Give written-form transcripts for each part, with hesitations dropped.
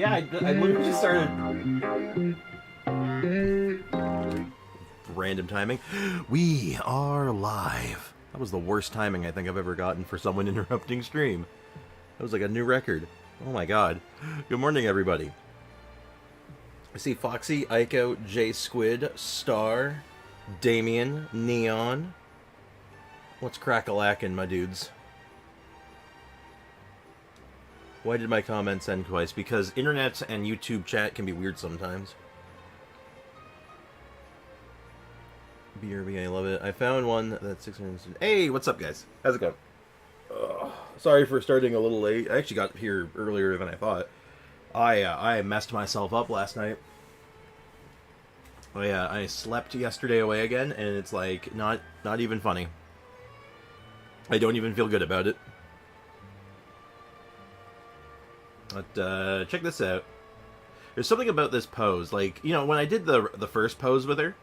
Yeah, I literally just started. Random timing. We are live. That was the worst timing I think I've ever gotten for someone interrupting stream. That was like a new record. Oh my god. Good morning, everybody. I see Foxy, Aiko, J Squid, Star, Damien, Neon. What's crack-a-lackin', my dudes? Why did my comments end twice? Because internet and YouTube chat can be weird sometimes. BRB, I love it. I found one that's 600. Hey, what's up, guys? How's it going? Sorry for starting a little late. I actually got here earlier than I thought. I messed myself up last night. I slept yesterday away again, and it's like not even funny. I don't even feel good about it. But check this out. There's something about this pose, like, you know, when I did the first pose with her,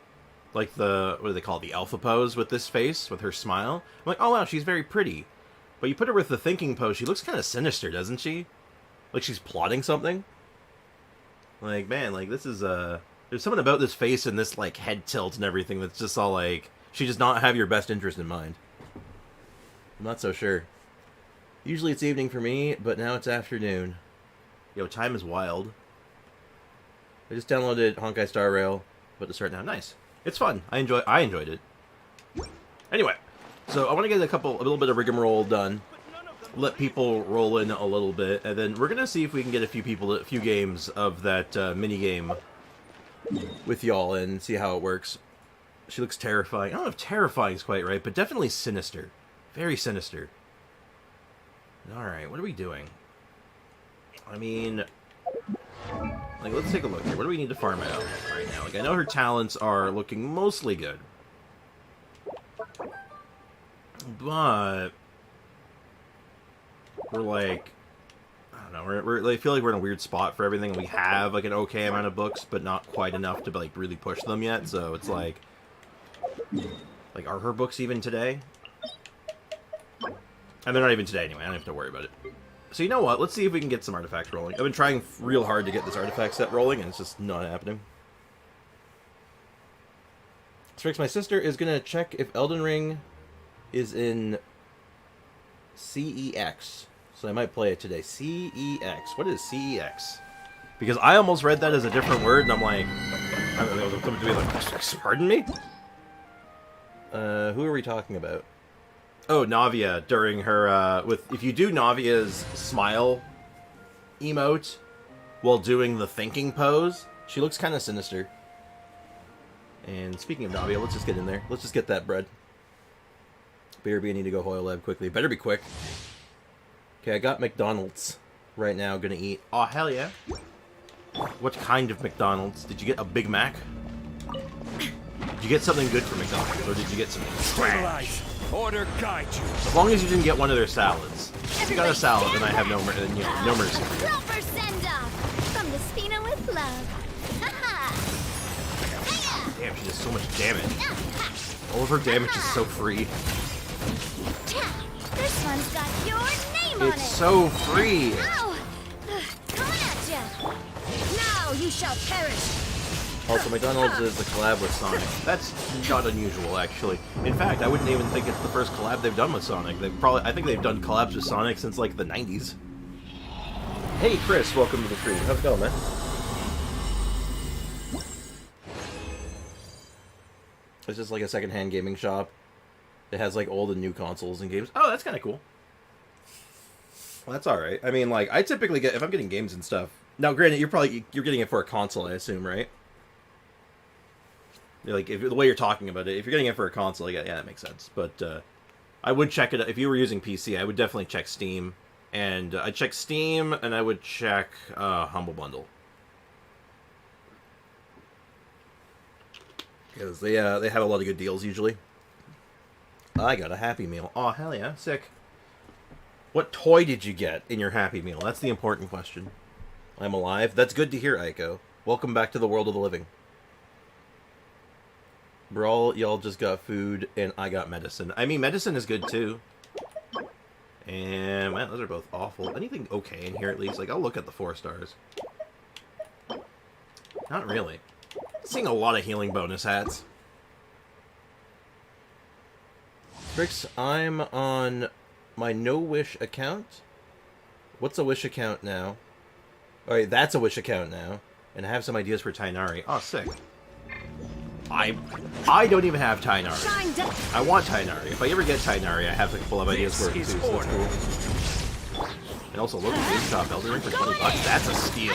like the, what do they call it, the alpha pose with this face, with her smile, I'm like, oh wow, she's very pretty. But you put her with the thinking pose, she looks kind of sinister, doesn't she? Like she's plotting something. Like, man, like this is there's something about this face and this like head tilt and everything that's just all like, she does not have your best interest in mind. I'm not so sure. Usually it's evening for me, but now it's afternoon. Yo, time is wild. I just downloaded Honkai Star Rail, but to start now. Nice. It's fun. I enjoyed it. Anyway, so I want to get a little bit of rigmarole done. Let people roll in a little bit, and then we're gonna see if we can get a few games of that mini game with y'all and see how it works. She looks terrifying. I don't know if terrifying is quite right, but definitely sinister. Very sinister. Alright, what are we doing? I mean, like, let's take a look here. What do we need to farm out right now? Like, I know her talents are looking mostly good. But we're like, I don't know, I feel like we're in a weird spot for everything. We have, like, an okay amount of books, but not quite enough to, like, really push them yet. So it's like, are her books even today? And they're not even today anyway. I don't have to worry about it. So you know what? Let's see if we can get some artifacts rolling. I've been trying real hard to get this artifact set rolling, and it's just not happening. Strix, my sister is going to check if Elden Ring is in CEX. So I might play it today. CEX. What is CEX? Because I almost read that as a different word, and I'm like... Somebody to be like, pardon me? Who are we talking about? Oh, Navia during her, if you do Navia's smile emote while doing the thinking pose, she looks kind of sinister. And speaking of Navia, let's just get in there. Let's just get that bread. BRB, I need to go Hoyle Lab quickly. Better be quick. Okay, I got McDonald's right now, gonna eat. Oh, hell yeah. What kind of McDonald's? Did you get a Big Mac? Did you get something good for McDonald's, or did you get some trash? Order guide you. As long as you didn't get one of their salads. If you got a salad, then I have no mercy for you. Proper send-off from the Spina with love. Damn, she does so much damage. All of her damage is so free. This one's got your name on it. It's so free. Ow! Coming at ya. Now you shall perish. Also, McDonald's is a collab with Sonic. That's not unusual, actually. In fact, I wouldn't even think it's the first collab they've done with Sonic. I think they've done collabs with Sonic since, like, the 90s. Hey, Chris, welcome to the stream. How's it going, man? It's just like a secondhand gaming shop. It has, like, old and new consoles and games. Oh, that's kind of cool. Well, that's alright. I mean, like, I typically get, if I'm getting games and stuff... Now, granted, you're getting it for a console, I assume, right? Like, if the way you're talking about it, if you're getting it for a console, yeah, that makes sense. But I would check it if you were using PC. I would definitely check Steam, and I'd check Steam, and I would check Humble Bundle, because they have a lot of good deals usually. I got a Happy Meal. Oh hell yeah, sick. What toy did you get in your Happy Meal? That's the important question. I'm alive. That's good to hear, Aiko. Welcome back to the world of the living. Brawl, y'all just got food, and I got medicine. I mean, medicine is good, too. And, man, those are both awful. Anything okay in here, at least? Like, I'll look at the 4 stars. Not really. I'm seeing a lot of healing bonus hats. Trix, I'm on my No Wish account. What's a Wish account now? Alright, that's a Wish account now. And I have some ideas for Tighnari. Oh, sick. I don't even have Tighnari. I want Tighnari. If I ever get Tighnari, I have a couple of ideas for it too, so that's cool. And also, local game shop Elden Ring for $20. That's a steal.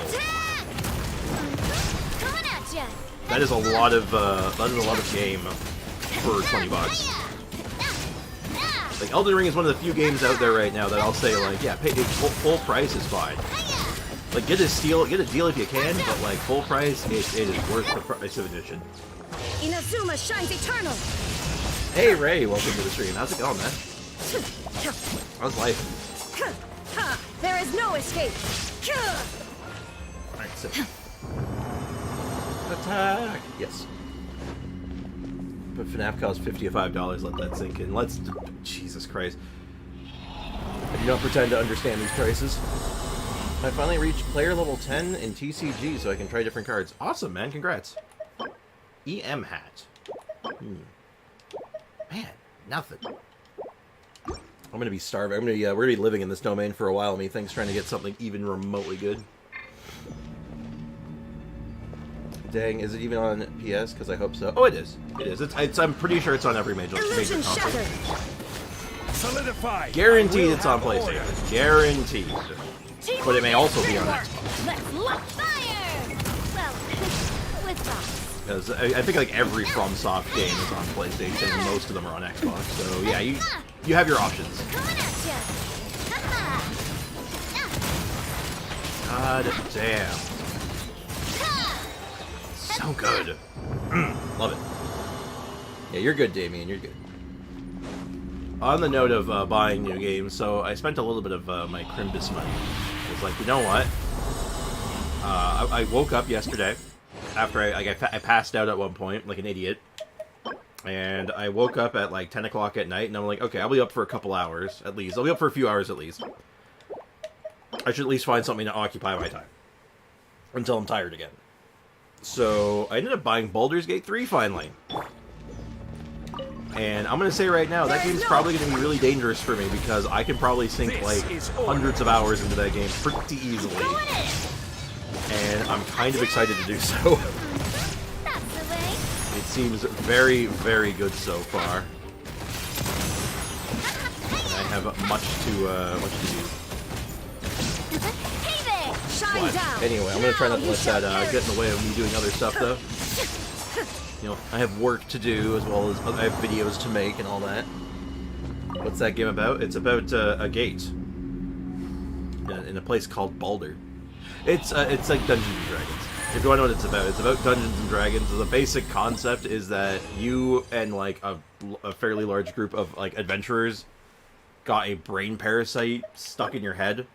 That is a lot of game for $20. Like, Elden Ring is one of the few games out there right now that I'll say, like, yeah, pay full price is fine. Like, get a deal if you can, but like full price, it is worth the price of admission. Inazuma shines eternal. Hey Ray, welcome to the stream. How's it going, man? How's life? There is no escape. Alright, sick. Attack! Yes. But FNAF costs $55, let that sink in. Jesus Christ. I do not pretend to understand these prices. I finally reached player level 10 in TCG, so I can try different cards. Awesome, man. Congrats. EM hat. Man, nothing. I'm gonna be starving. We're gonna be living in this domain for a while. Methinks trying to get something even remotely good. Dang, is it even on PS? Because I hope so. Oh, it is. It is. I'm pretty sure it's on every major console. Solidify. Guaranteed it's on PlayStation. Guaranteed. But it may also be on Xbox. Let's lock fire. Well, with thoughts. Because I think like every FromSoft game is on PlayStation, and most of them are on Xbox. So yeah, you have your options. God damn. So good. Love it. Yeah, you're good, Damien. You're good. On the note of buying new games, so I spent a little bit of my Crimbus money. I was like, you know what? I woke up yesterday after I passed out at one point, like an idiot. And I woke up at like 10 o'clock at night, and I'm like, okay, I'll be up for a couple hours at least. I'll be up for a few hours at least. I should at least find something to occupy my time. Until I'm tired again. So I ended up buying Baldur's Gate 3 finally. And I'm going to say right now, that game's probably going to be really dangerous for me because I can probably sink like hundreds of hours into that game pretty easily. And I'm kind of excited to do so. It seems very, very good so far. And I have much to do. But anyway, I'm going to try not to let that get in the way of me doing other stuff though. You know, I have work to do, as well as I have videos to make and all that. What's that game about? It's about a gate in a place called Baldur. It's like Dungeons and Dragons. If you want to know what it's about Dungeons and Dragons. The basic concept is that you and like a fairly large group of like adventurers got a brain parasite stuck in your head,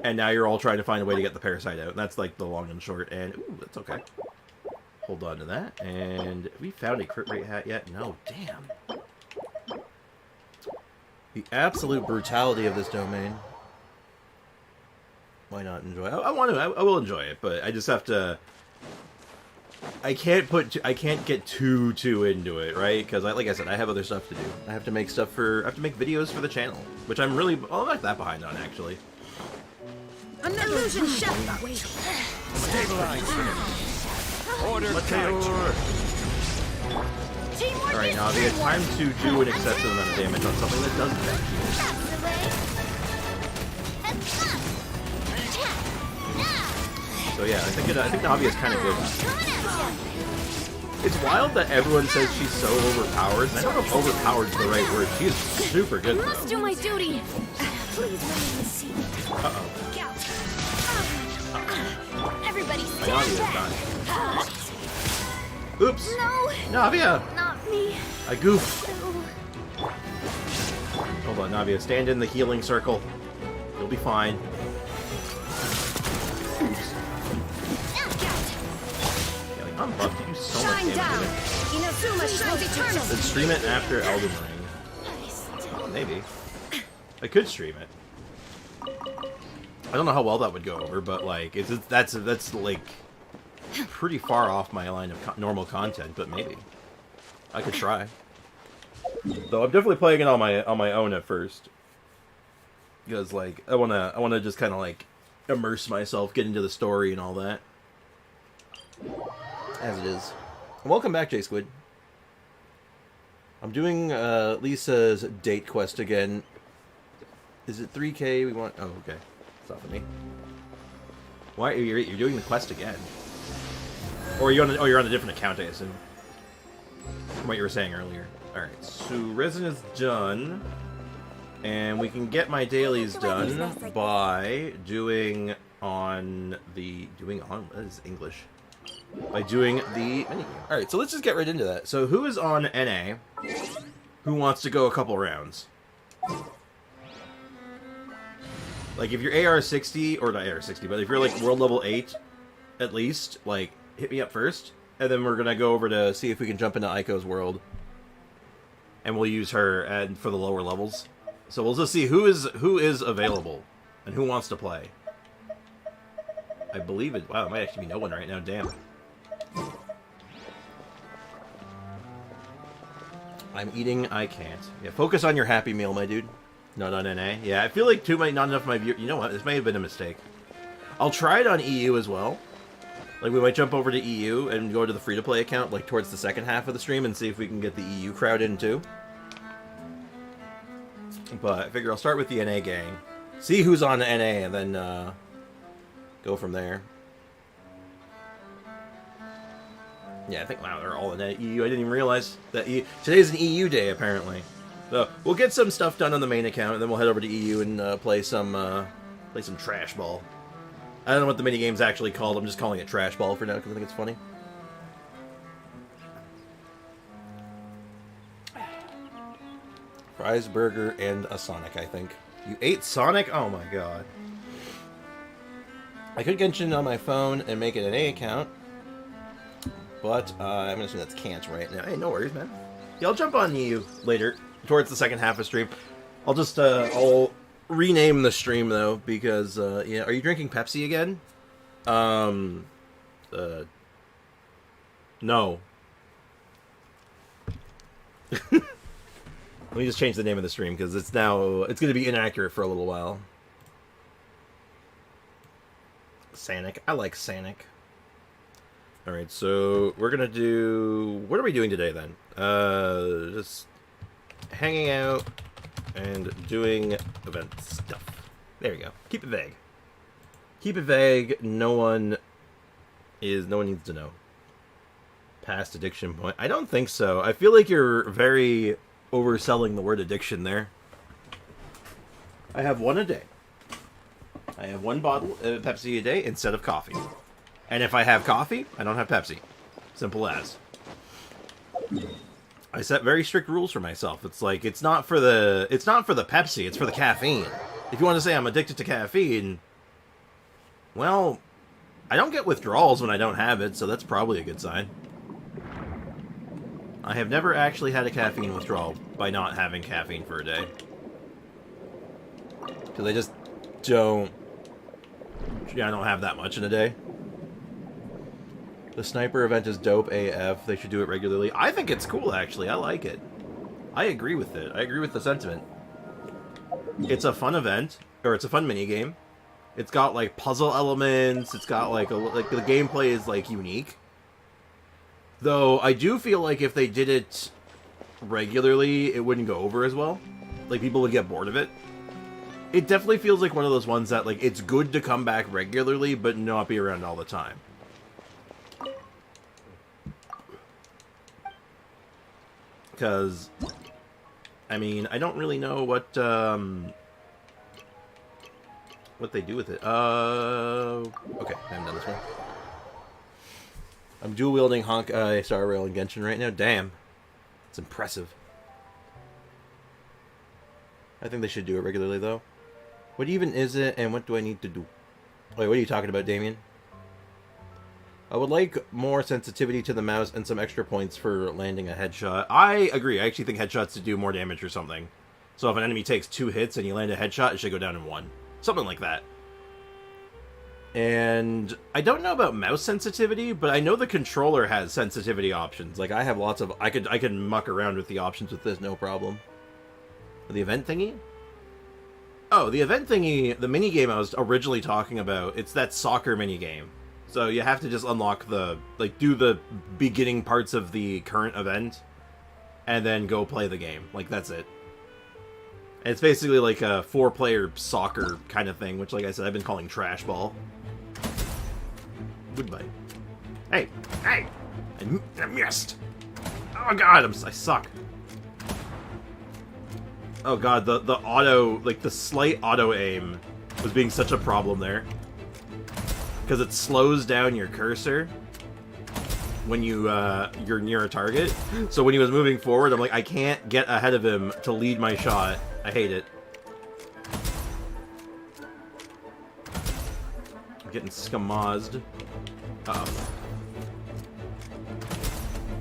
and now you're all trying to find a way to get the parasite out. And that's like the long and short. And ooh, that's okay. Hold on to that. And have we found a crit rate hat yet? No. Damn. The absolute brutality of this domain. Why not enjoy it? I will enjoy it, but I just have to. I can't get too into it, right? Because like I said, I have other stuff to do. I have to make videos for the channel, which I'm really not that behind on actually. An illusion shut. Stabilize. Order Alright, now it's time to do an excessive amount of damage on something that doesn't damage you. So yeah, I think Navi is kind of good. It's wild that everyone says she's so overpowered. I don't know if overpowered is the right word. She is super good. I must do my duty. Please let me see. Everybody stand back. Oops! No! Navia! Not me. I goofed. No. Hold on, Navia. Stand in the healing circle. You'll be fine. Oops. Yeah, like, I'm buffed. You do so much damage. Inazuma shines eternal. Then stream it after Elden Ring. Oh, maybe. I could stream it. I don't know how well that would go over, but like, that's like pretty far off my line of normal content, but maybe I could try. Though I'm definitely playing it on my own at first, because like I wanna just kind of like immerse myself, get into the story and all that. As it is. Welcome back, J Squid. I'm doing Lisa's date quest again. Is it 3K? We want. Oh, okay. It's not for me. Why are you're doing the quest again? Or are you on? You're on a different account, I assume. From what you were saying earlier. All right. So resin is done, and we can get my dailies done by doing on what is English? By doing the menu. All right. So let's just get right into that. So who is on NA? Who wants to go a couple rounds? Like, if you're AR60, or not AR60, but if you're, like, world level 8, at least, like, hit me up first, and then we're gonna go over to see if we can jump into Aiko's world. And we'll use her and for the lower levels. So we'll just see who is available, and who wants to play. I believe it. Wow, it might actually be no one right now, damn. I'm eating, I can't. Yeah, focus on your Happy Meal, my dude. Not on NA. Yeah, I feel like not enough of my viewers. You know what? This may have been a mistake. I'll try it on EU as well. Like, we might jump over to EU and go to the free-to-play account, like, towards the second half of the stream and see if we can get the EU crowd in, too. But I figure I'll start with the NA gang. See who's on NA and then, go from there. Yeah, I think, wow, they're all in EU. I didn't even realize that today's an EU day, apparently. So we'll get some stuff done on the main account, and then we'll head over to EU and play some trash ball. I don't know what the mini game's actually called. I'm just calling it trash ball for now because I think it's funny. Fries, burger, and a Sonic, I think. You ate Sonic? Oh my god. I could Genshin on my phone and make it an A account, but I'm assuming that's can't right now. Hey, no worries, man. Yeah, I'll jump on EU later. Towards the second half of stream. I'll just, I'll rename the stream, though, because, yeah, are you drinking Pepsi again? No. Let me just change the name of the stream, because it's going to be inaccurate for a little while. Sanic. I like Sanic. Alright, so we're going to do... What are we doing today, then? Just... hanging out and doing event stuff. There we go. Keep it vague. Keep it vague. No one needs to know. Past addiction point. I don't think so. I feel like you're very overselling the word addiction there. I have one a day. I have one bottle of Pepsi a day instead of coffee. And if I have coffee, I don't have Pepsi. Simple as. I set very strict rules for myself. It's like it's not for the Pepsi, it's for the caffeine. If you want to say I'm addicted to caffeine, well, I don't get withdrawals when I don't have it, so that's probably a good sign. I have never actually had a caffeine withdrawal by not having caffeine for a day. Because I just don't... Yeah, I don't have that much in a day. The sniper event is dope AF. They should do it regularly. I think it's cool, actually. I like it. I agree with it. I agree with the sentiment. It's a fun event, or it's a fun minigame. It's got, like, puzzle elements. It's got, like, the gameplay is, like, unique. Though, I do feel like if they did it regularly, it wouldn't go over as well. Like, people would get bored of it. It definitely feels like one of those ones that, like, it's good to come back regularly, but not be around all the time. Because, I mean, I don't really know what they do with it. Okay, I haven't done this one. I'm dual-wielding Honkai Star Rail and Genshin right now. Damn. It's impressive. I think they should do it regularly, though. What even is it, and what do I need to do? Wait, what are you talking about, Damien? I would like more sensitivity to the mouse and some extra points for landing a headshot. I agree. I actually think headshots to do more damage or something. So if an enemy takes 2 hits and you land a headshot, it should go down in 1. Something like that. And I don't know about mouse sensitivity, but I know the controller has sensitivity options. Like, I have lots of... I could muck around with the options with this, no problem. The event thingy? Oh, the event thingy, the minigame I was originally talking about, it's that soccer minigame. So you have to just unlock the... Like, do the beginning parts of the current event, and then go play the game. Like, that's it. And it's basically like a 4-player soccer kind of thing, which, like I said, I've been calling trash ball. Goodbye. Hey! Hey! I missed! Oh god, I suck. Oh god, the auto, like the slight auto aim was being such a problem there. Because it slows down your cursor when you're near a target. So when he was moving forward, I'm like, I can't get ahead of him to lead my shot. I hate it. I'm getting skamazed. Uh-oh.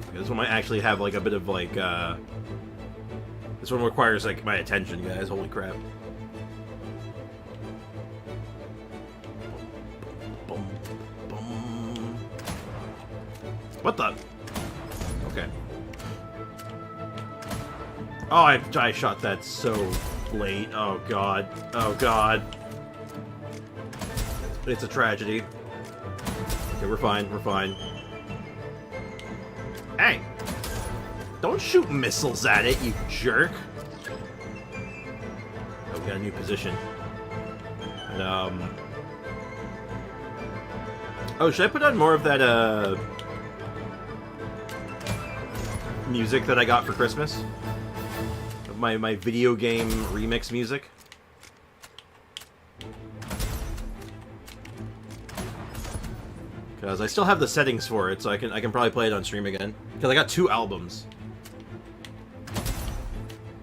Okay, this one might actually have like a bit of like this one requires like my attention, guys. Holy crap. Boom, boom. What the? Okay. Oh, I shot that so late. Oh god. Oh god. It's a tragedy. Okay, we're fine. We're fine. Hey! Don't shoot missiles at it, you jerk! Oh, we got a new position. And, oh, should I put on more of that, music that I got for Christmas? My video game remix music? Because I still have the settings for it, so I can probably play it on stream again. Because I got 2 albums.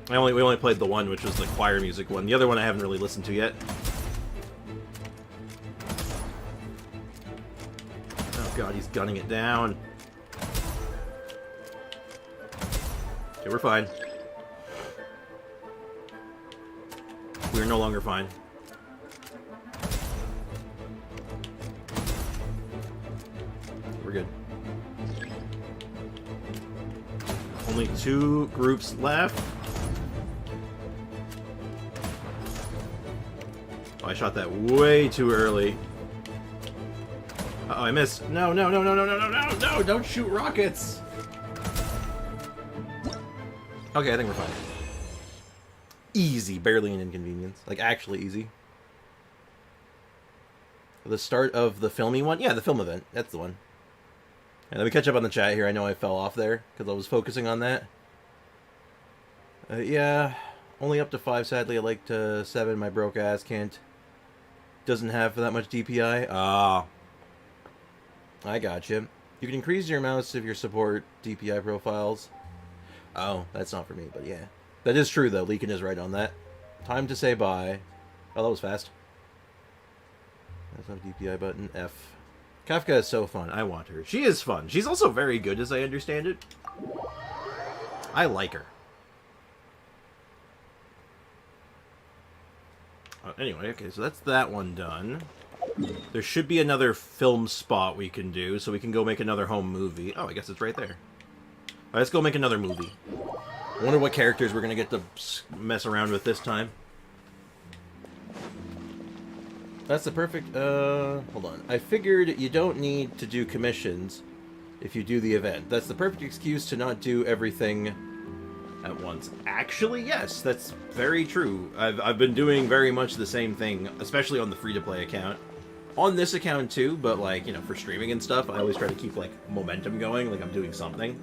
We only played the one, which was the choir music one. The other one I haven't really listened to yet. Oh god, he's gunning it down. Okay, we're fine. We're no longer fine. We're good. Only 2 groups left. Oh, I shot that way too early. Uh-oh, I missed. No, no, no, no, no, no, no, no, no! Don't shoot rockets! Okay, I think we're fine. Easy, barely an inconvenience. Like, actually easy. The start of the filmy one? Yeah, the film event. That's the one. And let me catch up on the chat here. I know I fell off there, because I was focusing on that. Yeah, only up to 5, sadly. I like to 7. My broke ass doesn't have that much DPI. Ah. I gotcha. You can increase your amounts of your support DPI profiles. Oh, that's not for me, but yeah. That is true, though. Leakin is right on that. Time to say bye. Oh, that was fast. That's not a DPI button. F. Kafka is so fun. I want her. She is fun. She's also very good, as I understand it. I like her. Anyway, okay, so that's that one done. There should be another film spot we can do, so we can go make another home movie. Oh, I guess it's right there. Alright, let's go make another movie. I wonder what characters we're going to get to mess around with this time. That's the perfect, hold on. I figured you don't need to do commissions if you do the event. That's the perfect excuse to not do everything at once. Actually, yes, that's very true. I've been doing very much the same thing, especially on the free-to-play account. On this account, too, but, like, you know, for streaming and stuff, I always try to keep, like, momentum going, like I'm doing something.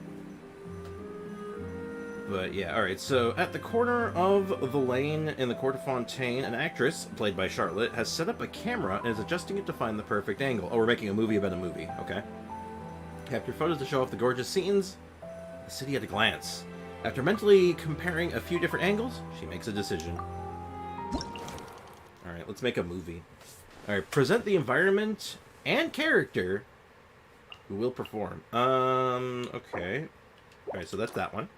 But, yeah, alright, so at the corner of the lane in the Court of Fontaine, an actress, played by Charlotte, has set up a camera and is adjusting it to find the perfect angle. Oh, we're making a movie about a movie, okay. Capture photos to show off the gorgeous scenes. The city at a glance. After mentally comparing a few different angles, she makes a decision. Alright, let's make a movie. Alright, present the environment and character who will perform. Okay. Alright, so that's that one.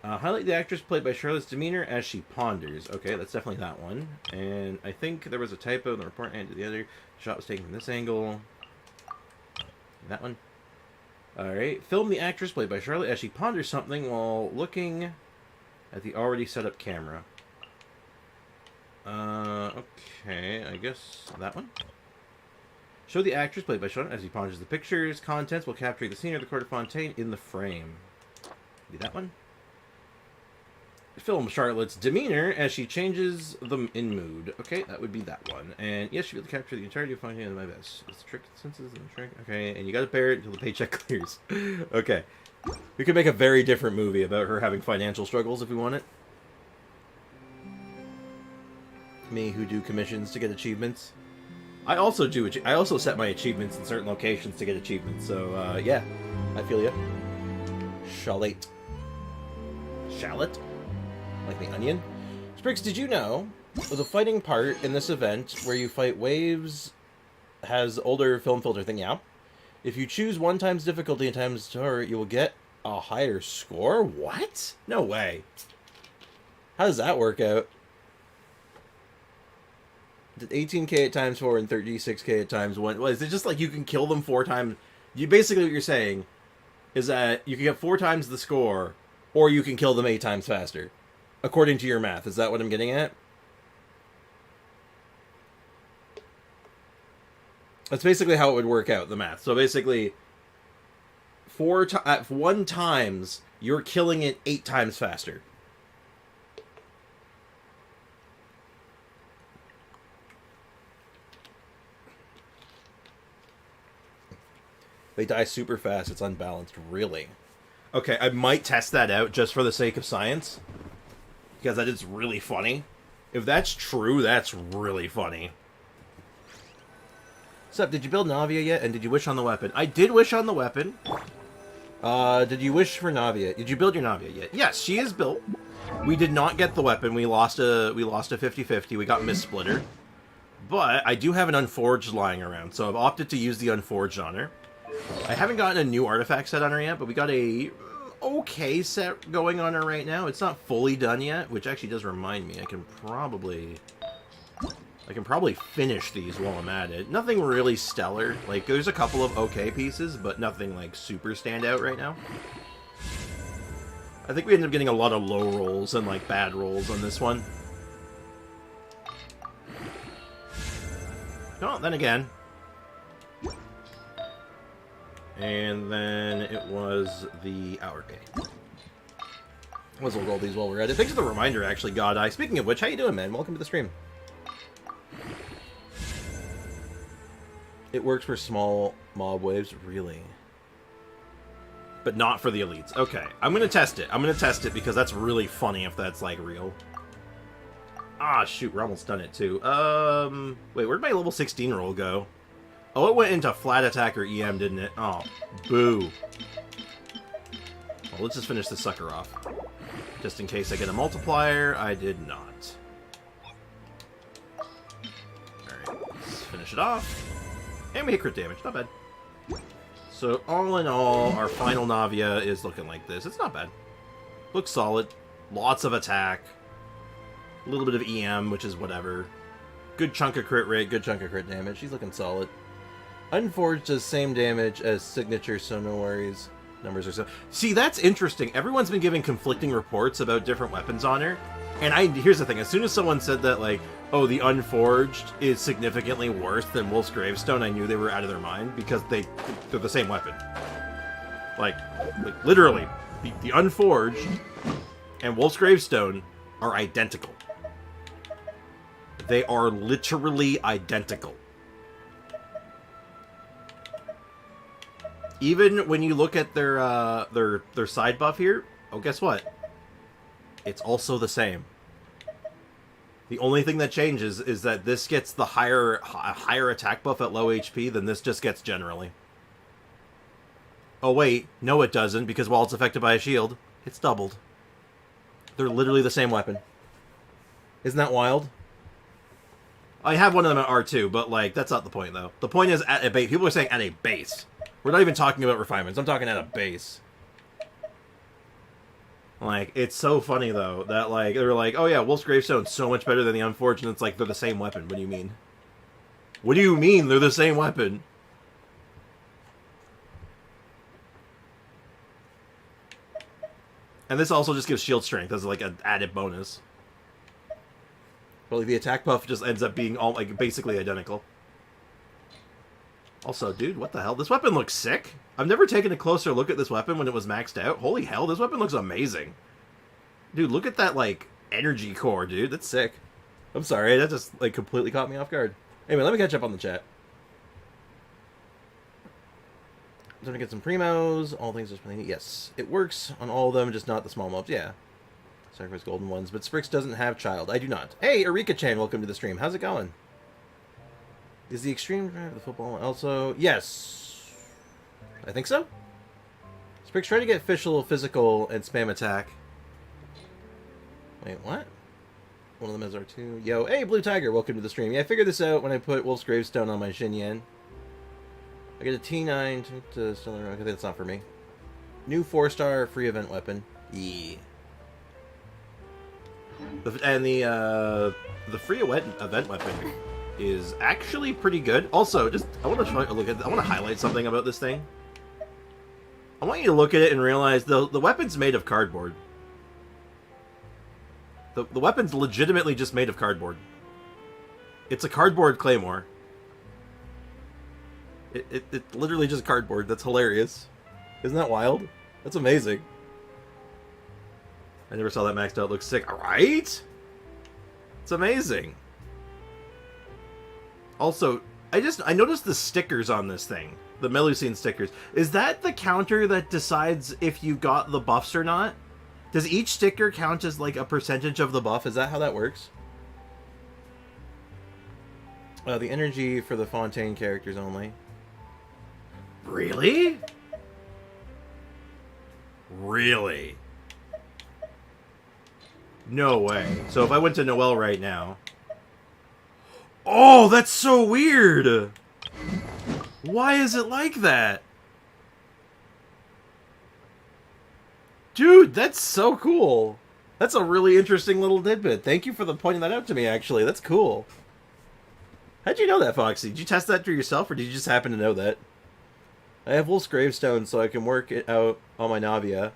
Highlight the actress played by Charlotte's demeanor as she ponders. Okay, that's definitely that one. And I think there was a typo in the report and to the other. The shot was taken from this angle. That one. Alright. Film the actress played by Charlotte as she ponders something while looking at the already set up camera. Okay, I guess that one. Show the actress played by Charlotte as he ponders the pictures. Contents while capturing the scene or the court of Fontaine in the frame. Be that one. Film Charlotte's demeanor as she changes them in mood. Okay, that would be that one. And yes, she will capture the entirety of Fontaine in my best. It's trick senses and trick. Okay, and you gotta bear it until the paycheck clears. Okay. We could make a very different movie about her having financial struggles if we want it. Me who do commissions to get achievements. I also set my achievements in certain locations to get achievements. So yeah, I feel ya. Shallot. Shallot? Like the onion? Spriggs, did you know the fighting part in this event where you fight waves has older film filter thing? Yeah. If you choose 1 times difficulty and times terror, you will get a higher score? What? No way. How does that work out? 18k at times 4 and 36k at times 1. Well, is it just like you can kill them 4 times? You basically what you're saying is that you can get 4 times the score, or you can kill them 8 times faster. According to your math, is that what I'm getting at? That's basically how it would work out, the math. So basically, at 1 times, you're killing it 8 times faster. They die super fast. It's unbalanced. Really? Okay, I might test that out just for the sake of science. Because that is really funny. If that's true, that's really funny. Sup, did you build Navia yet? And did you wish on the weapon? I did wish on the weapon. Did you wish for Navia? Did you build your Navia yet? Yes, she is built. We did not get the weapon. We lost a 50-50. We got Miss Splitter. But I do have an Unforged lying around, so I've opted to use the Unforged on her. I haven't gotten a new artifact set on her yet, but we got a okay set going on her right now. It's not fully done yet, which actually does remind me I can probably finish these while I'm at it. Nothing really stellar. Like, there's a couple of okay pieces, but nothing, like, super standout right now. I think we ended up getting a lot of low rolls and, like, bad rolls on this one. Oh, then again. And then it was the Hour Gate. We'll roll these while we're at it. Thanks for the reminder, actually, God Eye. Speaking of which, how you doing, man? Welcome to the stream. It works for small mob waves, really. But not for the elites. Okay, I'm gonna test it. I'm gonna test it because that's really funny if that's, like, real. Ah, shoot, we're almost done it, too. Wait, where'd my level 16 roll go? Oh, it went into flat attack or EM, didn't it? Oh, boo. Well, let's just finish this sucker off. Just in case I get a multiplier, I did not. Alright, let's finish it off. And we hit crit damage, not bad. So, all in all, our final Navia is looking like this. It's not bad. Looks solid. Lots of attack. A little bit of EM, which is whatever. Good chunk of crit rate, good chunk of crit damage. She's looking solid. Unforged does same damage as signature, so no worries. Numbers are so... See, that's interesting. Everyone's been giving conflicting reports about different weapons on her. And here's the thing. As soon as someone said that, like, oh, the Unforged is significantly worse than Wolf's Gravestone, I knew they were out of their mind because they're the same weapon. Like literally, the Unforged and Wolf's Gravestone are identical. They are literally identical. Even when you look at their side buff here, oh, guess what? It's also the same. The only thing that changes is that this gets the higher attack buff at low HP than this just gets generally. Oh wait, no it doesn't, because while it's affected by a shield, it's doubled. They're literally the same weapon. Isn't that wild? I have one of them at R2, but, like, that's not the point, though. The point is at a base. People are saying at a base. We're not even talking about refinements. I'm talking at a base. Like, it's so funny, though, that, like, they're like, oh yeah, Wolf's Gravestone's so much better than the Unfortunates. Like, they're the same weapon. What do you mean? What do you mean they're the same weapon? And this also just gives shield strength as, like, an added bonus. But, like, the attack buff just ends up being all, like, basically identical. Also, dude, what the hell? This weapon looks sick. I've never taken a closer look at this weapon when it was maxed out. Holy hell, this weapon looks amazing. Dude, look at that, like, energy core, dude. That's sick. I'm sorry, that just, like, completely caught me off guard. Anyway, let me catch up on the chat. I'm gonna get some primos. All things are plenty. Yes, it works on all of them, just not the small mobs. Yeah. Sacrifice golden ones. But Sprix doesn't have child. I do not. Hey, Erika-chan, welcome to the stream. How's it going? Is the extreme drive of the football also? Yes. I think so. Sprix, try to get official, physical, and spam attack. Wait, what? One of them is R2. Yo, hey, Blue Tiger, welcome to the stream. Yeah, I figured this out when I put Wolf's Gravestone on my Xinyan. I get a T9 to still I think that's not for me. New 4-star free event weapon. Yeah. And the free event weapon is actually pretty good. Also, just I want to I want to highlight something about this thing. I want you to look at it and realize the weapon's made of cardboard. The weapon's legitimately just made of cardboard. It's a cardboard claymore. It's literally just cardboard. That's hilarious. Isn't that wild? That's amazing. I never saw that maxed out. Looks sick. Alright? It's amazing. Also, I noticed the stickers on this thing. The Melusine stickers. Is that the counter that decides if you got the buffs or not? Does each sticker count as like a percentage of the buff? Is that how that works? The energy for the Fontaine characters only. Really? Really? No way. So if I went to Noelle right now... Oh, that's so weird! Why is it like that? Dude, that's so cool. That's a really interesting little tidbit. Thank you for pointing that out to me, actually. That's cool. How'd you know that, Foxy? Did you test that for yourself, or did you just happen to know that? I have Wolf's Gravestone, so I can work it out on my Navia.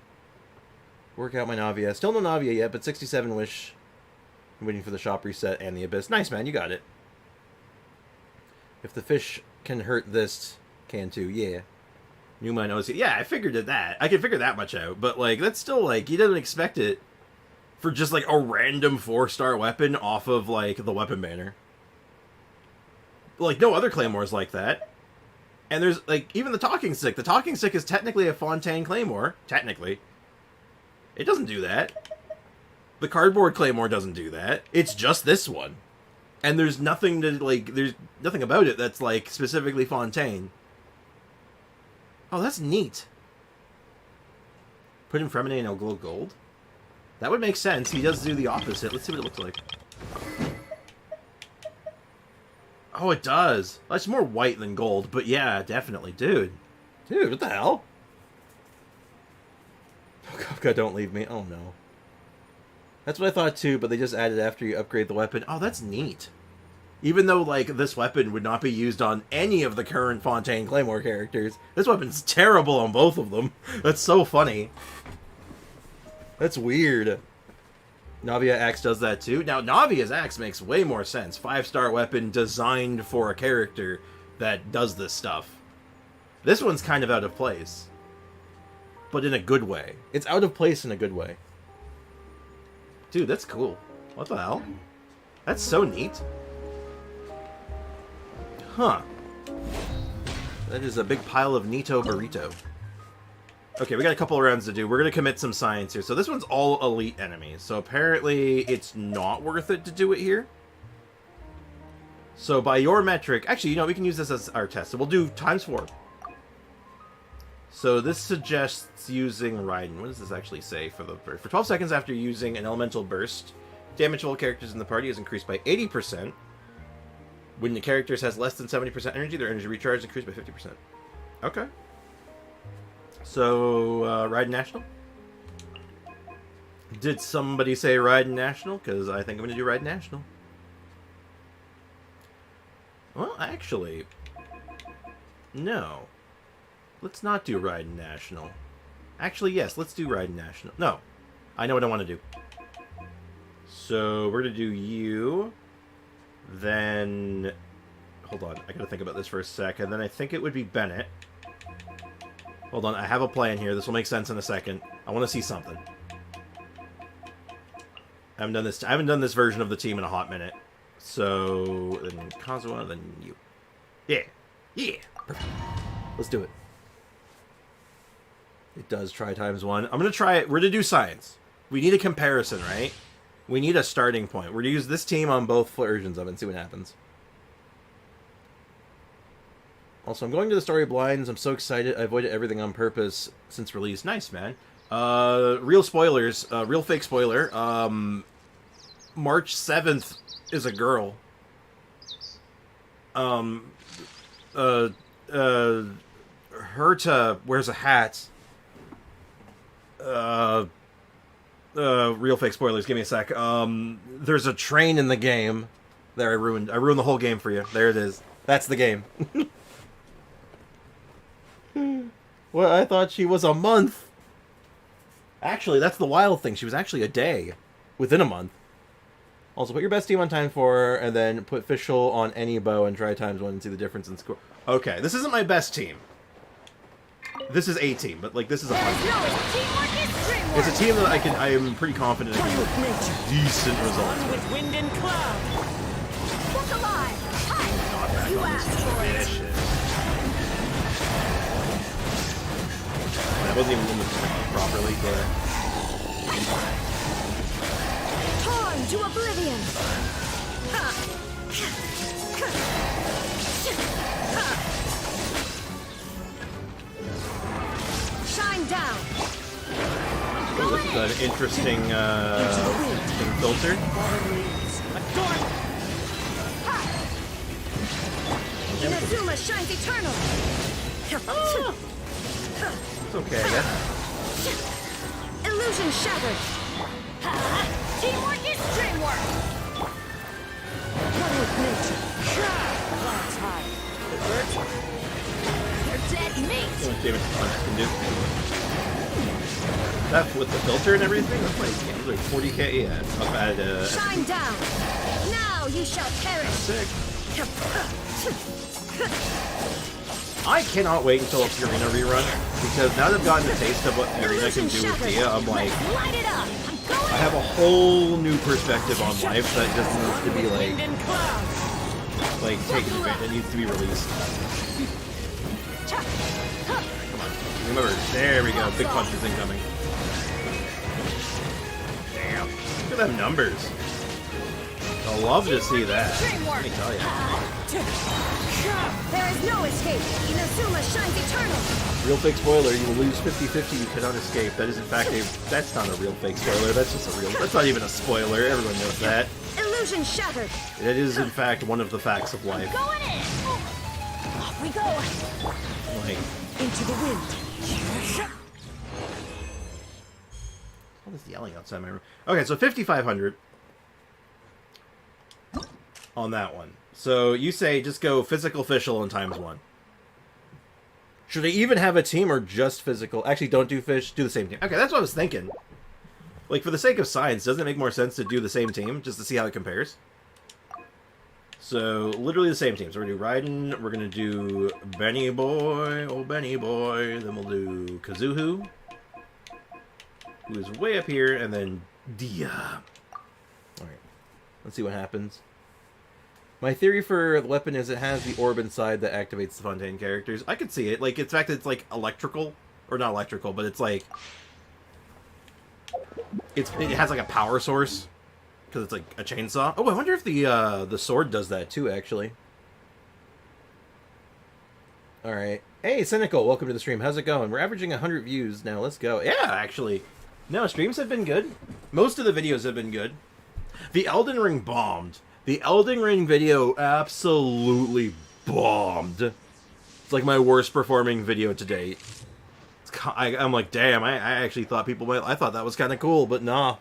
Work out my Navia. Still no Navia yet, but 67 wish. I'm waiting for the shop reset and the Abyss. Nice, man. You got it. If the fish can hurt this, can too. Yeah. New mine OC. Yeah, I figured that. I can figure that much out. But, like, that's still, like, you didn't expect it for just, like, a random 4-star weapon off of, like, the weapon banner. Like, no other Claymores like that. And there's, like, even the Talking Stick. The Talking Stick is technically a Fontaine Claymore. Technically. It doesn't do that. The Cardboard Claymore doesn't do that. It's just this one. And there's nothing to, like, there's nothing about it that's, like, specifically Fontaine. Oh, that's neat. Put in Fremine and it'll glow gold? That would make sense. He does do the opposite. Let's see what it looks like. Oh, it does. Well, it's more white than gold, but yeah, definitely. Dude, what the hell? Oh, Kafka, don't leave me. Oh, no. That's what I thought, too, but they just added after you upgrade the weapon. Oh, that's neat. Even though, like, this weapon would not be used on any of the current Fontaine Claymore characters, this weapon's terrible on both of them. That's so funny. That's weird. Navia Axe does that too. Now, Navia's Axe makes way more sense. 5-star weapon designed for a character that does this stuff. This one's kind of out of place. But in a good way. It's out of place in a good way. Dude, that's cool. What the hell? That's so neat. Huh. That is a big pile of Neato burrito. Okay, we got a couple of rounds to do. We're going to commit some science here. So this one's all elite enemies. So apparently it's not worth it to do it here. So by your metric... Actually, you know, we can use this as our test. So we'll do ×4. So this suggests using Raiden. What does this actually say for the burst? For 12 seconds after using an elemental burst, damage to all characters in the party is increased by 80%. When the characters has less than 70% energy, their energy recharge is increased by 50%. Okay. So, Raiden National? Did somebody say Raiden National? Because I think I'm going to do Raiden National. Well, actually, no. Let's not do Raiden National. Actually, yes, let's do Raiden National. No, I know what I want to do. So, we're going to do you. Then, hold on, I got to think about this for a second. Then I think it would be Bennett. Hold on, I have a plan here. This will make sense in a second. I want to see something. I haven't done this version of the team in a hot minute. So, then Kazuha, then you. Yeah. Yeah. Perfect. Let's do it. It does try ×1. I'm going to try it. We're going to do science. We need a comparison, right? We need a starting point. We're going to use this team on both versions of it and see what happens. Also, I'm going to the story blinds. I'm so excited. I avoided everything on purpose since release. Nice, man. Real spoilers. Real fake spoiler. March 7th is a girl. Herta wears a hat. Real fake spoilers. Give me a sec. There's a train in the game. There, I ruined the whole game for you. There it is. That's the game. Well, I thought she was a month. Actually, that's the wild thing. She was actually a day within a month. Also, put your best team on ×4, and then put Fischl on any bow and try ×1 and see the difference in score. Okay, this isn't my best team. This is a team, but like this is a fun team. It's a team that I am pretty confident I can get decent results with. With wind and cloud. Look alive! Hi! Not back You on asked this for it. mission. I wasn't even in the properly, but Torn to oblivion! Shine down! oh, this is an interesting filter. Inazuma shines eternal! It's okay, I guess. Illusion shattered! Teamwork is dreamwork! One with nature. Clouds high. You're dead meat! How much damage punch can do? That with the filter and everything? That's like 40k, yeah. Up at Shine down! Now you shall perish! sick. I cannot wait until a Purina rerun, because now that I've gotten a taste of what Purina can do with Dia, I'm like, Light it up! I'm going! I have a whole new perspective on life that just needs to be Wind and cloud. like taken advantage. It needs to be released. Come on. Remember, there we go. Big punches incoming. Damn. Look at them numbers. I'll love to see that. Let me tell you. There is no escape! Inazuma shines eternal! Real fake spoiler, you will lose 50-50, you cannot escape. That is in fact that's not a real fake spoiler, that's just a real, that's not even a spoiler, everyone knows that. Illusion shattered! It is in fact one of the facts of life. Going in! Off we go! Like, Into the wind. all this yelling outside my room. Okay, so 5,500 on that one. So you say just go physical, Fischl, and ×1. Should I even have a team or just physical? Actually, don't do fish, do the same team. Okay, that's what I was thinking. Like, for the sake of science, doesn't it make more sense to do the same team, just to see how it compares? So, literally the same team. So we're going to do Raiden, we're going to do Benny Boy, oh Benny Boy, then we'll do Kazuhu, who is way up here, and then Dia. Alright, let's see what happens. My theory for the weapon is it has the orb inside that activates the Fontaine characters. I could see it. Like, in fact, it's like electrical. Or not electrical, but it's like... it has like a power source. Because it's like a chainsaw. Oh, I wonder if the sword does that too, actually. Alright. Hey, Cynical, welcome to the stream. How's it going? We're averaging 100 views now. Let's go. Yeah, actually. No, streams have been good. Most of the videos have been good. The Elden Ring bombed. The Elden Ring video absolutely bombed. It's like my worst performing video to date. It's I'm like, damn, I actually thought people might... I thought that was kind of cool, but nah.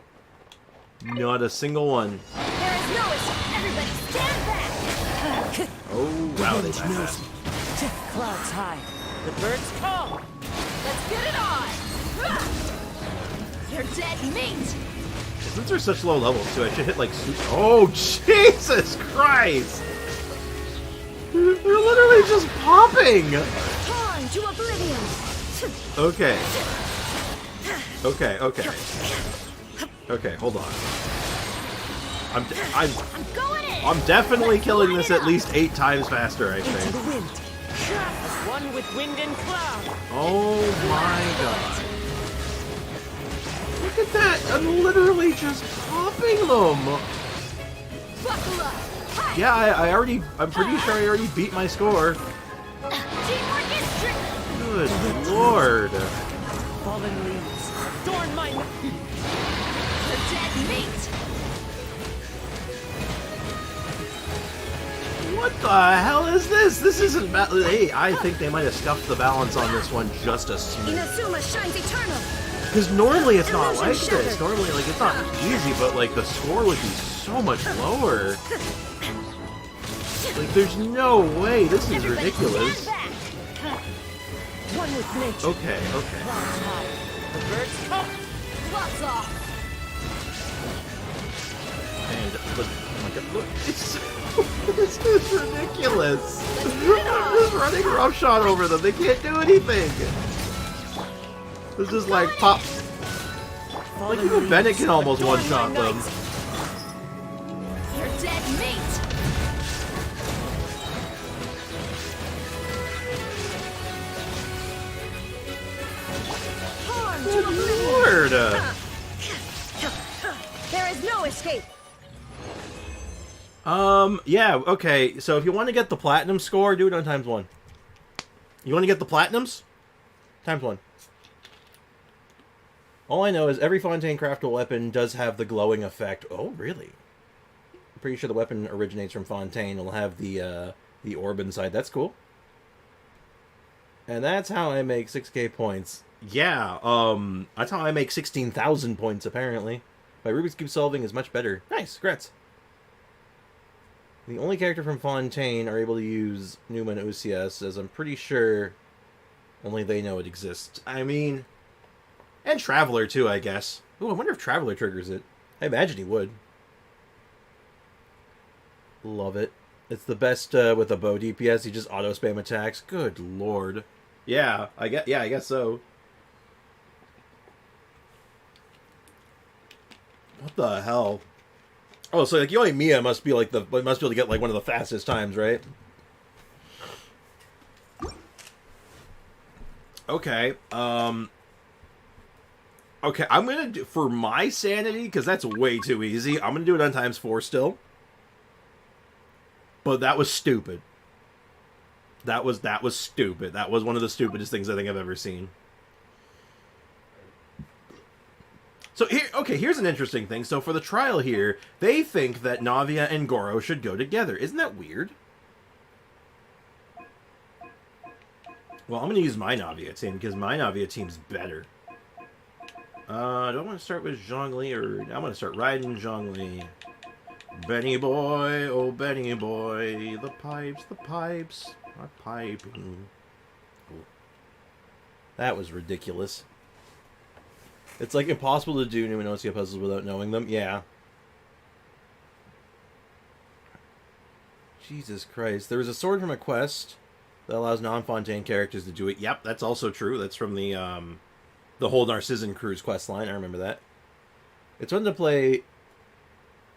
Not a single one. There is no escape. Everybody stand back. Oh, wow, they Wind die knows fast. me. Clouds high. The birds call. Let's get it on. You're dead meat. Since they're such low levels, too, I should hit, like, oh, Jesus Christ! They're literally just popping! Torn to oblivion. Okay. Okay. Okay, hold on. I'm going in. I'm definitely killing this at least 8 times faster, I Into think. the wind. As one with wind and cloud. Oh my god. Look at that! I'm literally just popping them! Buckle up. Hi. Yeah, I'm pretty sure I already beat my score. Teamwork is strict. Good lord. Fallen leaves. Adorn my... You're dead meat. What the hell is this? This isn't... Hey, I think they might have scuffed the balance on this one just a smidge. Inazuma shines eternal. Because normally it's not Illusion like this. shattered. Normally, like, it's not easy, but, like, the score would be so much lower. Like, there's no way. This is Everybody ridiculous. stand back. One with nature. Okay. Clouds high. The birds call. Gloves off. And, look, oh my god, look, it's... this is ridiculous. I'm just running roughshod over them. They can't do anything. This is like pop. Like, Fallen even leaves. Bennett can almost Adorn one-shot my them. knights. You're dead meat. Torn to oblivion. Lord. There is no escape. Yeah, okay. So if you want to get the platinum score, do it on ×1. You want to get the platinums? ×1. All I know is every Fontaine craftable weapon does have the glowing effect. Oh, really? I'm pretty sure the weapon originates from Fontaine. It'll have the orb inside. That's cool. And that's how I make 6k points. Yeah, that's how I make 16,000 points, apparently. My Rubik's Cube solving is much better. Nice, congrats. The only character from Fontaine are able to use Numa and OCS, as I'm pretty sure only they know it exists. I mean, and Traveler too, I guess. Ooh, I wonder if Traveler triggers it. I imagine he would. Love it. It's the best with a bow DPS. He just auto spam attacks. Good lord. Yeah, I guess so. What the hell? Oh, so like Yoimiya must be like must be able to get like one of the fastest times, right? Okay. Okay, I'm gonna do, for my sanity, because that's way too easy. I'm gonna do it on ×4 still. But that was stupid. That was stupid. That was one of the stupidest things I think I've ever seen. So here, okay, here's an interesting thing. So for the trial here, they think that Navia and Goro should go together. Isn't that weird? Well, I'm going to use my Navia team, because my Navia team's better. Do I want to start with Zhongli, or I'm going to start riding Zhongli. Benny boy, oh Benny boy, the pipes are piping. Ooh. That was ridiculous. It's like impossible to do Numenosia puzzles without knowing them. Yeah. Jesus Christ. There was a sword from a quest that allows non-Fontaine characters to do it. Yep, that's also true. That's from the whole Narcissan Cruise quest line. I remember that. It's fun to play.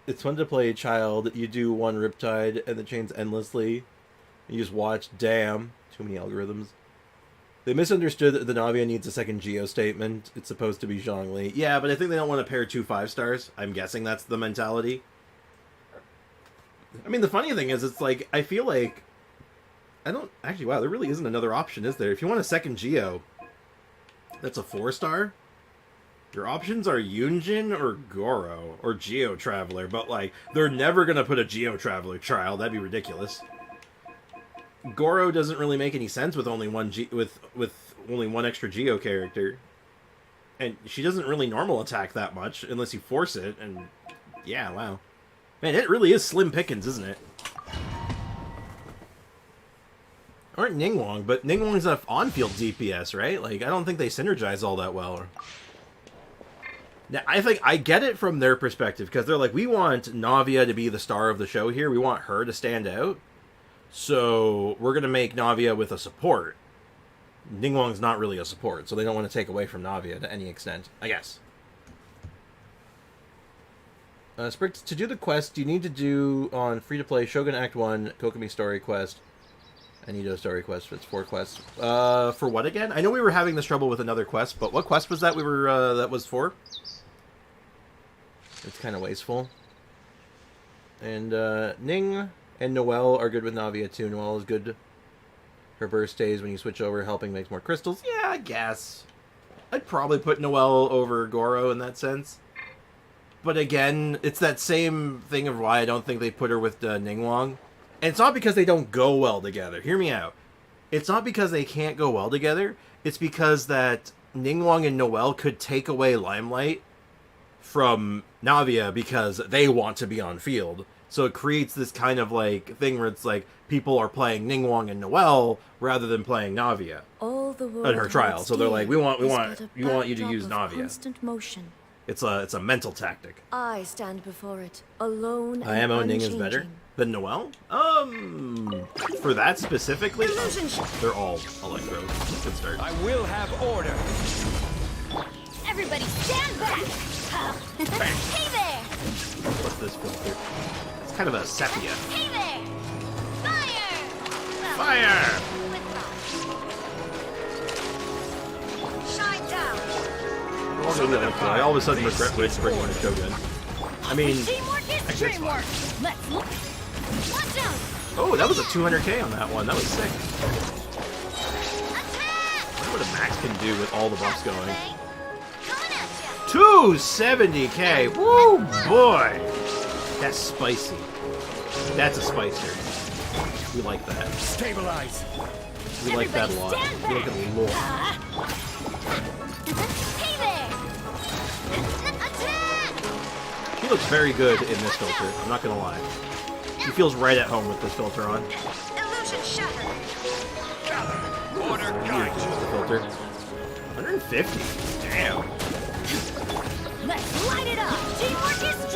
It's fun to play Child. You do one Riptide and the chains endlessly. You just watch. Damn. Too many algorithms. They misunderstood that the Navia needs a second Geo statement. It's supposed to be Zhongli. Yeah, but I think they don't want to pair 2 5-stars. I'm guessing that's the mentality. I mean, the funny thing is, it's like, I feel like... I don't... Actually, wow, there really isn't another option, is there? If you want a second Geo, that's a 4-star? Your options are Yunjin or Goro, or Geo Traveler, but, like, they're never gonna put a Geo Traveler trial. That'd be ridiculous. Goro doesn't really make any sense with only one with only one extra Geo character, and she doesn't really normal attack that much unless you force it. And yeah, wow, man, it really is slim pickings, isn't it? Aren't Ningguang, but Ningguang's an on-field DPS, right? Like, I don't think they synergize all that well. Now, I think I get it from their perspective, because they're like, we want Navia to be the star of the show here. We want her to stand out. So, we're going to make Navia with a support. Ningguang's not really a support, so they don't want to take away from Navia to any extent, I guess. Sprick, to do the quest, you need to do on free-to-play Shogun Act 1, Kokomi Story Quest, Anito Story Quest. It's 4 quests. For what again? I know we were having this trouble with another quest, but what quest was that that was for? It's kind of wasteful. And Ning and Noelle are good with Navia too. Noelle is good. Her burst stays when you switch over. Helping makes more crystals. Yeah, I guess. I'd probably put Noelle over Goro in that sense. But again, it's that same thing of why I don't think they put her with Ningguang. And it's not because they don't go well together. Hear me out. It's not because they can't go well together. It's because that Ningguang and Noelle could take away Limelight from Navia because they want to be on field. So it creates this kind of like thing where it's like people are playing Ningguang and Noelle rather than playing Navia All the world at her trial. holds So they're like, we want dear is but a you want you to backdrop use of Navia. Constant motion. It's a mental tactic. I stand before it, alone and IMO Ning is better unchanging. than Noelle? For that specifically, Illusion shot. they're all Electro. Good start. I will have order. Everybody stand back! Hey there! What's this filter? It's kind of a sepia. Hey there! Fire! Well, Fire! Shine down! I all of a sudden regret bringing in a Shogun. I mean, Teamwork is I guess dreamwork! Let's look! Watch out! oh, that was a 200k on that one. That was sick. Attack! I wonder what a Max can do with all the buffs going. Coming at 270k! Woo, boy! That's spicy. That's a spicer. We like that. Stabilize. We like that a lot. Everybody We like it a lot. Hey there! Attack! He looks very good in this filter. I'm not gonna lie. He feels right at home with this filter on. Illusion shattered! Order Weird to use the filter. 150. Damn. Let's light it up! Teamwork is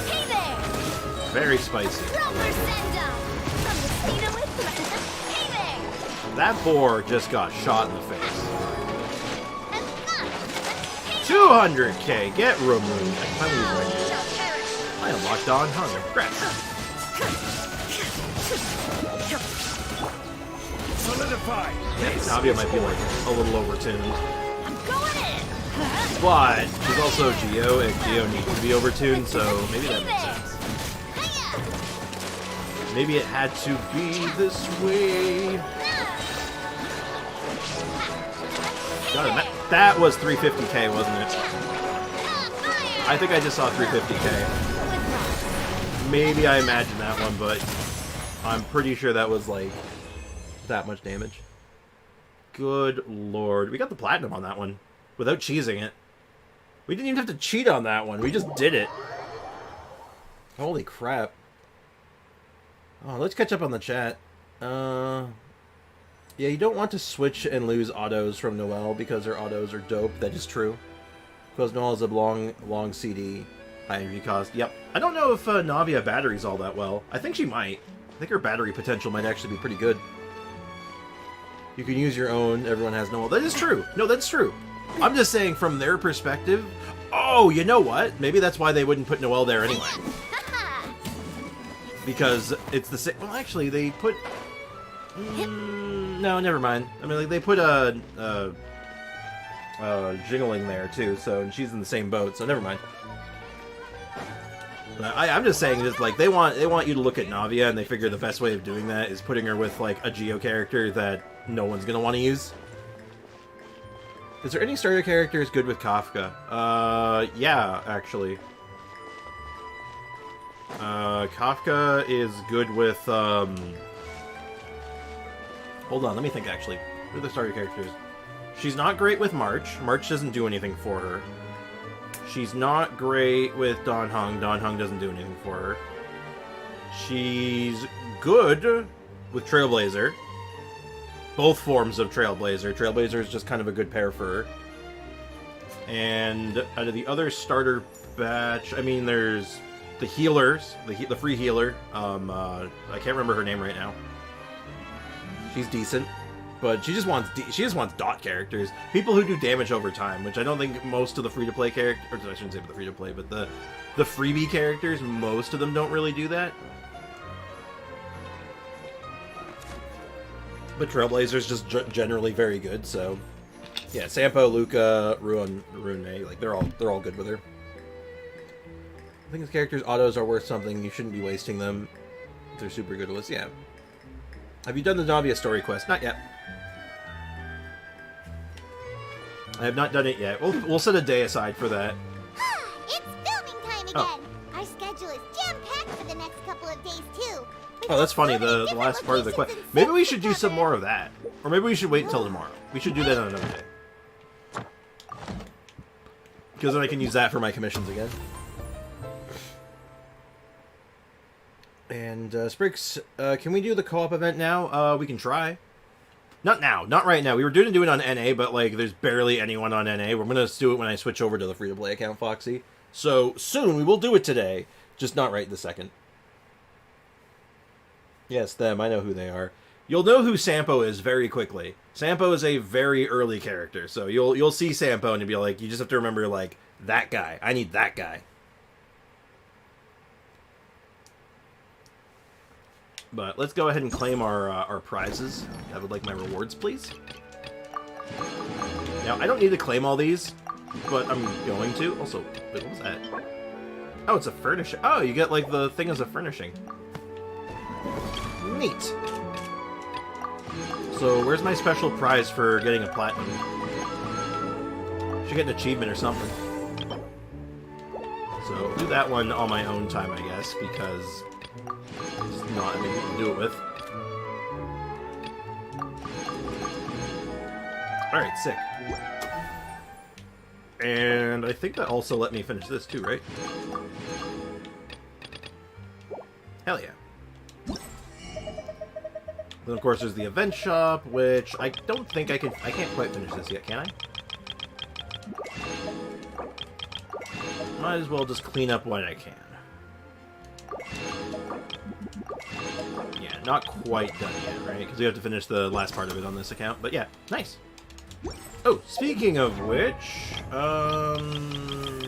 hey there! Very spicy. Roller send down! From the speed of hey there! That boar just got shot in the face. And fun! Hey 200k. Get removed. I finally now win. you shall perish! I unlocked on hunger. Congrats. Solidify. Navia might be like a little overtuned. I'm going in! But she's also Geo, and Geo needs to be overtuned, so maybe that makes sense. Hiya! Maybe it had to be this way. God, that was 350k, wasn't it? I think I just saw 350k. Maybe I imagined that one, but I'm pretty sure that was like that much damage. Good lord. We got the platinum on that one without cheesing it. We didn't even have to cheat on that one. We just did it. Holy crap. Oh, let's catch up on the chat. Yeah, you don't want to switch and lose autos from Noelle because her autos are dope. That is true. Because Noelle is a long CD, high energy cost. Yep. I don't know if Navia batteries all that well. I think she might. I think her battery potential might actually be pretty good. You can use your own. Everyone has Noelle. That is true. No, that's true. I'm just saying from their perspective. Oh, you know what? Maybe that's why they wouldn't put Noelle there anyway. Because it's the same. Well, actually, they put. No, never mind. I mean, like they put Jingling there too, so and she's in the same boat. So never mind. I'm just saying, just like they want you to look at Navia, and they figure the best way of doing that is putting her with like a Geo character that no one's gonna want to use. Is there any starter characters good with Kafka? Yeah, actually. Kafka is good with Hold on, let me think, actually. Who are the starter characters? She's not great with March. March doesn't do anything for her. She's not great with Dan Heng. Dan Heng doesn't do anything for her. She's good with Trailblazer. Both forms of Trailblazer. Trailblazer is just kind of a good pair for her. And out of the other starter batch, I mean, there's the healers, the free healer. I can't remember her name right now. She's decent, but she just wants dot characters, people who do damage over time, which I don't think most of the free-to-play characters, or I shouldn't say the free-to-play, but the freebie characters, most of them don't really do that. But Trailblazer's just generally very good, so yeah, Sampo, Luca, Rune, like they're all good with her. I think his character's autos are worth something. You shouldn't be wasting them if they're super good with us. Yeah. Have you done the Navia story quest? Not yet. I have not done it yet. We'll set a day aside for that. It's filming time again. Oh. Our schedule is jam-packed for the next couple of days, too. We Oh, have that's funny, so many the different last part of the quest. locations and Maybe sets we to should do some cover. more of that. Or maybe we should wait until tomorrow. We should do that on another day. Because then I can use that for my commissions again. And, Spriggs, can we do the co-op event now? We can try. Not now. Not right now. We were doing it on NA, but, like, there's barely anyone on NA. We're gonna do it when I switch over to the free-to-play account, Foxy. So, soon, we will do it today. Just not right this second. Yes, them. I know who they are. You'll know who Sampo is very quickly. Sampo is a very early character, so you'll see Sampo and you'll be like, you just have to remember, like, that guy. I need that guy. But let's go ahead and claim our prizes. I would like my rewards, please. Now, I don't need to claim all these, but I'm going to. Also, wait, what was that? Oh, it's a furnishing. Oh, you get, like, the thing as a furnishing. Neat. So, where's my special prize for getting a platinum? Should get an achievement or something. So, do that one on my own time, I guess, because it's not anything to do it with. Alright, sick. And I think that also let me finish this too, right? Hell yeah. Then of course there's the event shop, which I don't think I can't quite finish this yet, can I? Might as well just clean up what I can. Yeah, not quite done yet, right? Because we have to finish the last part of it on this account. But yeah, nice. Oh, speaking of which,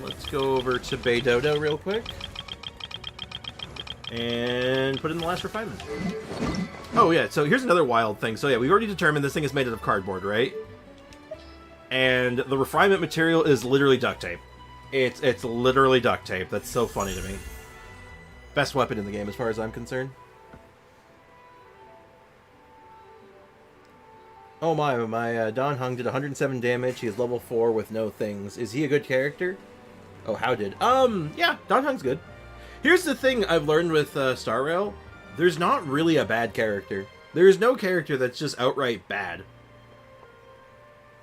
let's go over to Bay Dodo real quick. And put in the last refinement. Oh yeah, so here's another wild thing. So yeah, we already determined this thing is made out of cardboard, right? And the refinement material is literally duct tape. It's literally duct tape. That's so funny to me. Best weapon in the game as far as I'm concerned. Oh my, Dan Heng did 107 damage. He is level 4 with no things. Is he a good character? Oh, how did? Yeah, Dan Heng's good. Here's the thing I've learned with Star Rail. There's not really a bad character. There's no character that's just outright bad.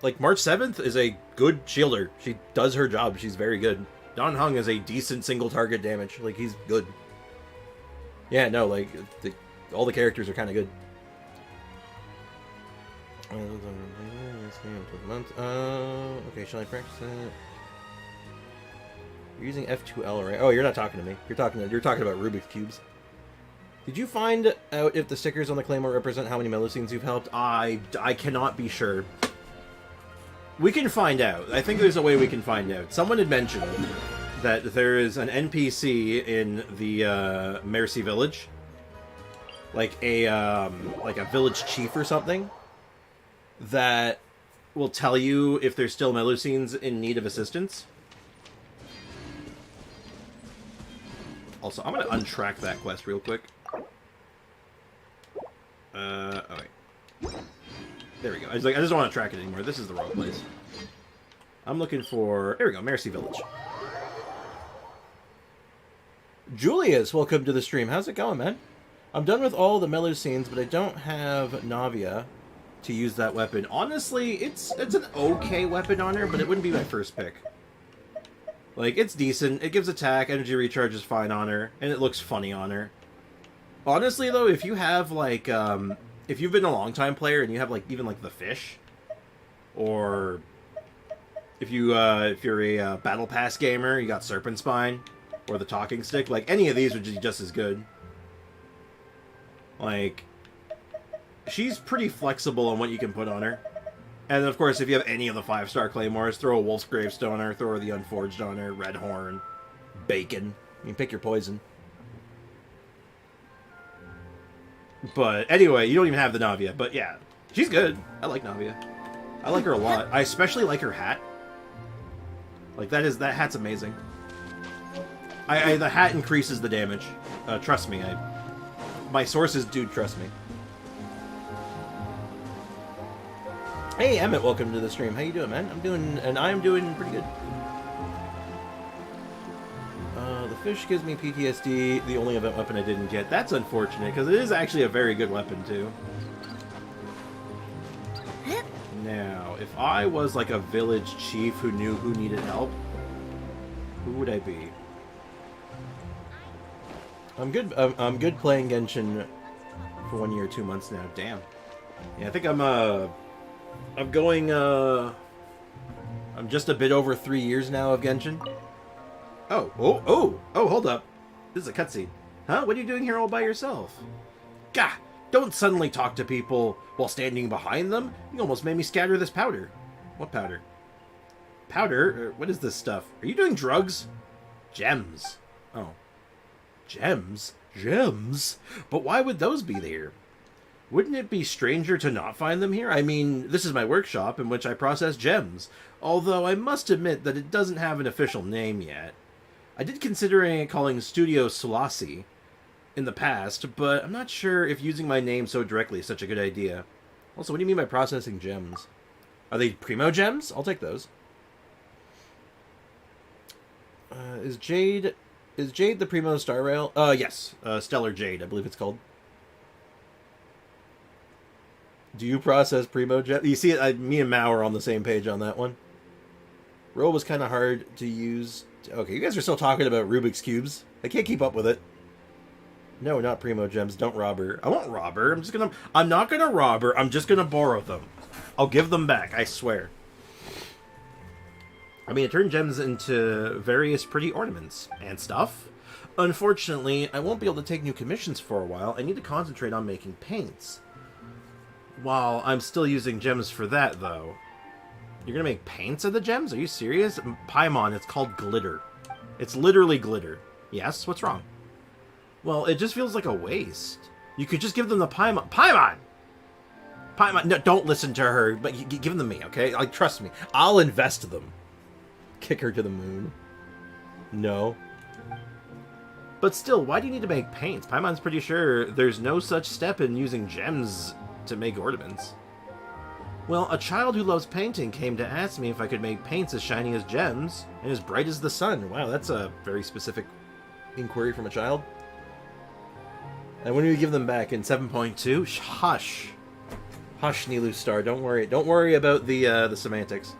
Like, March 7th is a good shielder. She does her job. She's very good. Dan Heng is a decent single target damage. Like, he's good. Yeah, no, like, all the characters are kind of good. Okay, shall I practice that? You're using F2L, right? Oh, you're not talking to me. You're talking about Rubik's Cubes. Did you find out if the stickers on the Claymore represent how many Melusines you've helped? I cannot be sure. We can find out. I think there's a way we can find out. Someone had mentioned that there is an NPC in the Mercy Village, like a village chief or something, that will tell you if there's still Melusines in need of assistance. Also, I'm gonna untrack that quest real quick. Oh wait. There we go. I just don't want to track it anymore. This is the wrong place. I'm looking for... There we go, Mercy Village. Julius, welcome to the stream. How's it going, man? I'm done with all the Melusines, but I don't have Navia. to use that weapon. Honestly, it's an okay weapon on her, but it wouldn't be my first pick. Like, it's decent. It gives attack, energy recharge is fine on her, and it looks funny on her. Honestly, though, if you have, like, if you've been a long-time player and you have, like, even, like, the fish, or if you're a Battle Pass gamer, you got Serpent Spine, or the Talking Stick, like, any of these would be just as good. Like, she's pretty flexible on what you can put on her. And, of course, if you have any of the 5-star Claymores, throw a Wolf's Gravestone on her, throw the Unforged on her, Red Horn, Bacon. You can pick your poison. But, anyway, you don't even have the Navia. But, yeah, she's good. I like Navia. I like her a lot. I especially like her hat. Like, that hat's amazing. The hat increases the damage. Trust me, my sources do trust me. Hey, Emmett, welcome to the stream. How you doing, man? I'm doing pretty good. The fish gives me PTSD, the only event weapon I didn't get. That's unfortunate, because it is actually a very good weapon, too. Now, if I was like a village chief who knew who needed help, who would I be? I'm good playing Genshin for 1 year, 2 months now. Damn. Yeah, I think I'm going, I'm just a bit over 3 years now of Genshin. Oh, hold up. This is a cutscene. Huh? What are you doing here all by yourself? Gah! Don't suddenly talk to people while standing behind them. You almost made me scatter this powder. What powder? Powder? What is this stuff? Are you doing drugs? Gems. Oh. Gems? Gems? But why would those be there? Wouldn't it be stranger to not find them here? I mean, this is my workshop in which I process gems. Although I must admit that it doesn't have an official name yet. I did consider calling Studio Sulasi in the past, but I'm not sure if using my name so directly is such a good idea. Also, what do you mean by processing gems? Are they Primo gems? I'll take those. Is Jade the Primo Star Rail? Yes. Stellar Jade, I believe it's called. Do you process Primo gems? You see, me and Mao are on the same page on that one. Roll was kind of hard to use. Okay, you guys are still talking about Rubik's Cubes. I can't keep up with it. No, not Primo Gems. Don't rob her. I won't rob her. I'm not gonna rob her. I'm just gonna borrow them. I'll give them back, I swear. I mean, it turned gems into various pretty ornaments and stuff. Unfortunately, I won't be able to take new commissions for a while. I need to concentrate on making paints. While I'm still using gems for that, though. You're gonna make paints of the gems? Are you serious? Paimon, it's called glitter. It's literally glitter. Yes? What's wrong? Well, it just feels like a waste. You could just give them the Paimon. Paimon! Paimon! No, don't listen to her, but give them to me, okay? Like, trust me. I'll invest them. Kick her to the moon. No. But still, why do you need to make paints? Paimon's pretty sure there's no such step in using gems to make ornaments. Well, a child who loves painting came to ask me if I could make paints as shiny as gems and as bright as the sun. Wow, that's a very specific inquiry from a child. And when do we give them back? In 7.2? Hush. Hush, Nilu Star. Don't worry. Don't worry about the semantics.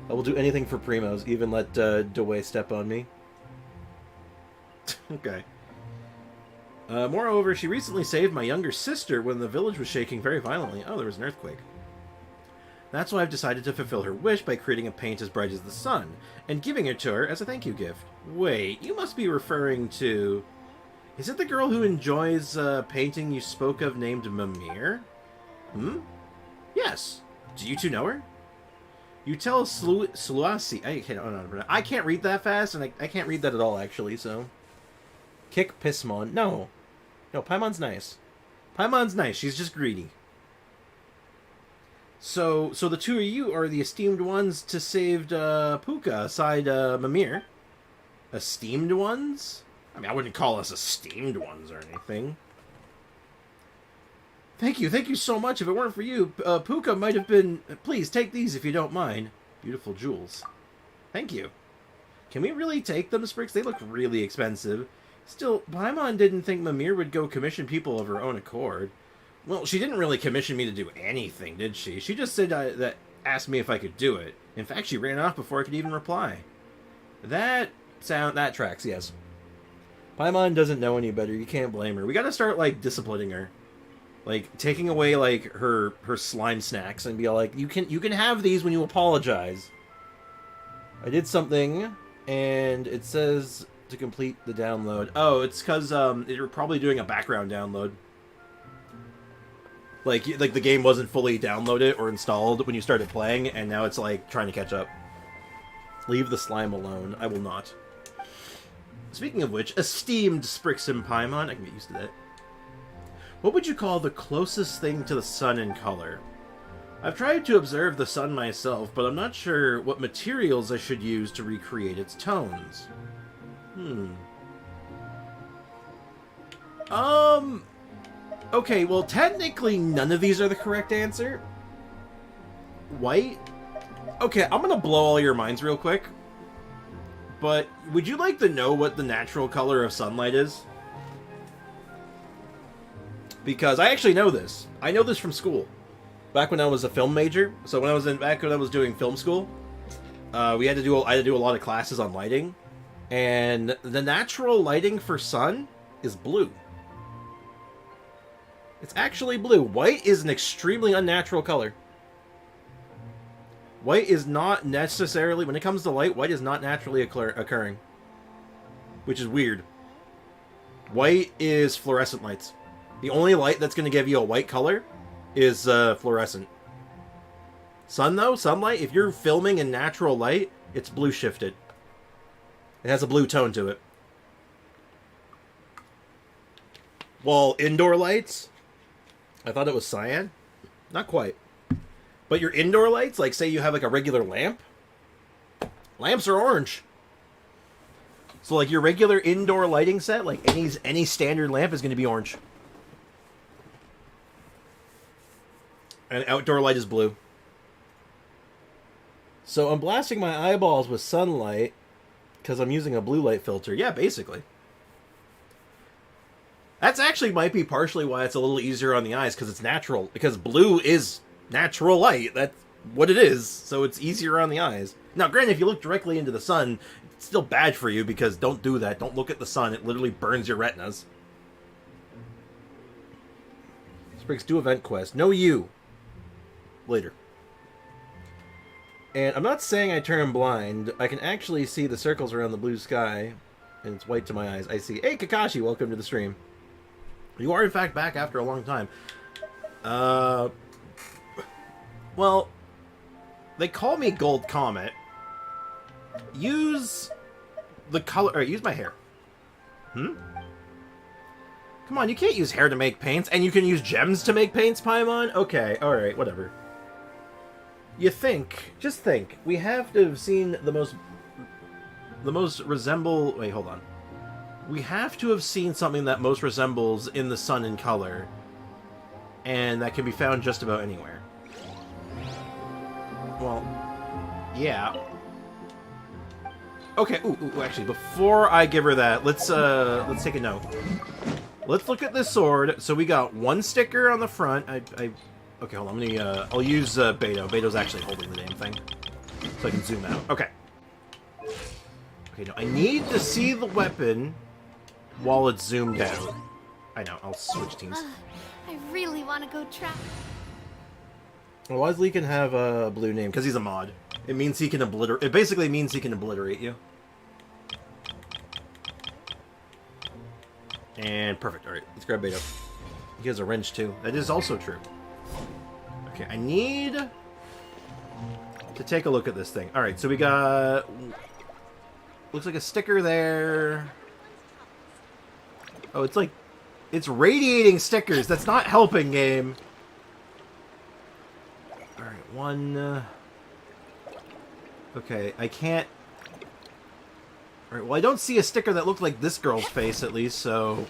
I will do anything for Primos, even let Dewey step on me. Okay. Moreover, she recently saved my younger sister when the village was shaking very violently. Oh, there was an earthquake. That's why I've decided to fulfill her wish by creating a paint as bright as the sun, and giving it to her as a thank you gift. Wait, you must be referring to... Is it the girl who enjoys painting you spoke of named Mimir? Hmm? Yes. Do you two know her? You tell Sulasi... I can't read that fast, and I can't read that at all, actually, so... Kick Pismon. No. No, Paimon's nice. Paimon's nice, she's just greedy. So the two of you are the esteemed ones to saved Puka aside Mimir. Esteemed ones? I mean, I wouldn't call us esteemed ones or anything. Thank you so much. If it weren't for you, Puka might have been... Please, take these if you don't mind. Beautiful jewels. Thank you. Can we really take them, Sprix? They look really expensive. Still, Paimon didn't think Mimir would go commission people of her own accord. Well, she didn't really commission me to do anything, did she? She just said that asked me if I could do it. In fact, she ran off before I could even reply. That tracks, yes. Paimon doesn't know any better. You can't blame her. We gotta start, like, disciplining her. Like, taking away, like, her slime snacks and be like, you can have these when you apologize. I did something, and it says to complete the download. Oh, it's because you're probably doing a background download. Like the game wasn't fully downloaded or installed when you started playing, and now it's, like, trying to catch up. Leave the slime alone. I will not. Speaking of which, esteemed Sprixim Paimon, I can get used to that. What would you call the closest thing to the sun in color? I've tried to observe the sun myself, but I'm not sure what materials I should use to recreate its tones. Okay, well, technically none of these are the correct answer. White? Okay, I'm gonna blow all your minds real quick. But would you like to know what the natural color of sunlight is? Because I actually know this. I know this from school. Back when I was a film major, so back when I was doing film school, I had to do a lot of classes on lighting, and the natural lighting for sun is blue. It's actually blue. White is an extremely unnatural color. White is not necessarily, when it comes to light, white is not naturally occurring. Which is weird. White is fluorescent lights. The only light that's going to give you a white color is fluorescent. Sun, though, sunlight, if you're filming in natural light, it's blue shifted. It has a blue tone to it. Well, indoor lights, I thought it was cyan. Not quite. But your indoor lights, like say you have like a regular lamp, lamps are orange. So like your regular indoor lighting set, like any standard lamp is going to be orange. And outdoor light is blue. So I'm blasting my eyeballs with sunlight because I'm using a blue light filter. Yeah, basically. That's actually might be partially why it's a little easier on the eyes, because it's natural. Because blue is natural light. That's what it is. So it's easier on the eyes. Now, granted, if you look directly into the sun, it's still bad for you, because don't do that. Don't look at the sun. It literally burns your retinas. Spriggs, do event quest. No, you. Later. And I'm not saying I turn blind. I can actually see the circles around the blue sky, and it's white to my eyes. I see. Hey, Kakashi, welcome to the stream. You are, in fact, back after a long time. Well, they call me Gold Comet. Use the color... Or use my hair. Come on, you can't use hair to make paints, and you can use gems to make paints, Paimon? Okay, alright, whatever. You think, just think, we have to have seen the most resemble... Wait, hold on. We have to have seen something that most resembles in the sun in color, and that can be found just about anywhere. Well, yeah. Okay, ooh, actually, before I give her that, let's take a note. Let's look at this sword. So we got one sticker on the front. Okay, hold on. I'll use Beto. Beto's actually holding the damn thing, so I can zoom out. Okay. Okay, no, I need to see the weapon while it's zoomed out. I know. I'll switch teams. I really want to go try. Well, Wesley can have a blue name because he's a mod. It means he can obliterate. It basically means he can obliterate you. And perfect. All right, let's grab Beto. He has a wrench too. That is also true. Okay, I need to take a look at this thing. All right, so we got... Looks like a sticker there. Oh, it's like... It's radiating stickers. That's not helping, game. All right, one... Okay, I can't... All right, well, I don't see a sticker that looked like this girl's face, at least, so...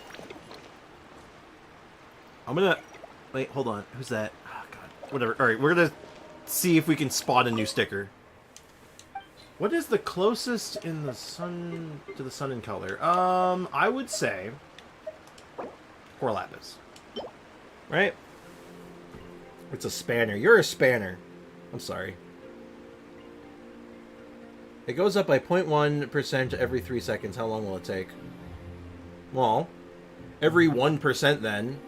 I'm gonna... Wait, hold on. Who's that? Oh, God. Whatever. Alright, we're gonna see if we can spot a new sticker. What is the closest in the sun to the sun in color? I would say... Horlapis. Right? It's a spanner. You're a spanner. I'm sorry. It goes up by 0.1% every 3 seconds. How long will it take? Well, every 1% then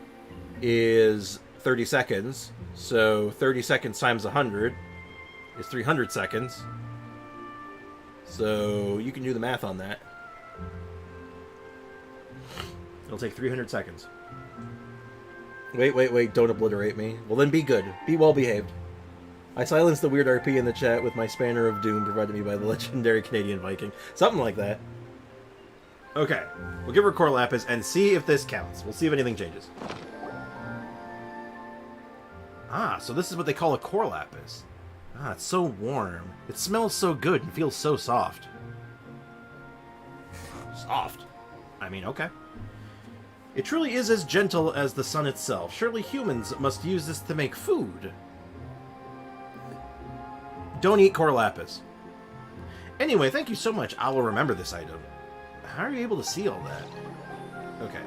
is 30 seconds. So 30 seconds times 100 is 300 seconds. So you can do the math on that. It'll take 300 seconds. Wait, don't obliterate me. Well then be good. Be well behaved. I silenced the weird RP in the chat with my Spanner of Doom provided me by the legendary Canadian Viking. Something like that. Okay. We'll give her Core Lapis and see if this counts. We'll see if anything changes. Ah, so this is what they call a Core Lapis. Ah, it's so warm. It smells so good and feels so soft. Soft? I mean, okay. It truly is as gentle as the sun itself. Surely humans must use this to make food. Don't eat Core Lapis. Anyway, thank you so much. I will remember this item. How are you able to see all that? Okay.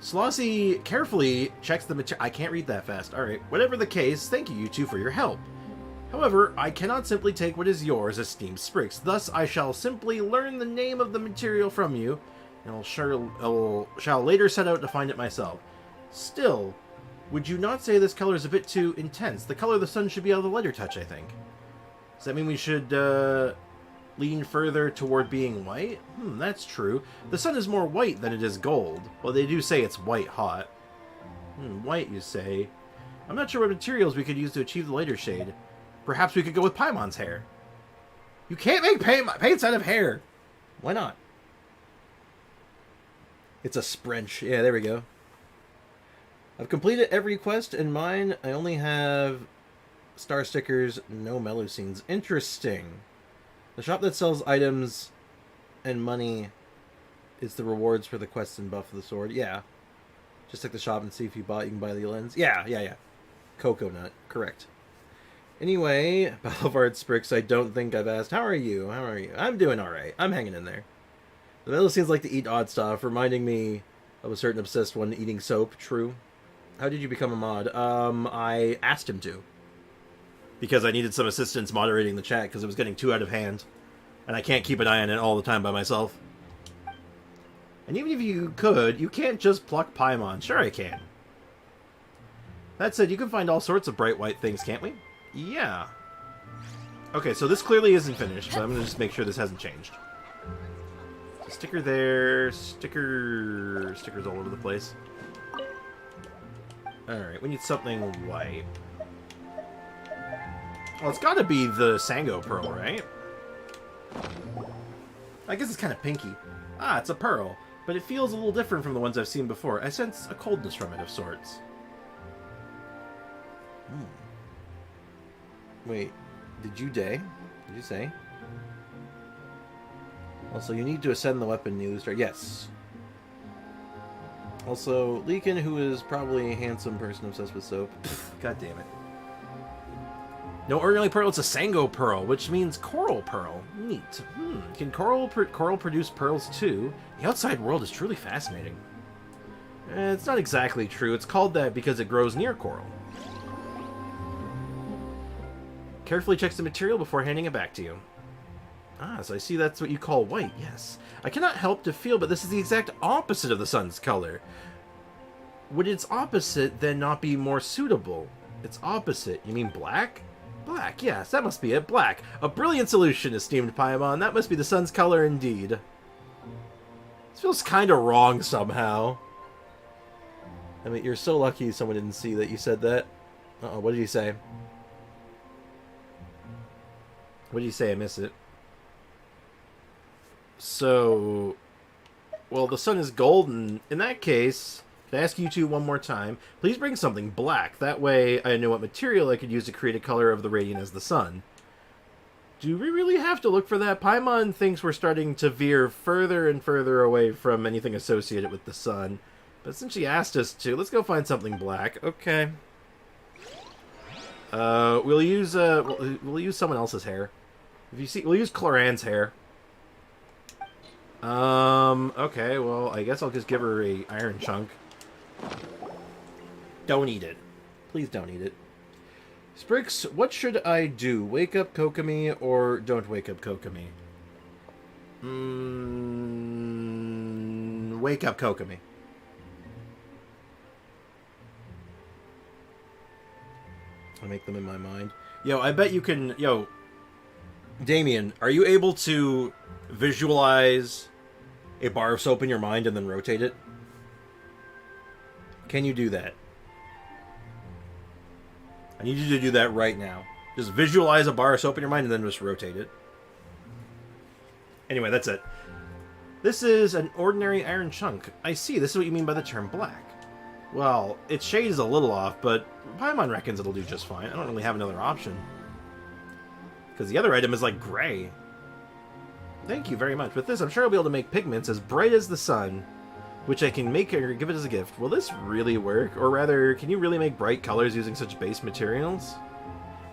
Slossie carefully checks the material. I can't read that fast. Alright. Whatever the case, thank you two for your help. However, I cannot simply take what is yours, esteemed Sprix. Thus, I shall simply learn the name of the material from you, and shall later set out to find it myself. Still, would you not say this color is a bit too intense? The color of the sun should be out of the lighter touch, I think. Does that mean we should lean further toward being white? That's true. The sun is more white than it is gold. Well, they do say it's white hot. White, you say? I'm not sure what materials we could use to achieve the lighter shade. Perhaps we could go with Paimon's hair. You can't make paints out of hair! Why not? It's a Sprench. Yeah, there we go. I've completed every quest in mine. I only have star stickers, no Melusines. Interesting. The shop that sells items and money is the rewards for the quests and buff of the sword. Yeah. Just take the shop and see if you can buy the lens. Yeah. Coconut. Correct. Anyway, Boulevard Sprix, I don't think I've asked. How are you? I'm doing alright. I'm hanging in there. The Melusines like to eat odd stuff, reminding me of a certain obsessed one eating soap. True. How did you become a mod? I asked him to. Because I needed some assistance moderating the chat, because it was getting too out of hand. And I can't keep an eye on it all the time by myself. And even if you could, you can't just pluck Paimon. Sure I can. That said, you can find all sorts of bright white things, can't we? Yeah. Okay, so this clearly isn't finished, but I'm going to just make sure this hasn't changed. So sticker there, stickers all over the place. Alright, we need something white. Well, it's got to be the Sango Pearl, right? I guess it's kind of pinky. Ah, it's a pearl, but it feels a little different from the ones I've seen before. I sense a coldness from it of sorts. Wait, did you say? Also, you need to ascend the weapon you start. Yes. Also, Leakin, who is probably a handsome person obsessed with soap. God damn it. No ordinary pearl, it's a Sango Pearl, which means Coral Pearl. Neat. Can coral produce pearls too? The outside world is truly fascinating. It's not exactly true. It's called that because it grows near coral. Carefully checks the material before handing it back to you. Ah, so I see that's what you call white, yes. I cannot help to feel, but this is the exact opposite of the sun's color. Would its opposite then not be more suitable? Its opposite, you mean black? Black, yes, that must be it, black. A brilliant solution, esteemed Paimon. That must be the sun's color indeed. This feels kind of wrong somehow. I mean, you're so lucky someone didn't see that you said that. Uh-oh, what did he say? What did he say? I miss it. So, well, the sun is golden. In that case, can I ask you two one more time? Please bring something black. That way I know what material I could use to create a color of the radiant as the sun. Do we really have to look for that? Paimon thinks we're starting to veer further and further away from anything associated with the sun. But since she asked us to, let's go find something black. Okay. We'll use someone else's hair. We'll use Cloran's hair. Okay, well, I guess I'll just give her a iron chunk. Don't eat it. Please don't eat it. Sprix, what should I do? Wake up Kokomi or don't wake up Kokomi? Wake up Kokomi. I make them in my mind. Yo, I bet you can... Yo, Damien, are you able to visualize a bar of soap in your mind and then rotate it? Can you do that? I need you to do that right now. Just visualize a bar of soap in your mind and then just rotate it. Anyway, that's it. This is an ordinary iron chunk. I see, this is what you mean by the term black. Well, its shade is a little off, but Paimon reckons it'll do just fine. I don't really have another option. Because the other item is like gray. Thank you very much. With this, I'm sure I'll be able to make pigments as bright as the sun, which I can make or give it as a gift. Will this really work? Or rather, can you really make bright colors using such base materials?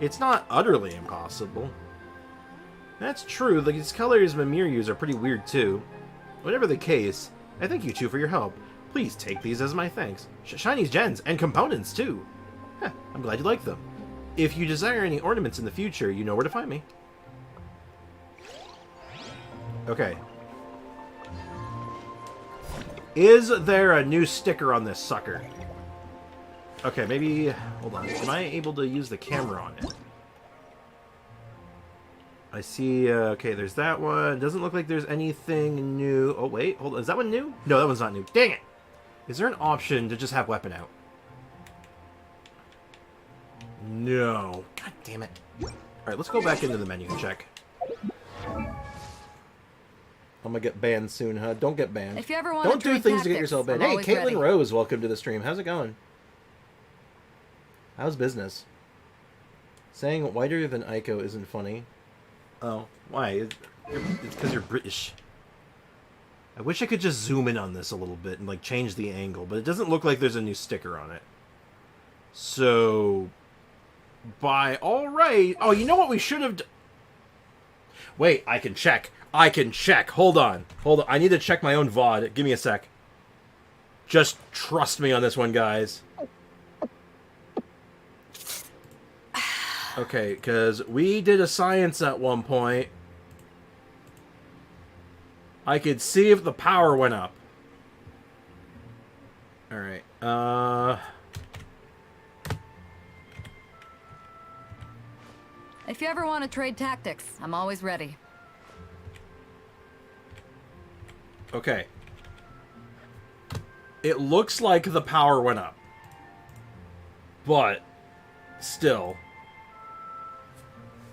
It's not utterly impossible. That's true, these colors Mimir use are pretty weird too. Whatever the case, I thank you two for your help. Please take these as my thanks. Shinies, gens, and components too. Heh, I'm glad you like them. If you desire any ornaments in the future, you know where to find me. Okay. Is there a new sticker on this sucker? Okay, maybe... Hold on. Am I able to use the camera on it? I see... okay, there's that one. Doesn't look like there's anything new. Oh, wait. Hold on. Is that one new? No, that one's not new. Dang it! Is there an option to just have weapon out? No. God damn it. Alright, let's go back into the menu and check. I'm gonna get banned soon, huh? Don't get banned. If you ever want Don't to do trade things to get tactics, yourself banned. I'm Hey, always Caitlin ready. Rose, welcome to the stream. How's it going? How's business? Saying whiter than Aiko isn't funny. Oh, why? It's because you're British. I wish I could just zoom in on this a little bit and like change the angle, but it doesn't look like there's a new sticker on it. So, by all right. Oh, you know what we should have. Wait, I can check. I can check. Hold on. Hold on. I need to check my own VOD. Give me a sec. Just trust me on this one, guys. Okay, because we did a science at one point. I could see if the power went up. Alright, If you ever want to trade tactics, I'm always ready. okay. It looks like the power went up. But, still.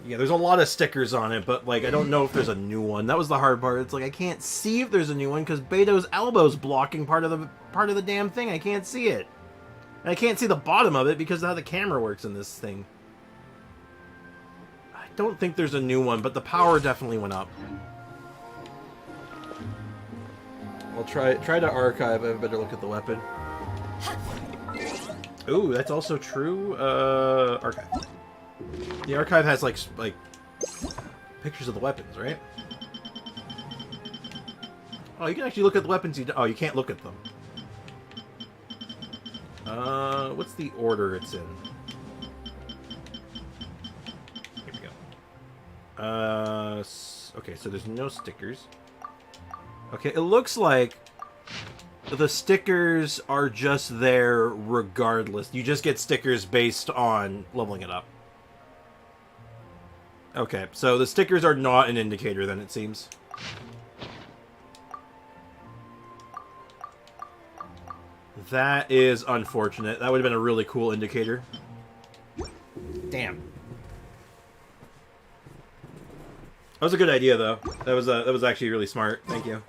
Yeah, there's a lot of stickers on it, but, like, I don't know if there's a new one. That was the hard part. It's like, I can't see if there's a new one, because Beto's elbow's blocking part of the damn thing. I can't see it. And I can't see the bottom of it because of how the camera works in this thing. I don't think there's a new one, but the power definitely went up. I'll try to archive. I have a better look at the weapon. Ooh, that's also true. Archive. The archive has like pictures of the weapons, right? Oh, you can actually look at the weapons. Oh, you can't look at them. What's the order it's in? Here we go. Okay, so there's no stickers. Okay, it looks like the stickers are just there regardless. You just get stickers based on leveling it up. Okay, so the stickers are not an indicator then, it seems. That is unfortunate. That would have been a really cool indicator. Damn. That was a good idea, though. That was actually really smart. Thank you.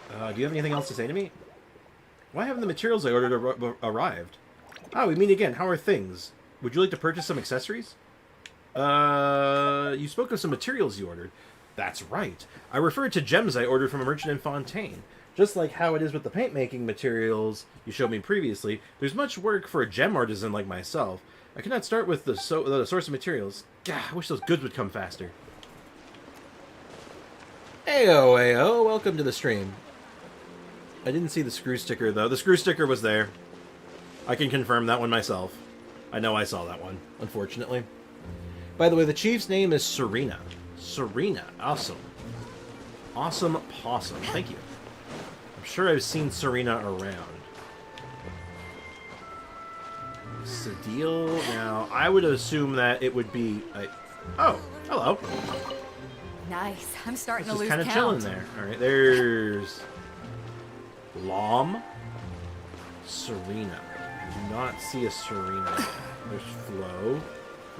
Do you have anything else to say to me? Why haven't the materials I ordered arrived? Ah, we meet again. How are things? Would you like to purchase some accessories? You spoke of some materials you ordered. That's right. I referred to gems I ordered from a merchant in Fontaine. Just like how it is with the paint-making materials you showed me previously, there's much work for a gem artisan like myself. I cannot start with the source of materials. Gah, I wish those goods would come faster. Ayo, ayo, welcome to the stream. I didn't see the screw sticker, though. The screw sticker was there. I can confirm that one myself. I know I saw that one, unfortunately. By the way, the chief's name is Serena. Serena. Awesome. Awesome possum. Thank you. I'm sure I've seen Serena around. Sadil. Now, I would assume that it would be... Oh, hello. Nice. I'm starting to Just lose kind count. of chilling there. Alright, there's... Lom. Serena. I do not see a Serena. There's Flo.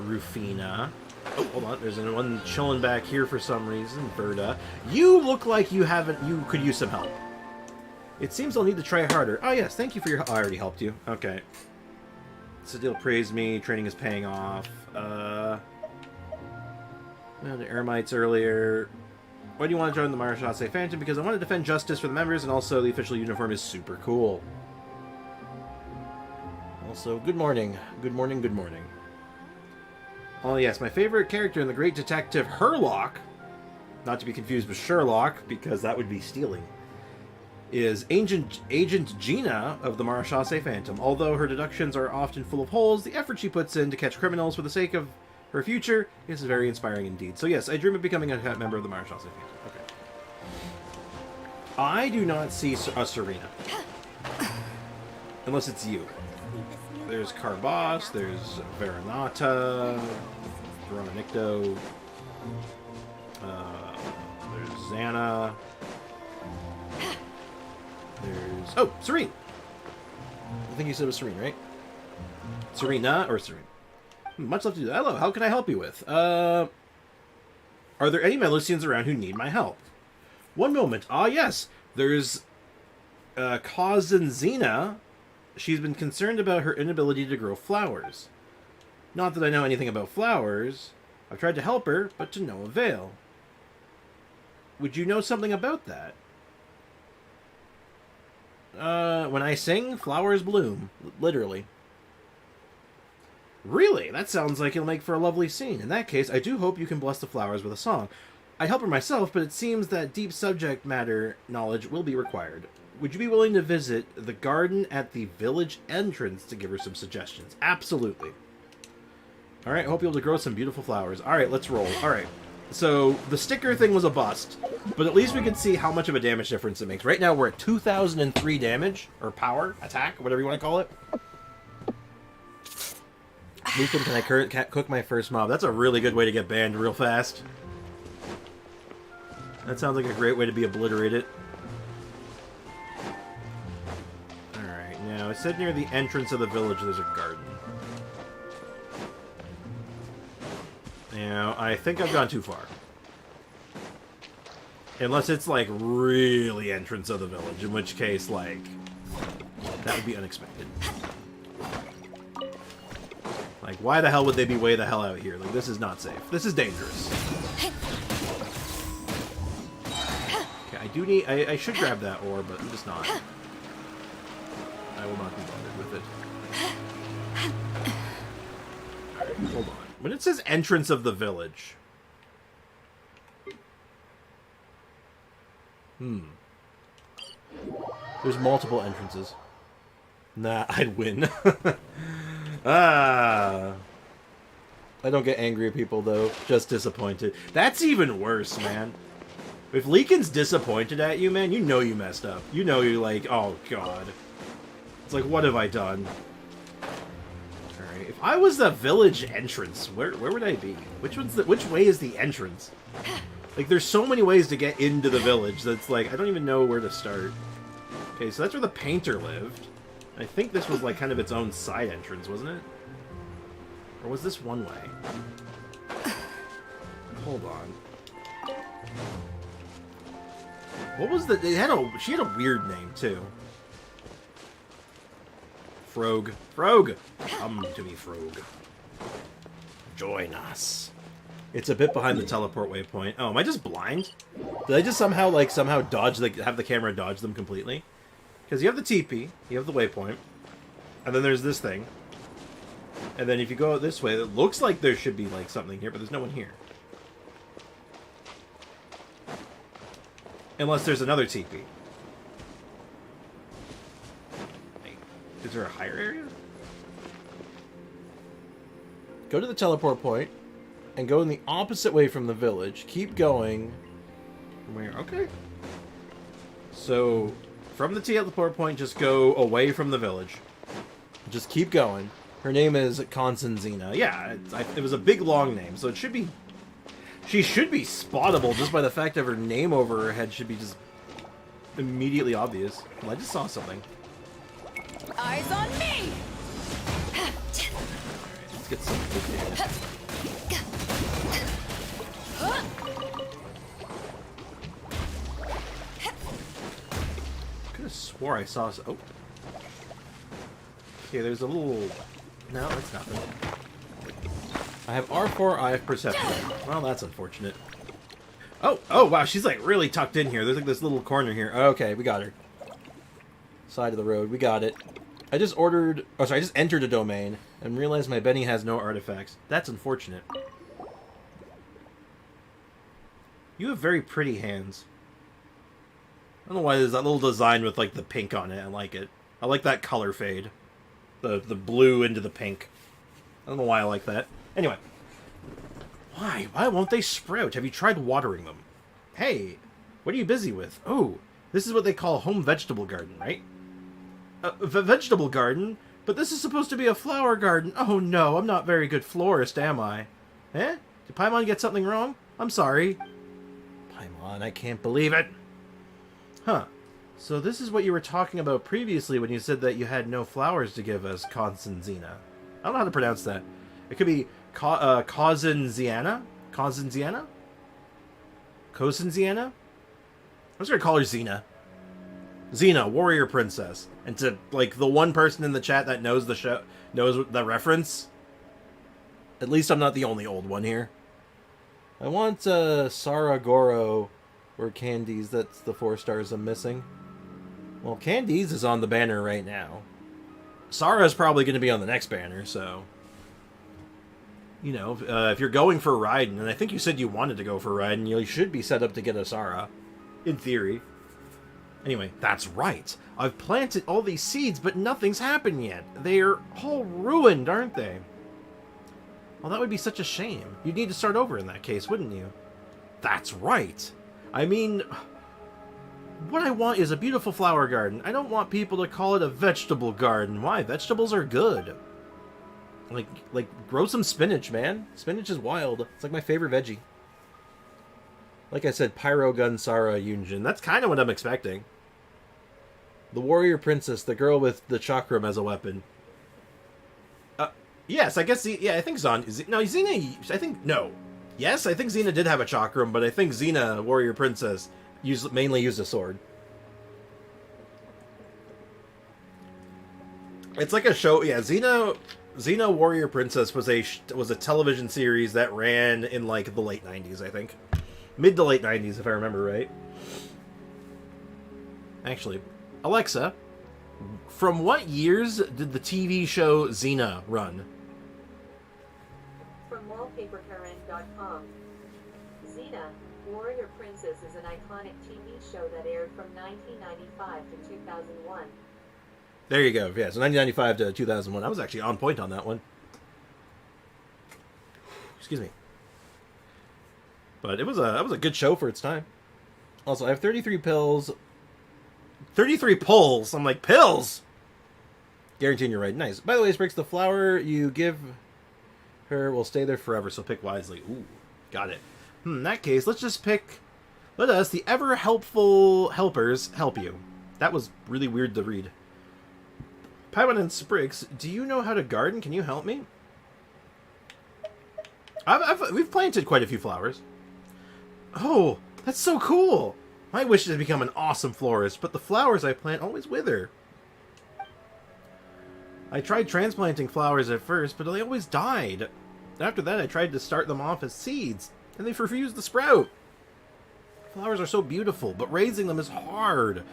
Rufina. Oh, hold on. There's one chilling back here for some reason. Berta. You look like you haven't... You could use some help. It seems I'll need to try harder. Oh, yes. Thank you for your... Oh, I already helped you. Okay. Sadil praised me. Training is paying off. Well, the Eremites earlier. Why do you want to join the Marashase Phantom? Because I want to defend justice for the members, and also the official uniform is super cool. Also, good morning. Good morning, good morning. Oh, yes, my favorite character in the Great Detective Herlock, not to be confused with Sherlock, because that would be stealing, is Agent Gina of the Marashase Phantom. Although her deductions are often full of holes, the effort she puts in to catch criminals for the sake of her future is very inspiring indeed. So yes, I dream of becoming a member of the Marashase Phantom. Okay. I do not see a Serena. Unless it's you. There's Carbos, there's Veronata, Veronicto, there's Xana, there's... Oh, Serene! I think you said it was Serene, right? Serena or Serene? Much love to do. Hello, how can I help you with? Are there any Melusians around who need my help? One moment. Ah, yes. There's cousin Xena. She's been concerned about her inability to grow flowers. Not that I know anything about flowers. I've tried to help her, but to no avail. Would you know something about that? When I sing, flowers bloom. Literally. Really? That sounds like it'll make for a lovely scene. In that case, I do hope you can bless the flowers with a song. I'd help her myself, but it seems that deep subject matter knowledge will be required. Would you be willing to visit the garden at the village entrance to give her some suggestions? Absolutely. Alright, I hope you'll be able to grow some beautiful flowers. Alright, let's roll. Alright. So, the sticker thing was a bust, but at least we could see how much of a damage difference it makes. Right now, we're at 2003 damage, or power, attack, whatever you want to call it. Lucan, can I cook my first mob? That's a really good way to get banned real fast. That sounds like a great way to be obliterated. Alright, now it said near the entrance of the village there's a garden. Now, I think I've gone too far. Unless it's, like, really entrance of the village, in which case, like, that would be unexpected. Like, why the hell would they be way the hell out here? Like, this is not safe. This is dangerous. Okay, I do need... I should grab that ore, but I'm just not. I will not be bothered with it. Alright, hold on. When it says entrance of the village... There's multiple entrances. Nah, I'd win. I don't get angry at people, though. Just disappointed. That's even worse, man. If Leakin's disappointed at you, man, you know you messed up. You know you're like, oh, God. It's like, what have I done? Alright, if I was the village entrance, where would I be? Which way is the entrance? Like, there's so many ways to get into the village that's like, I don't even know where to start. Okay, so that's where the painter lived. I think this was like kind of its own side entrance, wasn't it? Or was this one way? Hold on. What was the... she had a weird name, too. Frog. Frog! Come to me, Frog. Join us. It's a bit behind the teleport waypoint. Oh, am I just blind? Did I just somehow dodge, have the camera dodge them completely? Because you have the TP, you have the waypoint, and then there's this thing. And then if you go this way, it looks like there should be, like, something here, but there's no one here. Unless there's another TP. Wait, is there a higher area? go to the teleport point and go in the opposite way from the village. Keep going. Where? Okay. So, from the teleport point, just go away from the village. Just keep going. Her name is Constanzina. Yeah, it was a big, long name, so it should be... She should be spottable just by the fact of her name over her head should be just immediately obvious. Well, I just saw something. Eyes on me! Let's get some good data. Could have swore I saw... Oh. Okay, there's a little... No, it's nothing. I have R4, I have Perception. Well, that's unfortunate. Oh, wow, she's like really tucked in here. There's like this little corner here. Okay, we got her. Side of the road, we got it. I just entered a domain and realized my Benny has no artifacts. That's unfortunate. You have very pretty hands. I don't know why there's that little design with like the pink on it. I like it. I like that color fade. The blue into the pink. I don't know why I like that. Anyway. Why? Why won't they sprout? Have you tried watering them? Hey, what are you busy with? Oh, this is what they call home vegetable garden, right? Vegetable garden? But this is supposed to be a flower garden. Oh no, I'm not very good florist, am I? Eh? Did Paimon get something wrong? I'm sorry. Paimon, I can't believe it. Huh. So this is what you were talking about previously when you said that you had no flowers to give us, Constanzina. I don't know how to pronounce that. It could be Cosenziana? Cosenziana? Cosenziana? I'm just gonna call her Xena. Xena, warrior princess. And to, like, the one person in the chat that knows the show, knows the reference. At least I'm not the only old one here. I want, Sarah Goro or Candies. That's the 4 stars I'm missing. Well, Candies is on the banner right now. Sarah's probably going to be on the next banner, so... You know, if you're going for Raiden, and I think you said you wanted to go for Raiden, you should be set up to get a Sarah. In theory. Anyway, that's right. I've planted all these seeds, but nothing's happened yet. They're all ruined, aren't they? Well, that would be such a shame. You'd need to start over in that case, wouldn't you? That's right. I mean... What I want is a beautiful flower garden. I don't want people to call it a vegetable garden. Why? Vegetables are good. Like, grow some spinach, man. Spinach is wild. It's like my favorite veggie. Like I said, Pyro Gun Sarah Yunjin. That's kind of what I'm expecting. The warrior princess, the girl with the chakram as a weapon. Yes, I guess, yeah, I think Xena, I think, no. Yes, I think Xena did have a chakram, but I think Xena, warrior princess, mainly used a sword. It's like a show, yeah, Xena Warrior Princess was a television series that ran in like the late 90s, I think. Mid to late 90s, if I remember right. Actually, Alexa, from what years did the TV show Xena run? From wallpaperkaren.com. Xena, Warrior Princess is an iconic TV show that aired from 1995 to 2001. There you go. Yeah, so 1995 to 2001. I was actually on point on that one. Excuse me. But it was a good show for its time. Also, I have 33 pills. 33 pulls. I'm like, pills? Guaranteeing you're right. Nice. By the way, Sprix, the flower you give her will stay there forever, so pick wisely. Ooh, got it. In that case, let's just pick... Let us, the ever-helpful helpers, help you. That was really weird to read. Paimon and Sprix, do you know how to garden? Can you help me? We've planted quite a few flowers. Oh, that's so cool! My wish is to become an awesome florist, but the flowers I plant always wither. I tried transplanting flowers at first, but they always died. After that, I tried to start them off as seeds, and they refused to sprout. Flowers are so beautiful, but raising them is hard.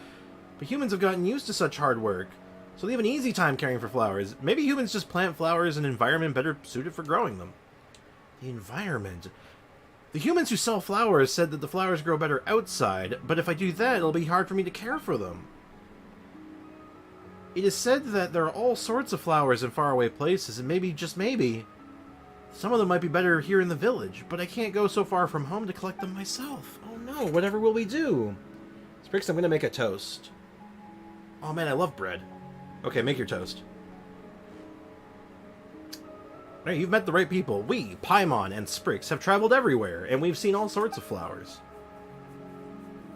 But humans have gotten used to such hard work, so they have an easy time caring for flowers. Maybe humans just plant flowers in an environment better suited for growing them. The environment. The humans who sell flowers said that the flowers grow better outside, but if I do that, it'll be hard for me to care for them. It is said that there are all sorts of flowers in faraway places, and maybe, just maybe, Some of them might be better here in the village, but I can't go so far from home to collect them myself. Oh no, whatever will we do? Sprix, I'm gonna make a toast. Oh man, I love bread. Okay, make your toast. Alright, you've met the right people. We, Paimon and Sprix, have traveled everywhere, and we've seen all sorts of flowers.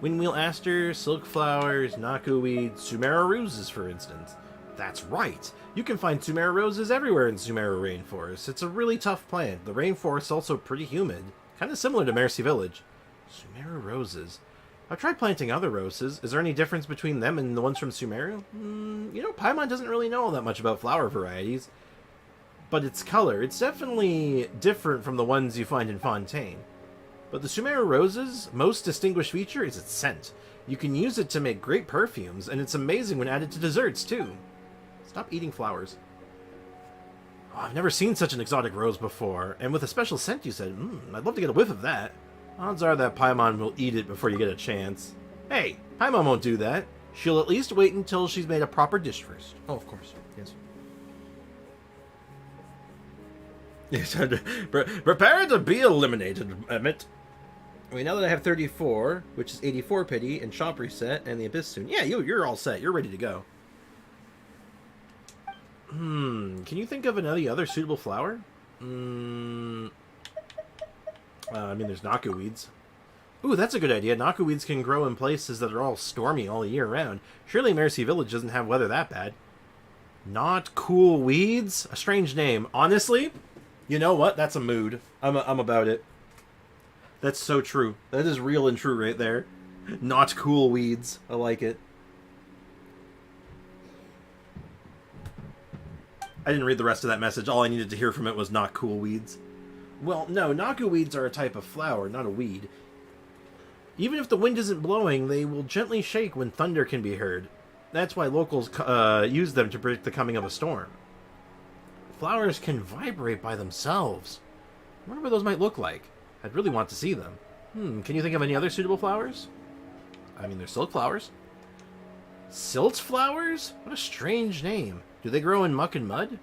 Windwheel aster, silk flowers, knockoweed, Sumera roses, for instance. That's right! You can find Sumera roses everywhere in Sumera Rainforest. It's a really tough plant. The rainforest's also pretty humid. Kind of similar to Mercy Village. Sumera roses. I've tried planting other roses. Is there any difference between them and the ones from Sumeru? You know, Paimon doesn't really know all that much about flower varieties. But its color, it's definitely different from the ones you find in Fontaine. But the Sumera rose's most distinguished feature is its scent. You can use it to make great perfumes, and it's amazing when added to desserts, too. Stop eating flowers. Oh, I've never seen such an exotic rose before, and with a special scent, you said. I'd love to get a whiff of that. Odds are that Paimon will eat it before you get a chance. Hey, Paimon won't do that. She'll at least wait until she's made a proper dish first. Oh, of course. Yes. Yes, prepare to be eliminated, Emmett. Wait, now that I have 34, which is 84 pity, and shop reset, and the Abyss soon. Yeah, you're all set. You're ready to go. Can you think of any other suitable flower? I mean, there's knockoweeds. Ooh, that's a good idea. Knockoweeds can grow in places that are all stormy all year round. Surely Mercy Village doesn't have weather that bad. Not cool weeds? A strange name. Honestly, you know what? That's a mood. I'm about it. That's so true. That is real and true right there. Not cool weeds. I like it. I didn't read the rest of that message. All I needed to hear from it was not cool weeds. Well, no, knockoweeds are a type of flower, not a weed. Even if the wind isn't blowing, they will gently shake when thunder can be heard. That's why locals use them to predict the coming of a storm. Flowers can vibrate by themselves. I wonder what those might look like. I'd really want to see them. Can you think of any other suitable flowers? I mean, there's silk flowers. Silt flowers? What a strange name. Do they grow in muck and mud?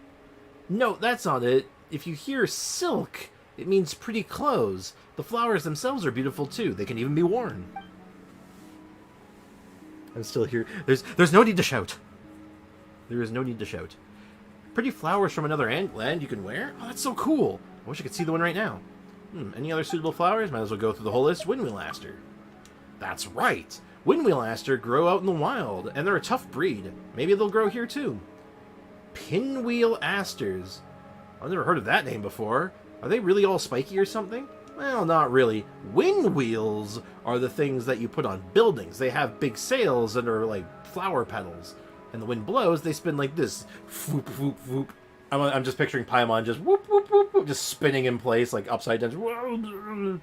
No, that's not it. If you hear silk, it means pretty clothes. The flowers themselves are beautiful too. They can even be worn. I'm still here. There's no need to shout. There is no need to shout. Pretty flowers from another land you can wear? Oh, that's so cool. I wish I could see the one right now. Any other suitable flowers? Might as well go through the whole list. Windwheel aster. That's right. Windwheel aster grow out in the wild, and they're a tough breed. Maybe they'll grow here too. Pinwheel asters. I've never heard of that name before. Are they really all spiky or something? Well, not really. Wind wheels are the things that you put on buildings. They have big sails and are like flower petals. And the wind blows, they spin like this. Whoop, whoop, whoop. I'm just picturing Paimon just whoop, whoop, whoop, whoop, just spinning in place like upside down.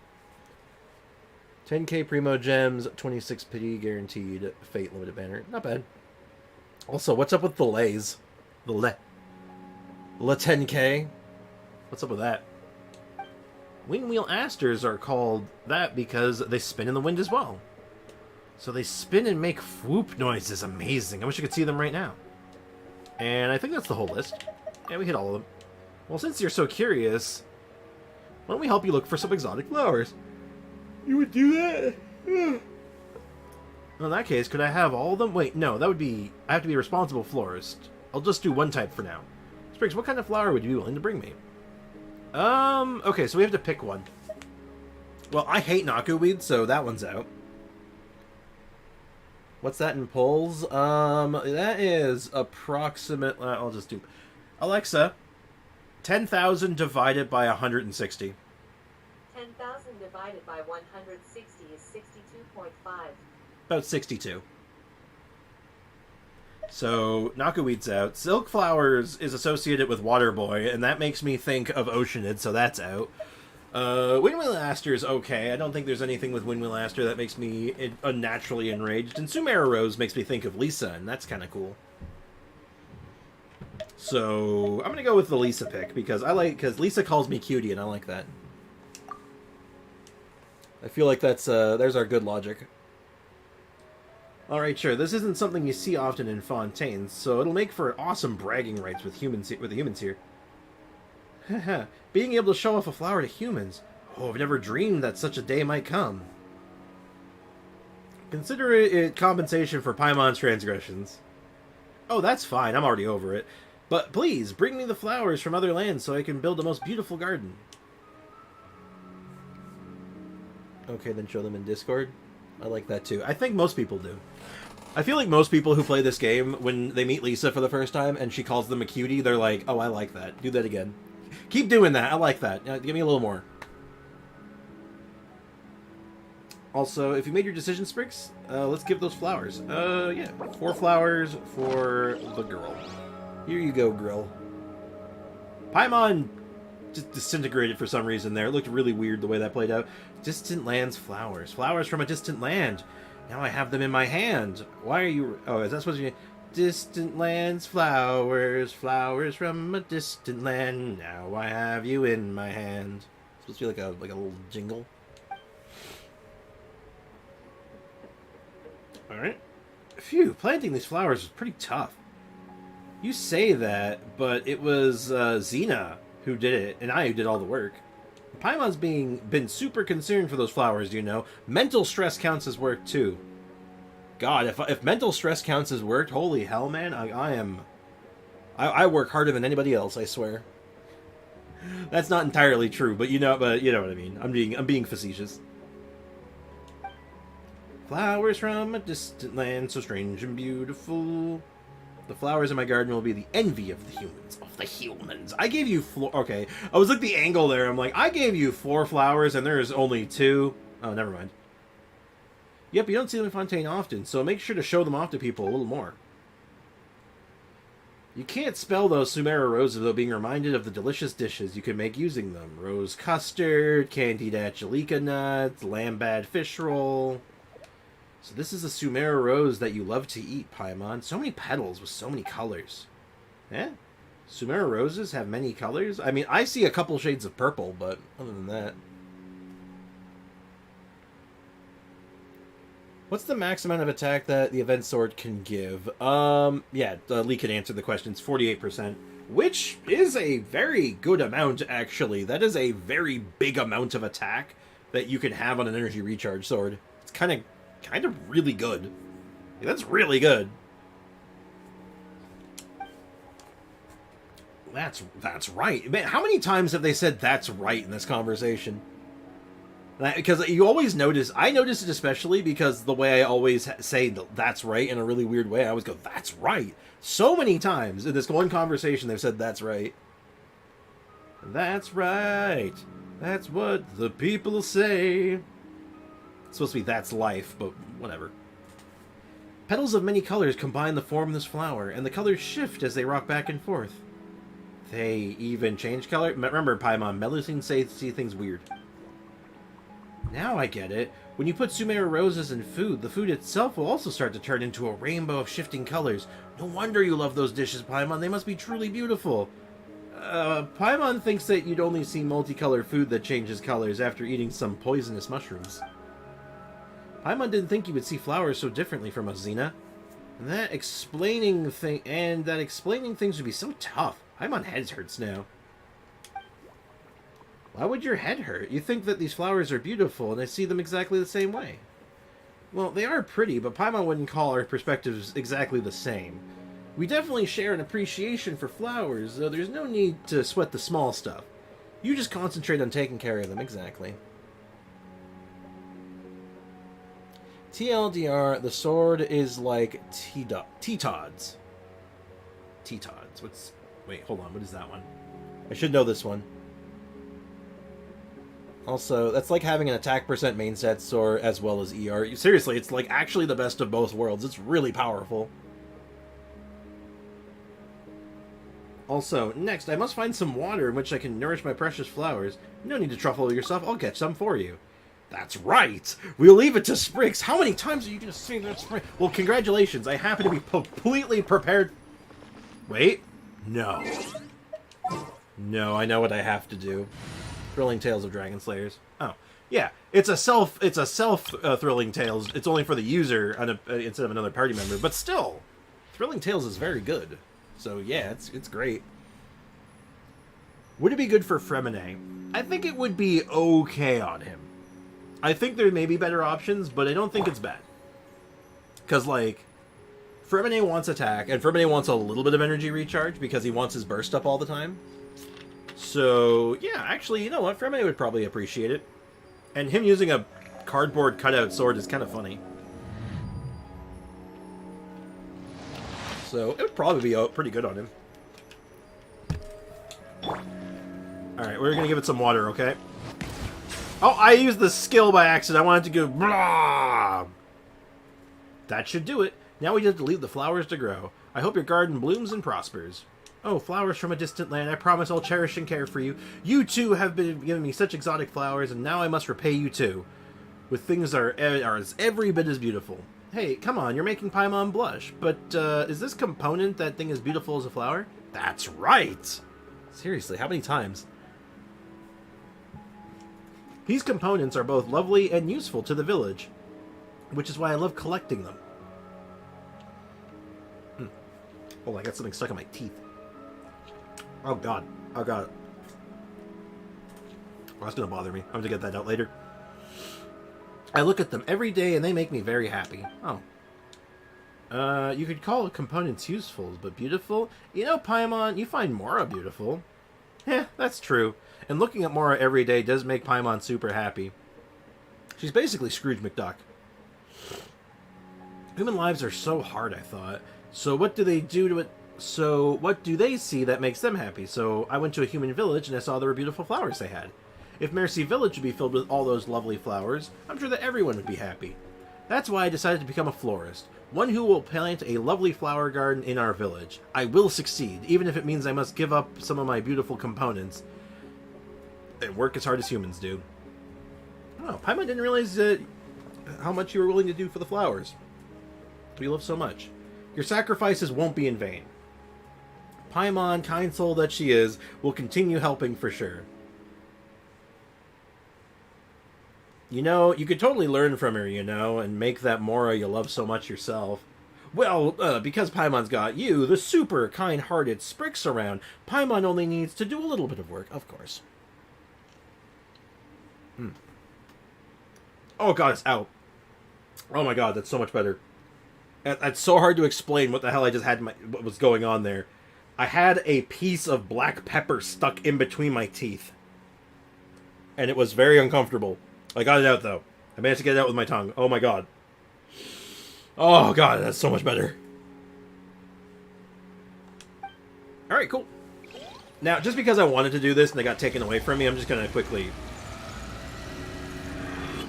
10k Primo Gems, 26 pity guaranteed, Fate limited banner. Not bad. Also, what's up with the lays? The Le 10k? What's up with that? Windwheel asters are called that because they spin in the wind as well. So they spin and make whoop noises. Amazing. I wish I could see them right now. And I think that's the whole list. Yeah, we hit all of them. Well, since you're so curious, why don't we help you look for some exotic flowers? You would do that? Well, in that case, could I have all of them? Wait, no, that would be... I have to be a responsible florist. I'll just do one type for now. Sprix, what kind of flower would you be willing to bring me? Okay, so we have to pick one. Well, I hate knockoweed, so that one's out. What's that in polls? That is approximate... I'll just do... Alexa, 10,000 divided by 160. 10,000 divided by 160 is 62.5. About 62. So, knockoweed's out. Silk flowers is associated with Waterboy, and that makes me think of Oceanid, so that's out. Windwheel aster is okay. I don't think there's anything with Windwheel aster that makes me unnaturally enraged. And Sumera Rose makes me think of Lisa, and that's kind of cool. So, I'm going to go with the Lisa pick, because Lisa calls me cutie, and I like that. I feel like that's, there's our good logic. Alright, sure, this isn't something you see often in Fontaine, so it'll make for awesome bragging rights with the humans here. Being able to show off a flower to humans. Oh, I've never dreamed that such a day might come. Consider it compensation for Paimon's transgressions. Oh, that's fine. I'm already over it. But please, bring me the flowers from other lands so I can build the most beautiful garden. Okay, then show them in Discord. I like that too. I think most people do. I feel like most people who play this game, when they meet Lisa for the first time and she calls them a cutie, they're like, oh, I like that. Do that again. Keep doing that. I like that. Give me a little more. Also, if you made your decision, Sprix, let's give those flowers. Yeah. 4 flowers for the girl. Here you go, girl. Paimon just disintegrated for some reason there. It looked really weird the way that played out. Distant lands flowers. Flowers from a distant land. Now I have them in my hand. Why are you... Oh, is that supposed to be... Distant lands flowers. Flowers from a distant land. Now I have you in my hand. It's supposed to be like a little jingle. Alright. Phew, planting these flowers was pretty tough. You say that, but it was Xena who did it, and I who did all the work. Paimon's been super concerned for those flowers, you know. Mental stress counts as work, too. God, if mental stress counts as work, holy hell, man, I work harder than anybody else, I swear. That's not entirely true, but you know what I mean. I'm being facetious. Flowers from a distant land, so strange and beautiful. The flowers in my garden will be the envy of the humans. I gave you okay. I was like the angle there. I'm like, I gave you 4 flowers and there's only 2. Oh, never mind. Yep, you don't see them in Fontaine often, so make sure to show them off to people a little more. You can't spell those Sumeru roses without being reminded of the delicious dishes you can make using them. Rose custard, candied Angelica nuts, lambad fish roll. So this is a Sumeru rose that you love to eat, Paimon. So many petals with so many colors. Eh? Sumeru roses have many colors? I mean, I see a couple shades of purple, but other than that... What's the max amount of attack that the event sword can give? Yeah, Lee can answer the question. It's 48%, which is a very good amount, actually. That is a very big amount of attack that you can have on an energy recharge sword. It's kind of really good. Yeah, that's really good. That's right. Man, how many times have they said that's right in this conversation? Because you always notice, I notice it especially because the way I always say that's right in a really weird way, I always go, that's right. So many times in this one conversation they've said that's right. That's right. That's what the people say. It's supposed to be that's life, but whatever. Petals of many colors combine to form this flower, and the colors shift as they rock back and forth. They even change color. Remember, Paimon, Melusine see things weird. Now I get it. When you put Sumeru roses in food, the food itself will also start to turn into a rainbow of shifting colors. No wonder you love those dishes, Paimon. They must be truly beautiful. Paimon thinks that you'd only see multicolored food that changes colors after eating some poisonous mushrooms. Paimon didn't think you would see flowers so differently from us, Xena. And that explaining things would be so tough. Paimon head hurts now. Why would your head hurt? You think that these flowers are beautiful, and I see them exactly the same way. Well, they are pretty, but Paimon wouldn't call our perspectives exactly the same. We definitely share an appreciation for flowers, though there's no need to sweat the small stuff. You just concentrate on taking care of them, exactly. TLDR, the sword is like T-Tods. T-Tods. Wait, hold on, what is that one? I should know this one. Also, that's like having an attack percent main set sword as well as ER. Seriously, it's like actually the best of both worlds. It's really powerful. Also, next, I must find some water in which I can nourish my precious flowers. No need to truffle yourself, I'll catch some for you. That's right! We'll leave it to Sprix. How many times are you going to say that, Sprix? Well, congratulations, I happen to be completely prepared. Wait. No. No, I know what I have to do. Thrilling Tales of Dragon Slayers. Oh, yeah. It's a self Thrilling Tales. It's only for the user instead of another party member. But still, Thrilling Tales is very good. So yeah, it's great. Would it be good for Fremine? I think it would be okay on him. I think there may be better options, but I don't think it's bad. Because, like, Fremine wants attack, and Fremine wants a little bit of energy recharge because he wants his burst up all the time. So, yeah, actually, you know what? Fremine would probably appreciate it. And him using a cardboard cutout sword is kind of funny. So, it would probably be pretty good on him. Alright, we're gonna give it some water, okay? Oh, I used the skill by accident. I wanted to go blah. That should do it. Now we just have to leave the flowers to grow. I hope your garden blooms and prospers. Oh, flowers from a distant land, I promise I'll cherish and care for you. You too have been giving me such exotic flowers, and now I must repay you too. With things are as every bit as beautiful. Hey, come on, you're making Paimon blush. But, is this component that thing as beautiful as a flower? That's right! Seriously, how many times? These components are both lovely and useful to the village, which is why I love collecting them. Oh, I got something stuck in my teeth. Oh god. Oh god. Oh, that's gonna bother me. I'm gonna get that out later. I look at them every day and they make me very happy. Oh. You could call components useful, but beautiful? You know, Paimon, you find Mora beautiful. Yeah, that's true. And looking at Mora every day does make Paimon super happy. She's basically Scrooge McDuck. Human lives are so hard, I thought. So what do they do to it? So what do they see that makes them happy? So I went to a human village and I saw there were beautiful flowers they had. If Mercy Village would be filled with all those lovely flowers, I'm sure that everyone would be happy. That's why I decided to become a florist. One who will plant a lovely flower garden in our village. I will succeed, even if it means I must give up some of my beautiful components and work as hard as humans do. Oh, Paimon didn't realize how much you were willing to do for the flowers. We love so much. Your sacrifices won't be in vain. Paimon, kind soul that she is, will continue helping for sure. You know, you could totally learn from her, you know, and make that Mora you love so much yourself. Well, because Paimon's got you, the super kind-hearted Sprix around, Paimon only needs to do a little bit of work, of course. Oh god, it's out. Oh my god, that's so much better. It's so hard to explain what the hell I just had, what was going on there. I had a piece of black pepper stuck in between my teeth. And it was very uncomfortable. I got it out, though. I managed to get it out with my tongue. Oh my god. Oh god, that's so much better. Alright, cool. Now, just because I wanted to do this and they got taken away from me, I'm just gonna quickly...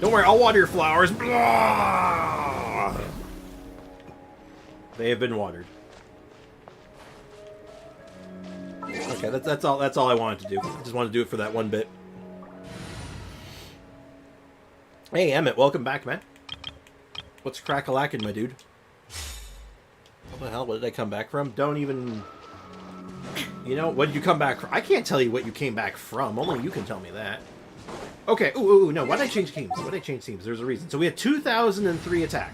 Don't worry, I'll water your flowers. Blah! They have been watered. Okay, that's all I wanted to do. I just wanted to do it for that one bit. Hey, Emmett, welcome back, man. What's crack-a-lackin', my dude? What the hell? What did I come back from? Don't even... You know, what did you come back from? I can't tell you what you came back from. Only you can tell me that. Okay, ooh, no, why did I change teams? Why did I change teams? There's a reason. So we had 2003 attack.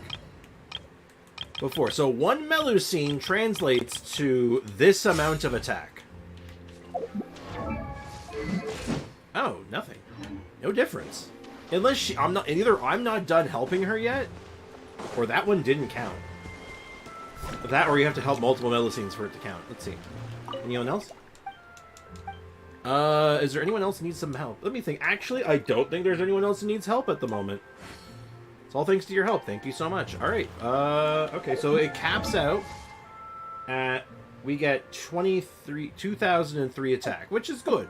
Before. So one Melusine translates to this amount of attack. Oh, nothing. No difference. Unless she, either I'm not done helping her yet, or that one didn't count. That, or you have to help multiple Melusines for it to count. Let's see. Anyone else? Is there anyone else who needs some help? Let me think. Actually, I don't think there's anyone else who needs help at the moment. It's all thanks to your help. Thank you so much. Alright, okay, so it caps out at, we get 2003 attack, which is good.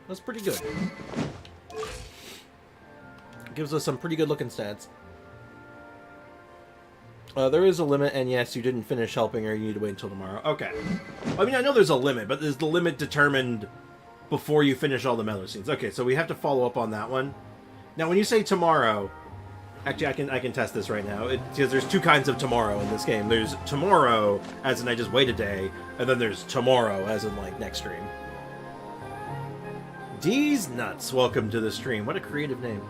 That's pretty good. Gives us some pretty good looking stats. There is a limit, and yes, you didn't finish helping her. You need to wait until tomorrow. Okay. I mean, I know there's a limit, but is the limit determined before you finish all the Melusines? Okay, so we have to follow up on that one. Now, when you say tomorrow, actually, I can test this right now, because there's two kinds of tomorrow in this game. There's tomorrow, as in I just wait a day, and then there's tomorrow, as in, like, next stream. D's Nuts, welcome to the stream. What a creative name.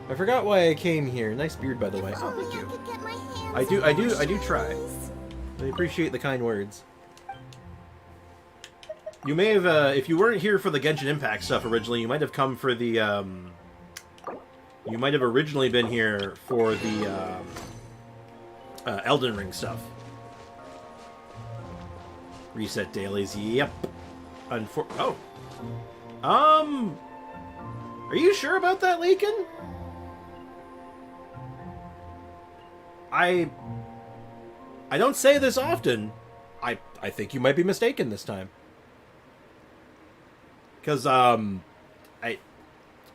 I forgot why I came here. Nice beard, by the way. Oh, thank you. I do try. I appreciate the kind words. You may have, if you weren't here for the Genshin Impact stuff originally, you might have come for the, you might have originally been here for the, Elden Ring stuff. Reset dailies, yep. Oh. Are you sure about that, Leakin? I don't say this often. I think you might be mistaken this time. Because,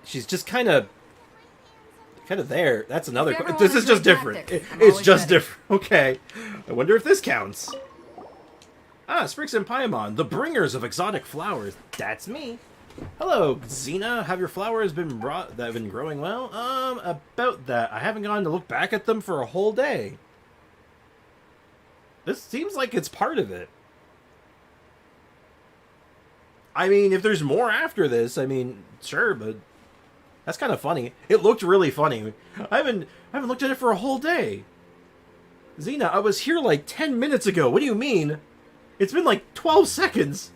she's just kind of there. That's another... If you ever This wanna is just trade different. tactics, I'm It's always just ready. different. Okay. I wonder if this counts. Ah, Sprix and Paimon, the bringers of exotic flowers. That's me. Hello, Xena. Have your flowers been brought that have been growing well? About that. I haven't gone to look back at them for a whole day. This seems like it's part of it. I mean, if there's more after this, I mean, sure, but that's kind of funny. It looked really funny. I haven't looked at it for a whole day. Xena, I was here like 10 minutes ago. What do you mean? It's been like 12 seconds.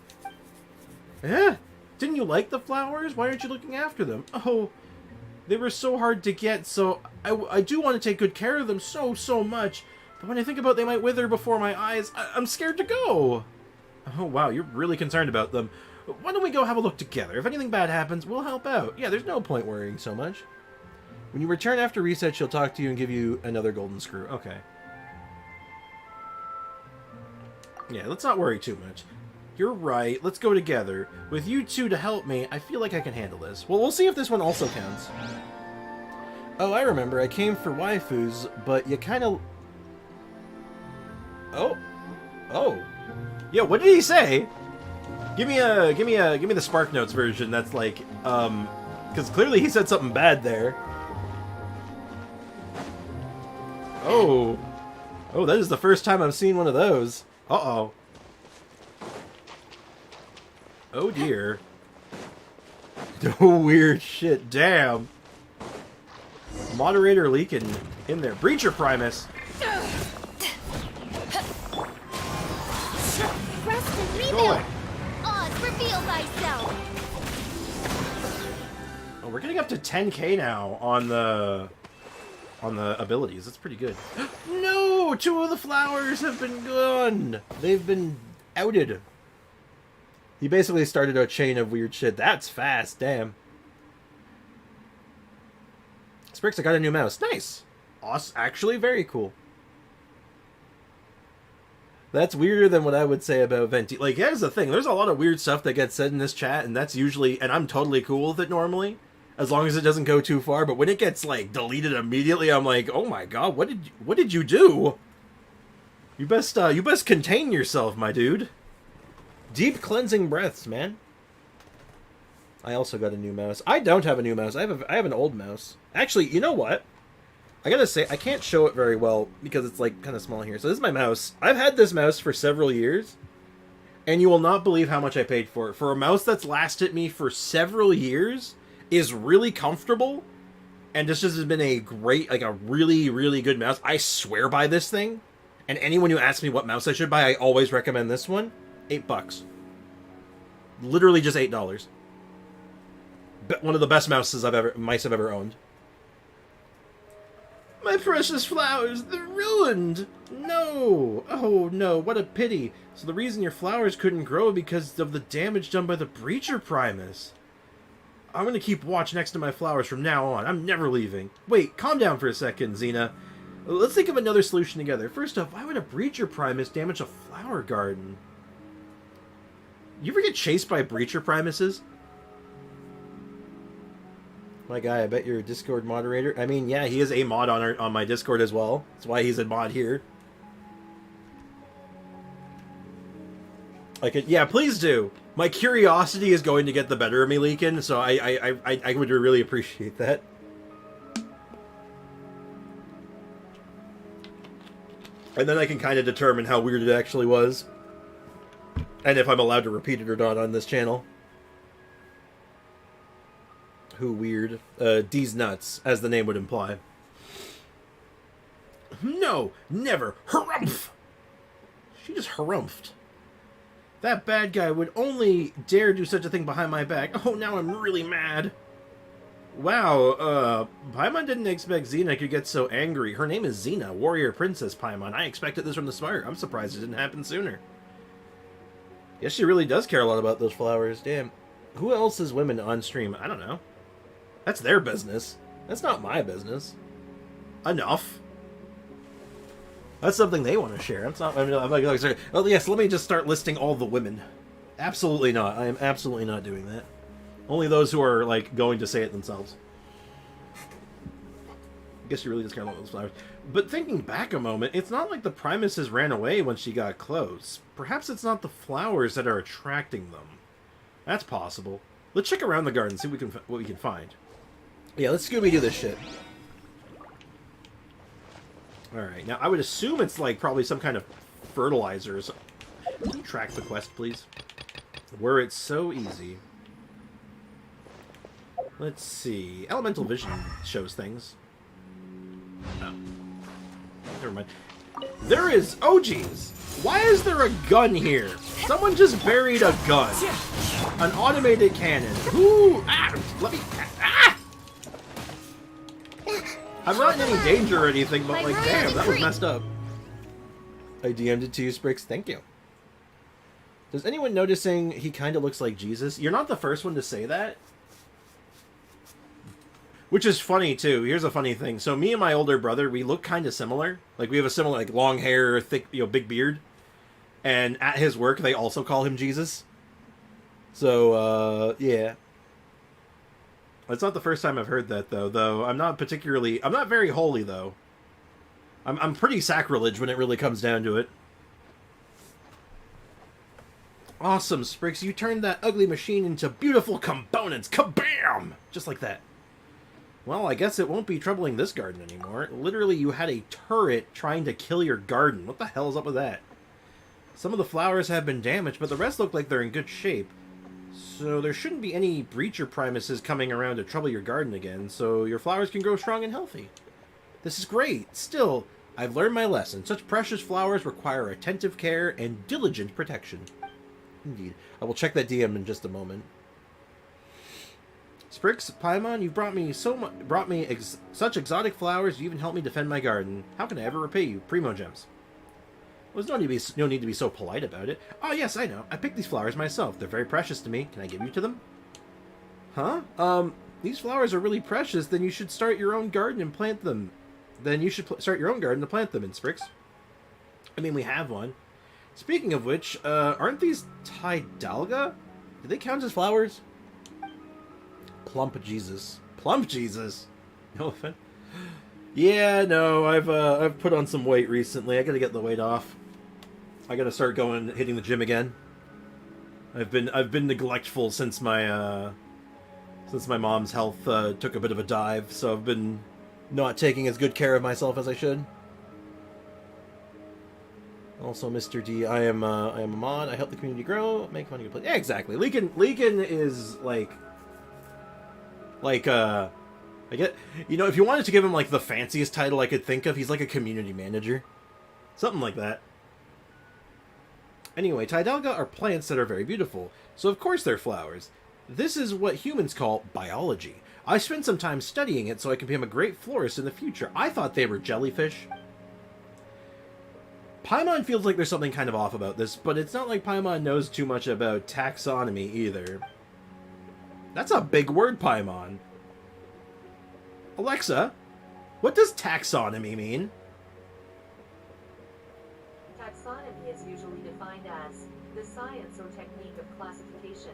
Eh? Didn't you like the flowers? Why aren't you looking after them? Oh, they were so hard to get, so I do want to take good care of them so much. But when I think about they might wither before my eyes, I'm scared to go. Oh, wow, you're really concerned about them. Why don't we go have a look together? If anything bad happens, we'll help out. Yeah, there's no point worrying so much. When you return after reset, she'll talk to you and give you another golden screw. Okay. Yeah, let's not worry too much. You're right. Let's go together. With you two to help me, I feel like I can handle this. Well, we'll see if this one also counts. Oh, I remember. I came for waifus, but you kind of... Oh. Yeah, what did he say? Give me the Spark Notes version. That's like, because clearly he said something bad there. Oh, that is the first time I've seen one of those. Uh-oh. Oh dear. Oh, weird shit. Damn. Moderator leaking in there. Breacher Primus. Rest and Go rebuild. away. Oz, reveal thyself. Oh, we're getting up to 10k now on the abilities. That's pretty good. No! 2 of the flowers have been gone! They've been outed. He basically started a chain of weird shit. That's fast, damn. Sprix, I got a new mouse. Nice! Actually, very cool. That's weirder than what I would say about Venti. Like, here's the thing. There's a lot of weird stuff that gets said in this chat, and that's usually... And I'm totally cool with it normally, as long as it doesn't go too far. But when it gets, like, deleted immediately, I'm like, oh my god, what did you do? You best contain yourself, my dude. Deep cleansing breaths, man. I also got a new mouse. I don't have a new mouse. I have an old mouse. Actually, you know what? I gotta say, I can't show it very well because it's, like, kind of small here. So this is my mouse. I've had this mouse for several years, and you will not believe how much I paid for it. For a mouse that's lasted me for several years, is really comfortable, and this has been a great, like, a really, really good mouse. I swear by this thing, and anyone who asks me what mouse I should buy, I always recommend this one. $8. Literally just $8. One of the best mice I've ever owned. My precious flowers, they're ruined! No! Oh no, what a pity. So the reason your flowers couldn't grow because of the damage done by the Breacher Primus. I'm gonna keep watch next to my flowers from now on. I'm never leaving. Wait, calm down for a second, Xena. Let's think of another solution together. First off, why would a Breacher Primus damage a flower garden? You ever get chased by Breacher Primuses? My guy, I bet you're a Discord moderator. I mean, yeah, he is a mod on my Discord as well. That's why he's a mod here. Yeah, please do. My curiosity is going to get the better of me, Leakin, so I would really appreciate that. And then I can kind of determine how weird it actually was. And if I'm allowed to repeat it or not on this channel. Who weird? D's nuts, as the name would imply. No, never. Harumph! She just harumphed. That bad guy would only dare do such a thing behind my back. Oh, now I'm really mad. Wow, Paimon didn't expect Xena could get so angry. Her name is Xena, warrior princess Paimon. I expected this from the start. I'm surprised it didn't happen sooner. Yes, she really does care a lot about those flowers. Damn. Who else is women on stream? I don't know. That's their business. That's not my business. Enough. That's something they want to share. It's not. I mean, I'm like, sorry. Oh yes, let me just start listing all the women. Absolutely not. I am absolutely not doing that. Only those who are like going to say it themselves. I guess you really just care about those flowers. But thinking back a moment, it's not like the Primuses ran away when she got close. Perhaps it's not the flowers that are attracting them. That's possible. Let's check around the garden, see what we can find. Yeah, let's Scooby-Doo this shit. Alright, now I would assume it's like probably some kind of fertilizers. Can you track the quest, please? Were it so easy. Let's see. Elemental Vision shows things. Oh. Never mind. There is... Oh, jeez. Why is there a gun here? Someone just buried a gun. An automated cannon. Who? Ah! Let me... Ah! I'm not in any danger or anything, but like, damn, that was messed up. I DM'd it to you, Sprix. Thank you. Does anyone noticing he kind of looks like Jesus? You're not the first one to say that. Which is funny, too. Here's a funny thing. So me and my older brother, we look kind of similar. Like, we have a similar, like, long hair, thick, big beard. And at his work, they also call him Jesus. So, yeah. It's not the first time I've heard that, though. I'm not very holy, though. I'm pretty sacrilege when it really comes down to it. Awesome, Sprix. You turned that ugly machine into beautiful components. Kabam! Just like that. Well, I guess it won't be troubling this garden anymore. Literally, you had a turret trying to kill your garden. What the hell is up with that? Some of the flowers have been damaged, but the rest look like they're in good shape. So there shouldn't be any breacher primuses coming around to trouble your garden again, so your flowers can grow strong and healthy. This is great. Still, I've learned my lesson. Such precious flowers require attentive care and diligent protection. Indeed. I will check that DM in just a moment. Sprix, Paimon, you've brought me such exotic flowers. You even helped me defend my garden. How can I ever repay you? Primo gems. Well, there's no need to be so polite about it. Oh yes, I know. I picked these flowers myself. They're very precious to me. Can I give you to them? Huh? These flowers are really precious. Then you should start your own garden and plant them. Then you should start your own garden to plant them in, Sprix. I mean, we have one. Speaking of which, aren't these Tidalga? Do they count as flowers? Plump Jesus. Plump Jesus? No offense. Yeah, no, I've put on some weight recently. I gotta get the weight off. I gotta start hitting the gym again. I've been neglectful since my mom's health took a bit of a dive, so I've been not taking as good care of myself as I should. Also, Mr. D, I am a mod. I help the community grow, make money to play. Yeah, exactly. Leakin is I get, if you wanted to give him like the fanciest title I could think of, he's like a community manager, something like that. Anyway, Tidalga are plants that are very beautiful, so of course they're flowers. This is what humans call biology. I spent some time studying it so I can become a great florist in the future. I thought they were jellyfish. Paimon feels like there's something kind of off about this, but it's not like Paimon knows too much about taxonomy either. That's a big word, Paimon. Alexa, what does taxonomy mean? Taxonomy is usually defined as the science or technique of classification.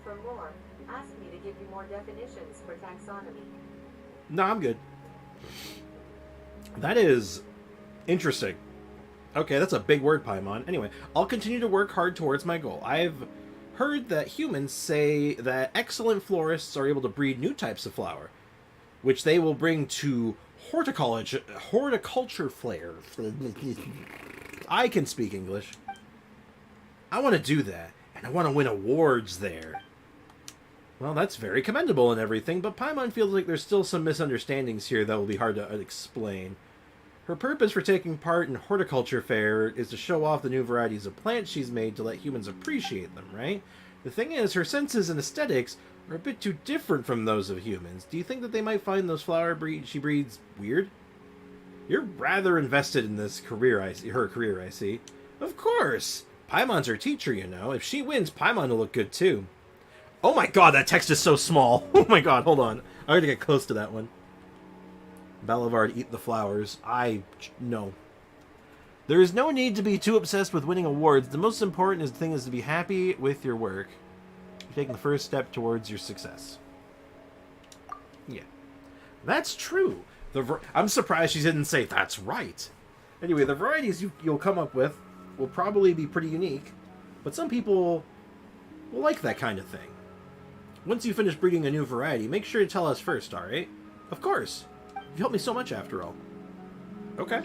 For more, ask me to give you more definitions for taxonomy. No, I'm good. That is interesting. Okay, that's a big word, Paimon. Anyway, I'll continue to work hard towards my goal. I've heard that humans say that excellent florists are able to breed new types of flower, which they will bring to horticulture flair. I can speak English. I want to do that, and I want to win awards there. Well, that's very commendable and everything, but Paimon feels like there's still some misunderstandings here that will be hard to explain. Her purpose for taking part in horticulture fair is to show off the new varieties of plants she's made to let humans appreciate them, right? The thing is, her senses and aesthetics are a bit too different from those of humans. Do you think that they might find those she breeds weird? You're rather invested in this career, her career, I see. Of course! Paimon's her teacher, you know. If she wins, Paimon will look good, too. Oh my god, that text is so small! Oh my god, hold on. I gotta get close to that one. Balivard, eat the flowers. No. There is no need to be too obsessed with winning awards. The most important thing is to be happy with your work. You're taking the first step towards your success. Yeah. That's true. I'm surprised she didn't say that's right. Anyway, the varieties you'll come up with will probably be pretty unique, but some people will like that kind of thing. Once you finish breeding a new variety, make sure to tell us first, alright? Of course. You helped me so much after all. Okay.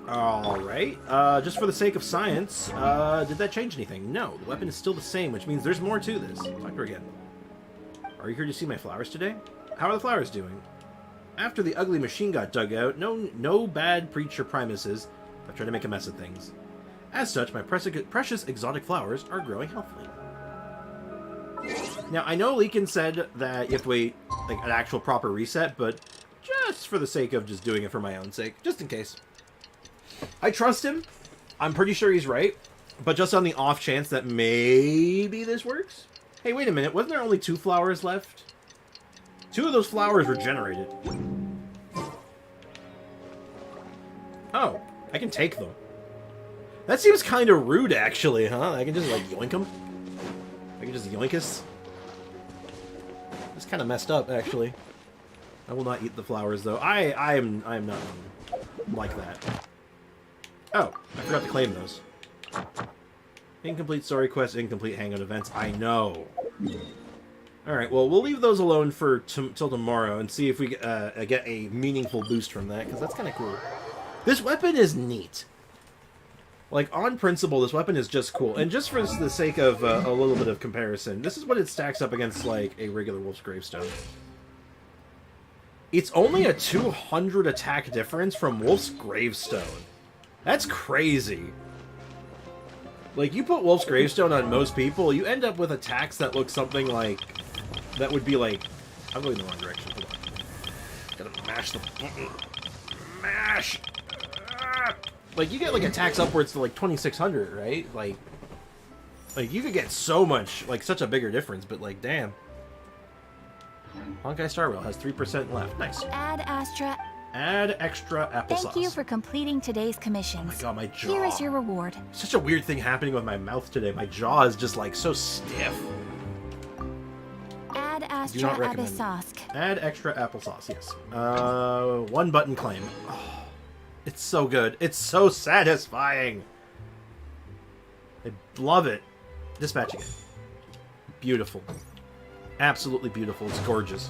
Alright. Just for the sake of science, did that change anything? No, the weapon is still the same, which means there's more to this. Talk to her again. Are you here to see my flowers today? How are the flowers doing? After the ugly machine got dug out, no bad preacher primuses have tried to make a mess of things. As such, my precious exotic flowers are growing healthily. Now, I know Leekin said that you have to wait like an actual proper reset, but just for the sake of just doing it for my own sake, just in case. I trust him. I'm pretty sure he's right, but just on the off chance that maybe this works. Hey, wait a minute. Wasn't there only 2 flowers left? 2 of those flowers regenerated. Oh, I can take them. That seems kind of rude, actually, huh? I can just, like, yoink them? I can just yoink us? That's kind of messed up, actually. I will not eat the flowers, though. I am not like that. Oh, I forgot to claim those. Incomplete story quest, incomplete hangout events. I know. Alright, well, we'll leave those alone for till tomorrow and see if we get a meaningful boost from that, because that's kind of cool. This weapon is neat. Like, on principle, this weapon is just cool. And just for the sake of a little bit of comparison, this is what it stacks up against, like, a regular Wolf's Gravestone. It's only a 200 attack difference from Wolf's Gravestone. That's crazy. Like, you put Wolf's Gravestone on most people, you end up with attacks that look something like... That would be like... I'm going the wrong direction. Hold on. Gotta mash the button. Mash! Like, you get, like, attacks upwards to, like, 2,600, right? Like, you could get so much, like, such a bigger difference, but, like, damn. Honkai Star Rail has 3% left. Nice. Add extra applesauce. Thank you for completing today's commissions. Oh my god, my jaw. Here is your reward. Such a weird thing happening with my mouth today. My jaw is just, like, so stiff. Add Do extra not recommend. applesauce. Add extra applesauce, yes. 1 button claim. Oh, it's so good. It's so satisfying. I love it. Dispatching it. Beautiful. Absolutely beautiful. It's gorgeous.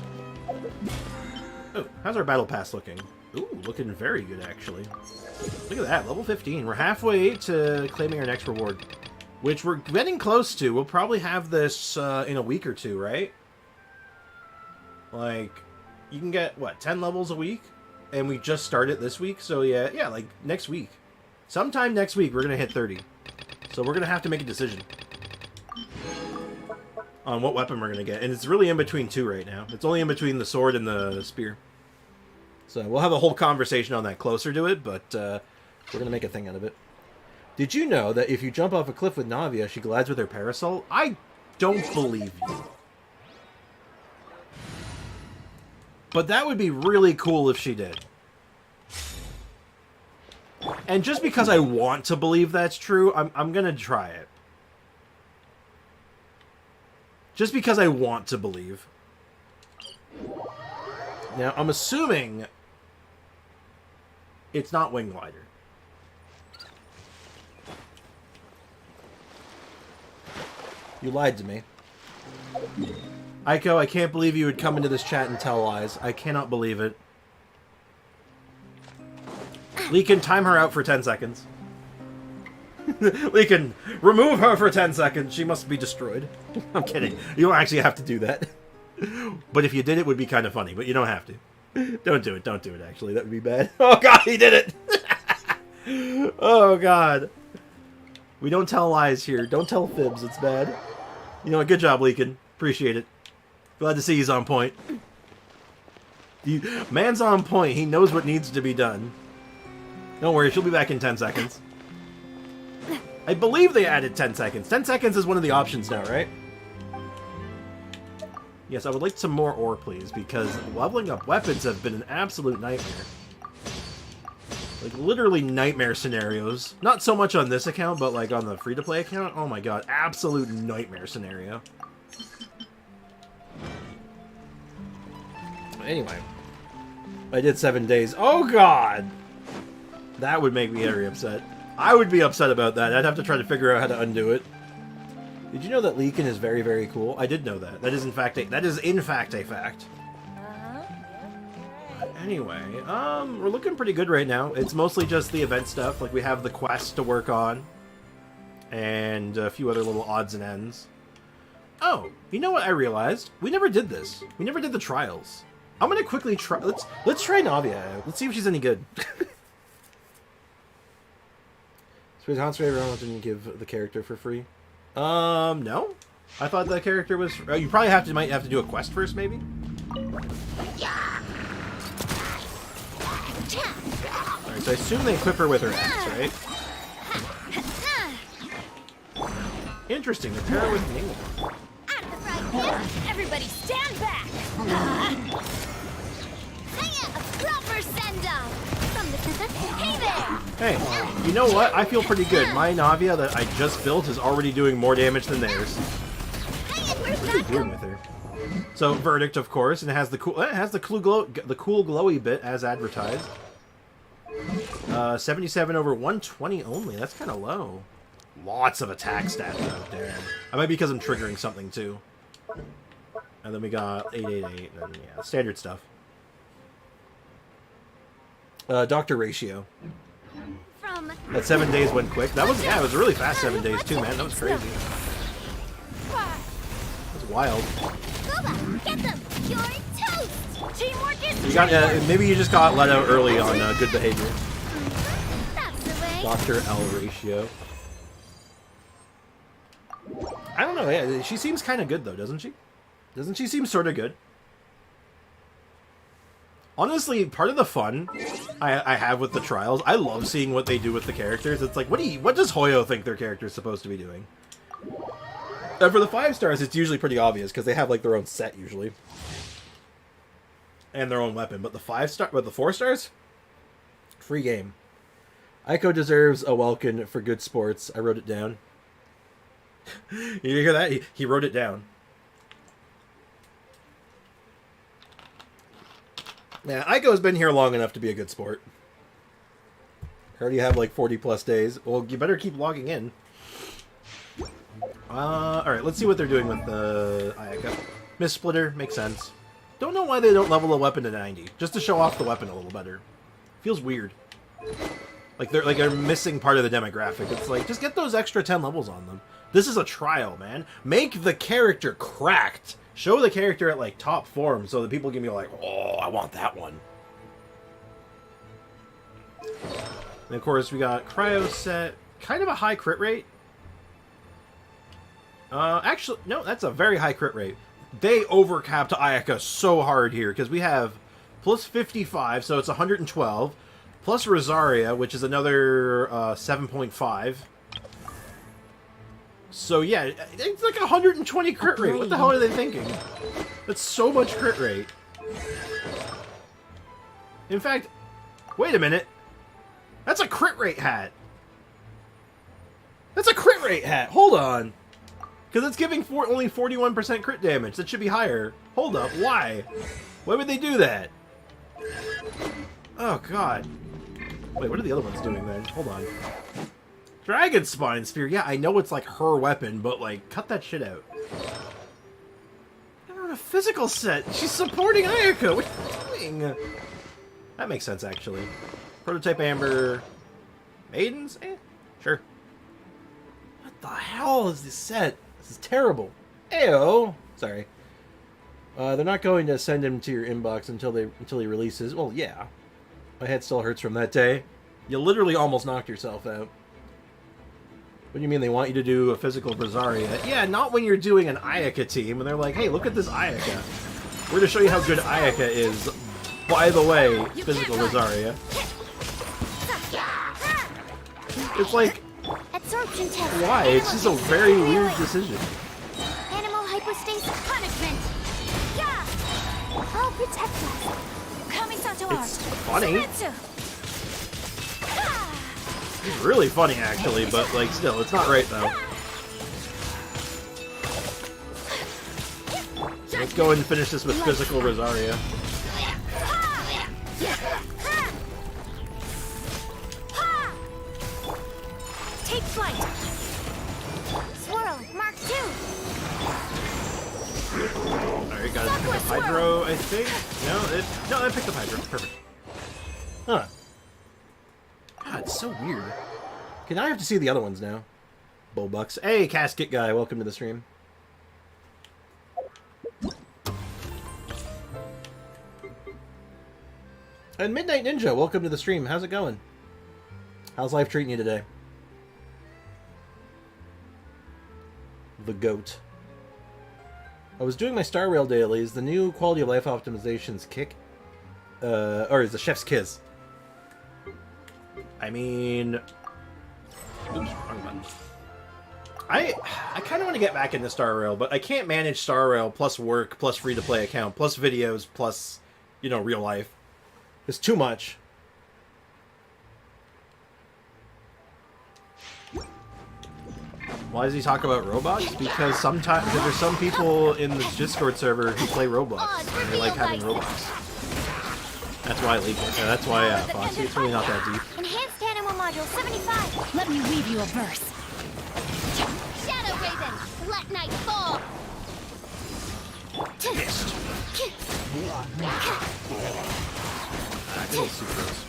Oh, how's our battle pass looking? Ooh, looking very good, actually. Look at that, level 15. We're halfway to claiming our next reward, which we're getting close to. We'll probably have this in a week or 2, right? Like, you can get, what, 10 levels a week? And we just started this week, so yeah, like, next week. Sometime next week, we're going to hit 30. So we're going to have to make a decision on what weapon we're going to get. And it's really in between 2 right now. It's only in between the sword and the spear. So we'll have a whole conversation on that closer to it, but we're going to make a thing out of it. Did you know that if you jump off a cliff with Navia, she glides with her parasol? I don't believe you. But that would be really cool if she did. And just because I want to believe that's true, I'm going to try it. Just because I want to believe. Now, I'm assuming it's not Wing Glider. You lied to me. Aiko, I can't believe you would come into this chat and tell lies. I cannot believe it. Leekin, time her out for 10 seconds. Leekin, remove her for 10 seconds. She must be destroyed. I'm kidding. You don't actually have to do that. But if you did, it would be kind of funny, but you don't have to. Don't do it. Don't do it, actually. That would be bad. Oh, God, he did it! Oh, God. We don't tell lies here. Don't tell fibs. It's bad. You know what? Good job, Leakin. Appreciate it. Glad to see he's on point. Man's on point. He knows what needs to be done. Don't worry. She'll be back in 10 seconds. I believe they added 10 seconds. 10 seconds is one of the options now, right? Yes, I would like some more ore, please, because leveling up weapons have been an absolute nightmare. Like, literally nightmare scenarios. Not so much on this account, but, like, on the free-to-play account. Oh my god, absolute nightmare scenario. Anyway. I did 7 days. Oh god! That would make me very upset. I would be upset about that. I'd have to try to figure out how to undo it. Did you know that Leakin is very, very cool? I did know that. That is in fact a fact. Anyway, we're looking pretty good right now. It's mostly just the event stuff. Like, we have the quest to work on. And a few other little odds and ends. Oh, you know what I realized? We never did this. We never did the trials. I'm gonna quickly try... Let's try Navia out. Let's see if she's any good. Sweet Hans Raven didn't give the character for free. No. I thought the character was... you probably might have to do a quest first, maybe? Alright, so I assume they equip her with her axe, right? Interesting, they pair her with Ningle. At the front, yeah. Everybody stand back! A proper send-off! From the... Hey there! Hey, you know what? I feel pretty good. My Navia that I just built is already doing more damage than theirs. What are you doing with her? So, Verdict, of course, and it has the cool glowy bit as advertised. 77 over 120 only. That's kind of low. Lots of attack stats out there. I might be because I'm triggering something too. And then we got 888 and yeah, standard stuff. Doctor Ratio. That 7 days went quick. That was, yeah, it was a really fast 7 days too, man. That was crazy. That was wild. Get them! You're toast! Teamwork is... You got, maybe you just got let out early on good behavior. That's the way. Dr. L Ratio. I don't know, yeah, she seems kind of good though, doesn't she? Doesn't she seem sort of good? Honestly, part of the fun I have with the trials, I love seeing what they do with the characters. It's like, what does Hoyo think their character is supposed to be doing? And for the 5 stars, it's usually pretty obvious because they have like their own set usually, and their own weapon. But the 4 stars, free game. Aiko deserves a Welkin for good sports. I wrote it down. You hear that? He wrote it down. Yeah, Aiko's been here long enough to be a good sport. I already have like 40 plus days. Well, you better keep logging in. Alright, let's see what they're doing with the Ayaka. Miss Splitter, makes sense. Don't know why they don't level a weapon to 90. Just to show off the weapon a little better. Feels weird. Like they're missing part of the demographic. It's like, just get those extra 10 levels on them. This is a trial, man. Make the character cracked. Show the character at like top form so that people can be like, oh, I want that one. And of course we got Cryo set. Kind of a high crit rate. Actually, no, that's a very high crit rate. They overcapped Ayaka so hard here because we have plus 55, so it's 112. Plus Rosaria, which is another 7.5. So yeah, it's like 120 crit rate. What the hell are they thinking? That's so much crit rate. In fact, wait a minute. That's a crit rate hat. That's a crit rate hat. Hold on. Because it's giving only 41% crit damage. That should be higher. Hold up. Why? Why would they do that? Oh, God. Wait, what are the other ones doing then? Hold on. Dragon Spine Sphere. Yeah, I know it's like her weapon, but like, cut that shit out. They're on a physical set. She's supporting Ayaka. What are you doing? That makes sense, actually. Prototype Amber. Maidens? Eh, sure. What the hell is this set? This is terrible. Ayo. Sorry. They're not going to send him to your inbox until he releases. Well, yeah. My head still hurts from that day. You literally almost knocked yourself out. What do you mean they want you to do a physical Rosaria? Yeah, not when you're doing an Ayaka team, and they're like, hey, look at this Ayaka. We're going to show you how good Ayaka is. By the way, physical Rosaria. It's like, Absorption test. why? It's just a very weird decision. Animal hypostasis punishment. Yeah. I'll protect us. Kamisato It's funny. Zenitsu. It's really funny, actually, but, like, still, it's not right, though. Let's go ahead and finish this with physical Rosaria. Take flight. Swirl, Mark 2. Alright, gotta pick up Hydro, I think? No, I picked up Hydro. Perfect. Huh. God, it's so weird. Okay, now I have to see the other ones now. Bullbucks. Hey, Casket Guy, welcome to the stream. And Midnight Ninja, welcome to the stream. How's it going? How's life treating you today? The GOAT. I was doing my Star Rail dailies. The new quality of life optimizations kick. Or is the chef's kiss. I mean... Oops, wrong button. I kind of want to get back into Star Rail, but I can't manage Star Rail plus work, plus free-to-play account, plus videos, plus, you know, real life. It's too much. Why does he talk about Roblox? Because sometimes there's some people in the Discord server who play Roblox and they like having Roblox. That's why I leaked it. That's why, Foxy, it's really not that deep. Enhanced Animal Module 75. Let me weave you a verse. Shadow Raven. Let night fall. Missed. Good old Sucrose.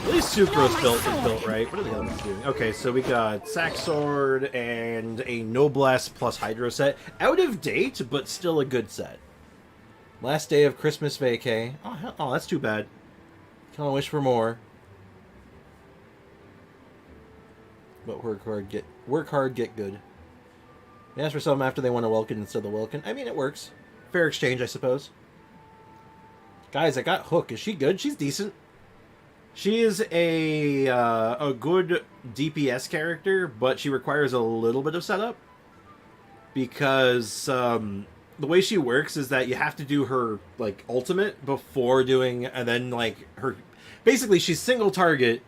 At least Sucrose is built right. What are the other ones doing? Okay, so we got Sack Sword and a Noblesse plus Hydro set. Out of date, but still a good set. Last day of Christmas vacay. Oh, that's too bad. Kind of wish for more. But work hard, get good. They ask for something after they want a Welkin instead of the Welkin. I mean, it works. Fair exchange, I suppose. Guys, I got Hook. Is she good? She's decent. She is a good DPS character, but she requires a little bit of setup. Because the way she works is that you have to do her, like, ultimate before doing, and then, like, her... Basically, she's single target,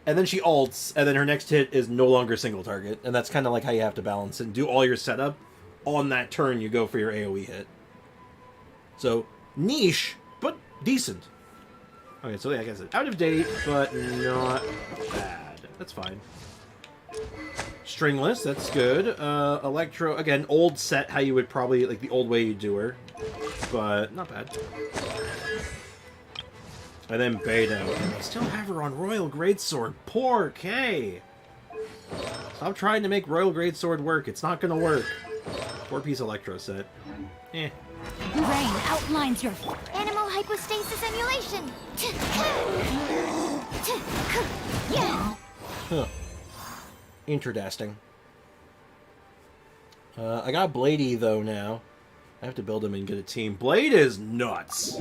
and then she ults, and then her next hit is no longer single target. And that's kind of like how you have to balance and do all your setup. On that turn, you go for your AoE hit. So, niche, but decent. Okay, so yeah, I guess it's out of date, but not bad. That's fine. Stringless, that's good. Electro, again, old set, how you would probably, like, the old way you do her. But, not bad. And then Beidou. And I still have her on Royal Greatsword. Poor Kay! Stop trying to make Royal Greatsword work. It's not gonna work. 4-piece Electro set. Eh. Rain outlines your... Animal hypostasis emulation. Huh. Interdasting. I got Bladey, though, now. I have to build him and get a team. Blade is nuts!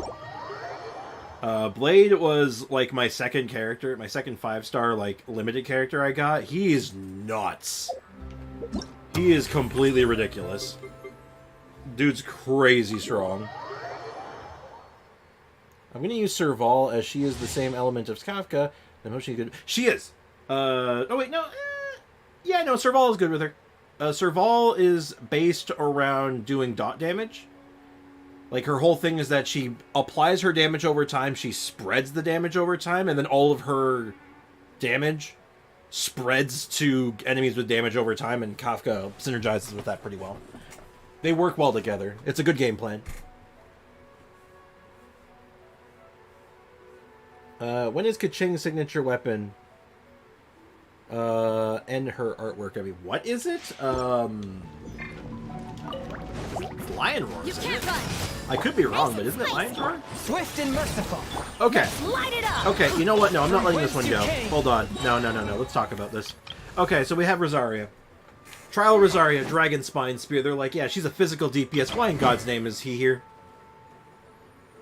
Blade was, like, my second character, my second 5-star, like, limited character I got. He is nuts. He is completely ridiculous. Dude's crazy strong. I'm gonna use Serval, as she is the same element of Kafka. I'm hoping she's good. She is! Oh wait, no. Yeah, no, Serval is good with her. Serval is based around doing dot damage. Like, her whole thing is that she applies her damage over time, she spreads the damage over time, and then all of her damage spreads to enemies with damage over time, and Kafka synergizes with that pretty well. They work well together. It's a good game plan. When is Kaching's signature weapon? And her artwork. I mean, what is it? Lion Roar. You can't run. I could be wrong, but isn't it Lion Roar? Swift and merciful. Okay. Light it up. Okay, you know what? No, I'm not letting this one go. Hold on. No. Let's talk about this. Okay, so we have Rosaria. Trial Rosaria, Dragon Spine Spear. They're like, yeah, she's a physical DPS. Why in God's name is he here?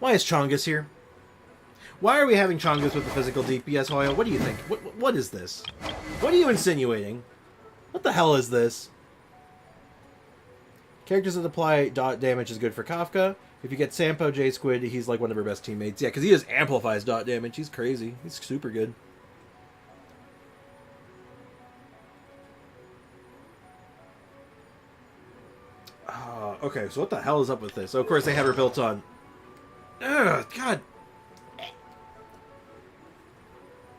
Why is Chongus here? Why are we having Chongus with the physical DPS, Hoyo? What do you think? What is this? What are you insinuating? What the hell is this? Characters that apply dot damage is good for Kafka. If you get Sampo J Squid, he's like one of her best teammates. Yeah, because he just amplifies dot damage. He's crazy. He's super good. Okay, so what the hell is up with this? So, of course, they have her built on... Ugh, God.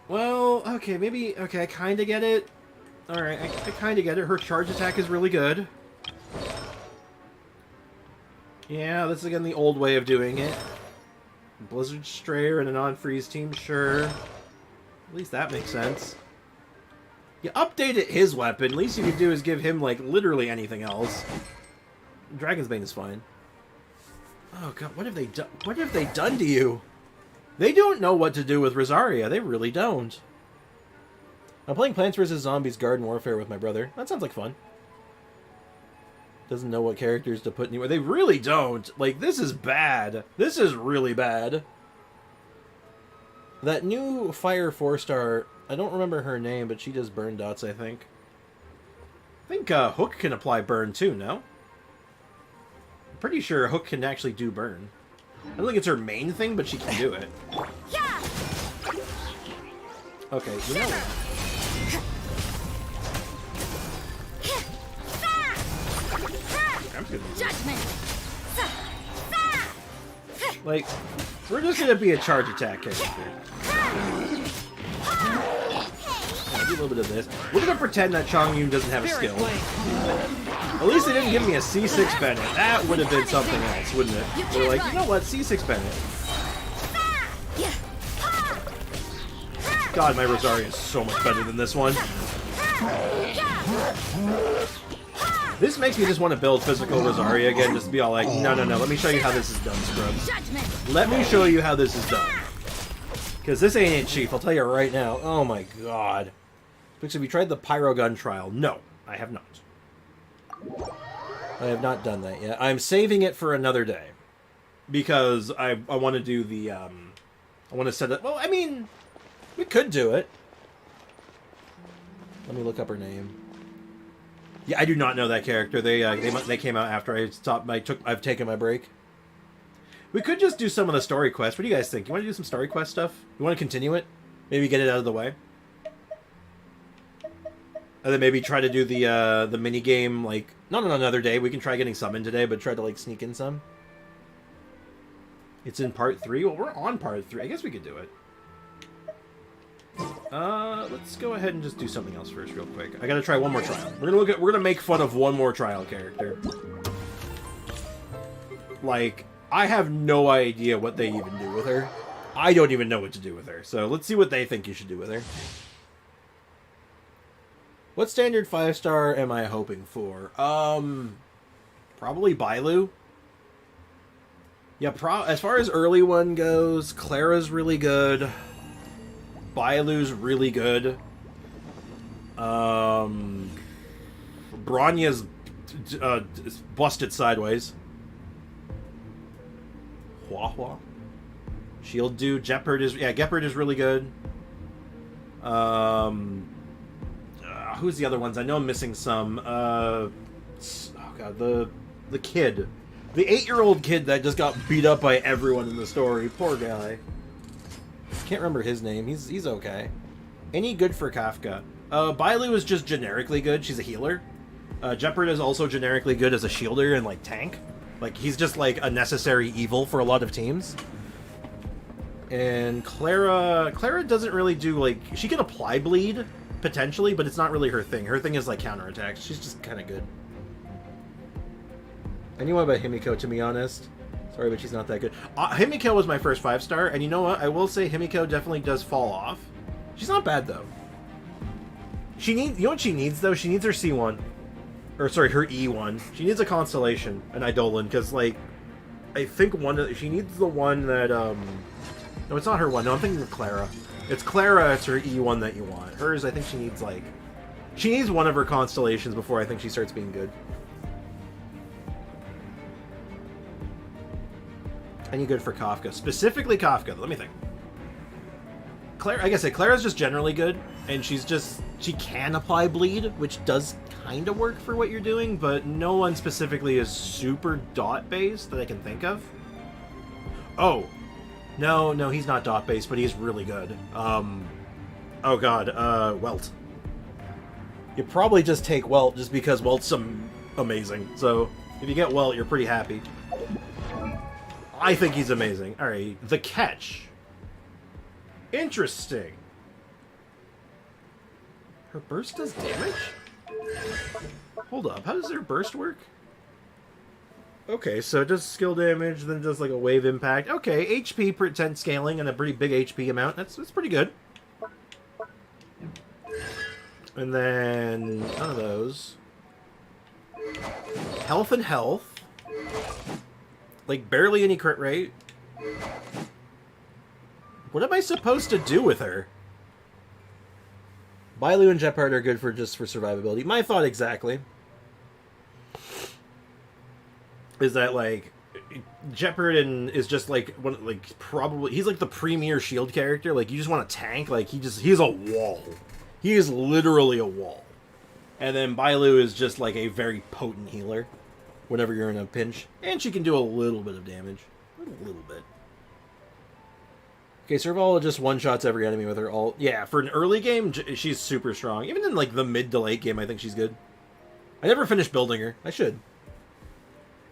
Well, okay, maybe... Okay, I kind of get it. Alright, I kind of get it. Her charge attack is really good. Yeah, this is, again, the old way of doing it. Blizzard Strayer and a non-freeze team, sure. At least that makes sense. You updated his weapon. Least you could do is give him, like, literally anything else. Dragon's Bane is fine. Oh god, what have they done? What have they done to you? They don't know what to do with Rosaria. They really don't. I'm playing Plants vs. Zombies Garden Warfare with my brother. That sounds like fun. Doesn't know what characters to put anywhere. They really don't. Like, this is bad. This is really bad. That new Fire 4-star, I don't remember her name, but she does burn dots, I think. I think Hook can apply burn too, no? Pretty sure Hook can actually do burn. I don't think it's her main thing, but she can do it. Yeah. Okay, you know what? I'm just gonna do Judgment. like, we're just gonna be a charge attack character. Do a little bit of this. We're gonna pretend that Chongyun doesn't have a skill. At least they didn't give me a C6 Bennett. That would have been something else, wouldn't it? They're like, you know what, C6 Bennett. God, my Rosaria is so much better than this one. This makes me just want to build physical Rosaria again, just to be all like, no, let me show you how this is done, scrubs. Let me show you how this is done. Because this ain't it, Chief, I'll tell you right now. Oh my god. Because have you tried the Pyro Gun trial? No, I have not. I have not done that yet. I'm saving it for another day. Because I want to do the, I want to set it... Well, I mean, we could do it. Let me look up her name. Yeah, I do not know that character. They came out after I stopped. I've taken my break. We could just do some of the story quests. What do you guys think? You want to do some story quest stuff? You want to continue it? Maybe get it out of the way? And then maybe try to do the mini game, like, not on another day. We can try getting some in today, but try to, like, sneak in some. It's in part 3? Well, we're on part 3. I guess we could do it. Let's go ahead and just do something else first real quick. I gotta try one more trial. We're gonna make fun of one more trial character. Like, I have no idea what they even do with her. I don't even know what to do with her. So let's see what they think you should do with her. What standard 5-star am I hoping for? Probably Bailu. Yeah, as far as early one goes, Clara's really good. Bailu's really good. Bronya's busted sideways. Hua. Shield dude. Gepard is... Yeah, Gepard is really good. Who's the other ones? I know I'm missing some. Oh god, the kid. The 8-year-old kid that just got beat up by everyone in the story. Poor guy. Can't remember his name. He's okay. Any good for Kafka? Bailu is just generically good. She's a healer. Gepard is also generically good as a shielder and, like, tank. Like, he's just, like, a necessary evil for a lot of teams. And Clara doesn't really do, like... She can apply bleed, potentially, but it's not really her thing. Her thing is, like, counterattacks. She's just kind of good. I knew about Himiko, to be honest. Sorry, but she's not that good. Himiko was my first 5-star, and you know what? I will say Himiko definitely does fall off. She's not bad, though. You know what she needs, though? She needs her C1. Or, sorry, her E1. She needs a Constellation, an Eidolon, because, like, I think she needs the one that, No, it's not her one. No, I'm thinking of Clara. It's Clara, it's her E1 that you want. Hers, I think she needs, like... She needs one of her Constellations before I think she starts being good. Any good for Kafka? Specifically Kafka. Let me think. Clara, like I said, Clara's just generally good, and she can apply bleed, which does kind of work for what you're doing, but no one specifically is super dot-based that I can think of. Oh. No, he's not dot-based, but he's really good. Oh god, Welt. You probably just take Welt just because Welt's amazing. So, if you get Welt, you're pretty happy. I think he's amazing. Alright, the Catch. Interesting. Her burst does damage? Hold up, how does her burst work? Okay, so it does skill damage, then it does like a wave impact. Okay, HP % scaling and a pretty big HP amount. That's pretty good. And then none of those. Health and health. Like barely any crit rate. What am I supposed to do with her? Bailu and Gepard are good for survivability. My thought exactly is that like Gepard is just like probably he's like the premier shield character. Like you just want a tank. Like he's a wall. He is literally a wall. And then Bailu is just like a very potent healer whenever you're in a pinch, and she can do a little bit of damage, a little bit. Okay, Servala just one-shots every enemy with her ult. Yeah, for an early game, she's super strong. Even in, like, the mid to late game, I think she's good. I never finished building her. I should.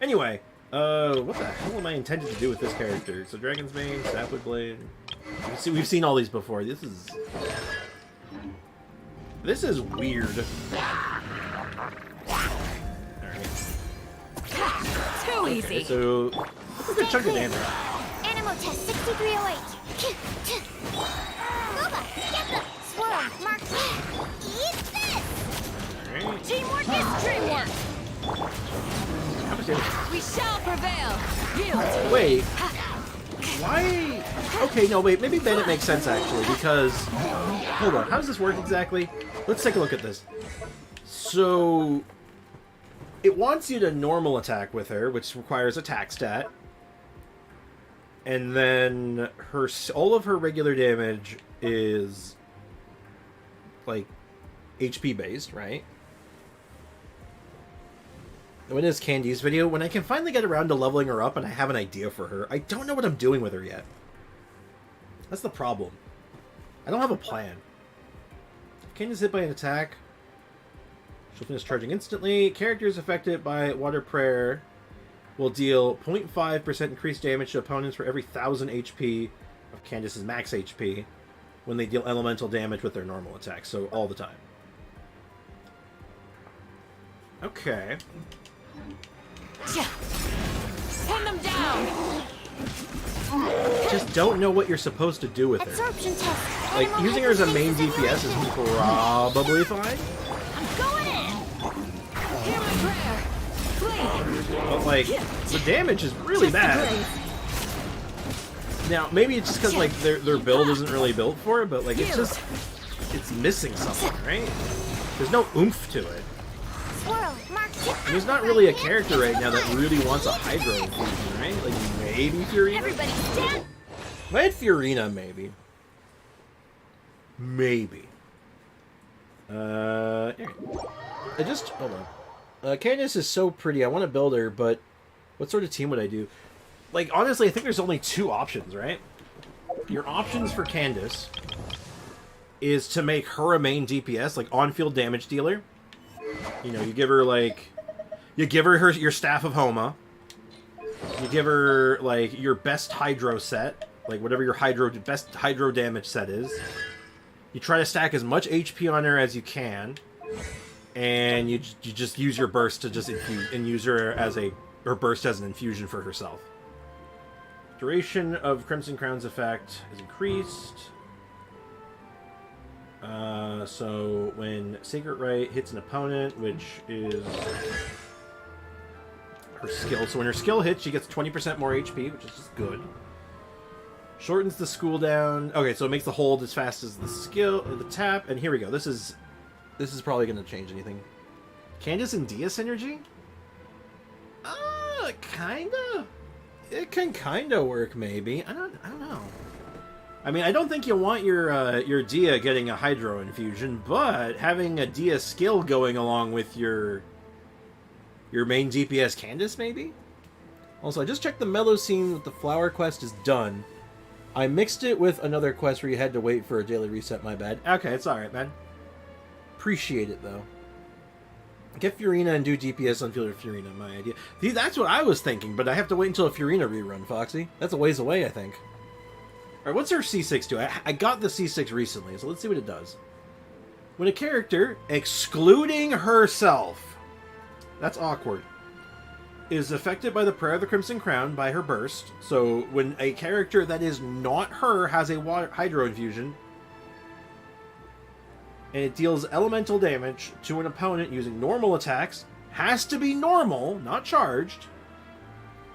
Anyway, what the hell am I intended to do with this character? So, Dragon's Bane, Sapwood Blade... We've seen all these before. This is weird. Alright. Too easy. Okay, so, that's a good chunk of damage. Animal test 6308. Booba, get them. Swirl, mark. Eat this. Alright. Teamwork is dreamwork. How much damage? We shall prevail. Yield. Wait. Why? Okay, no, wait. Maybe Bennett makes sense, actually, because... Hold on. How does this work exactly? Let's take a look at this. So... It wants you to normal attack with her, which requires attack stat. And then all of her regular damage is like HP based, right? When is Candy's video? When I can finally get around to leveling her up and I have an idea for her. I don't know what I'm doing with her yet. That's the problem. I don't have a plan. If Candy's hit by an attack, she'll finish charging instantly. Characters affected by Water Prayer will deal 0.5% increased damage to opponents for every 1,000 HP of Candace's max HP when they deal elemental damage with their normal attack, so all the time. Okay. Pin them down. Just don't know what you're supposed to do with her. Absorption test. Like, using her as a main DPS is probably fine, I'm going in. Hear my prayer. Flee. but like, the damage is really bad. Now, maybe it's just because like their build isn't really built for it, but like it's missing something, right? There's no oomph to it. Swirl, mark. And there's not really a character right now that really wants a Hydro infusion, right? Like maybe Furina. Everybody stand. If I had Furina, maybe. Maybe. I just hold on. Candace is so pretty. I want to build her, but what sort of team would I do? Like, honestly, I think there's only two options, right? Your options for Candace is to make her a main DPS, like on-field damage dealer. You know, you give her like, your Staff of Homa. You give her like your best Hydro set, like whatever your best Hydro damage set is. You try to stack as much HP on her as you can, and you just use your burst to just infuse and use her as her burst as an infusion for herself. Duration of Crimson Crown's effect is increased. So when Sacred Rite hits an opponent, which is her skill. So when her skill hits, she gets 20% more HP, which is just good. Shortens the cooldown. Okay, so it makes the hold as fast as the skill, the tap. And here we go. This is probably going to change anything. Candace and Dia synergy? Kinda. It can kinda work, maybe. I don't know. I mean, I don't think you want your Dia getting a Hydro infusion, but having a Dia skill going along with your main DPS Candace, maybe? Also, I just checked the Mellow scene with the Flower quest is done. I mixed it with another quest where you had to wait for a daily reset, my bad. Okay, it's alright, man. Appreciate it, though. Get Furina and do DPS on Field of Furina, my idea. See, that's what I was thinking, but I have to wait until a Furina rerun, Foxy. That's a ways away, I think. Alright, what's her C6 do? I got the C6 recently, so let's see what it does. When a character, excluding herself, that's awkward, is affected by the Prayer of the Crimson Crown by her burst, so when a character that is not her has a Hydro infusion, and it deals elemental damage to an opponent using normal attacks, has to be normal, not charged,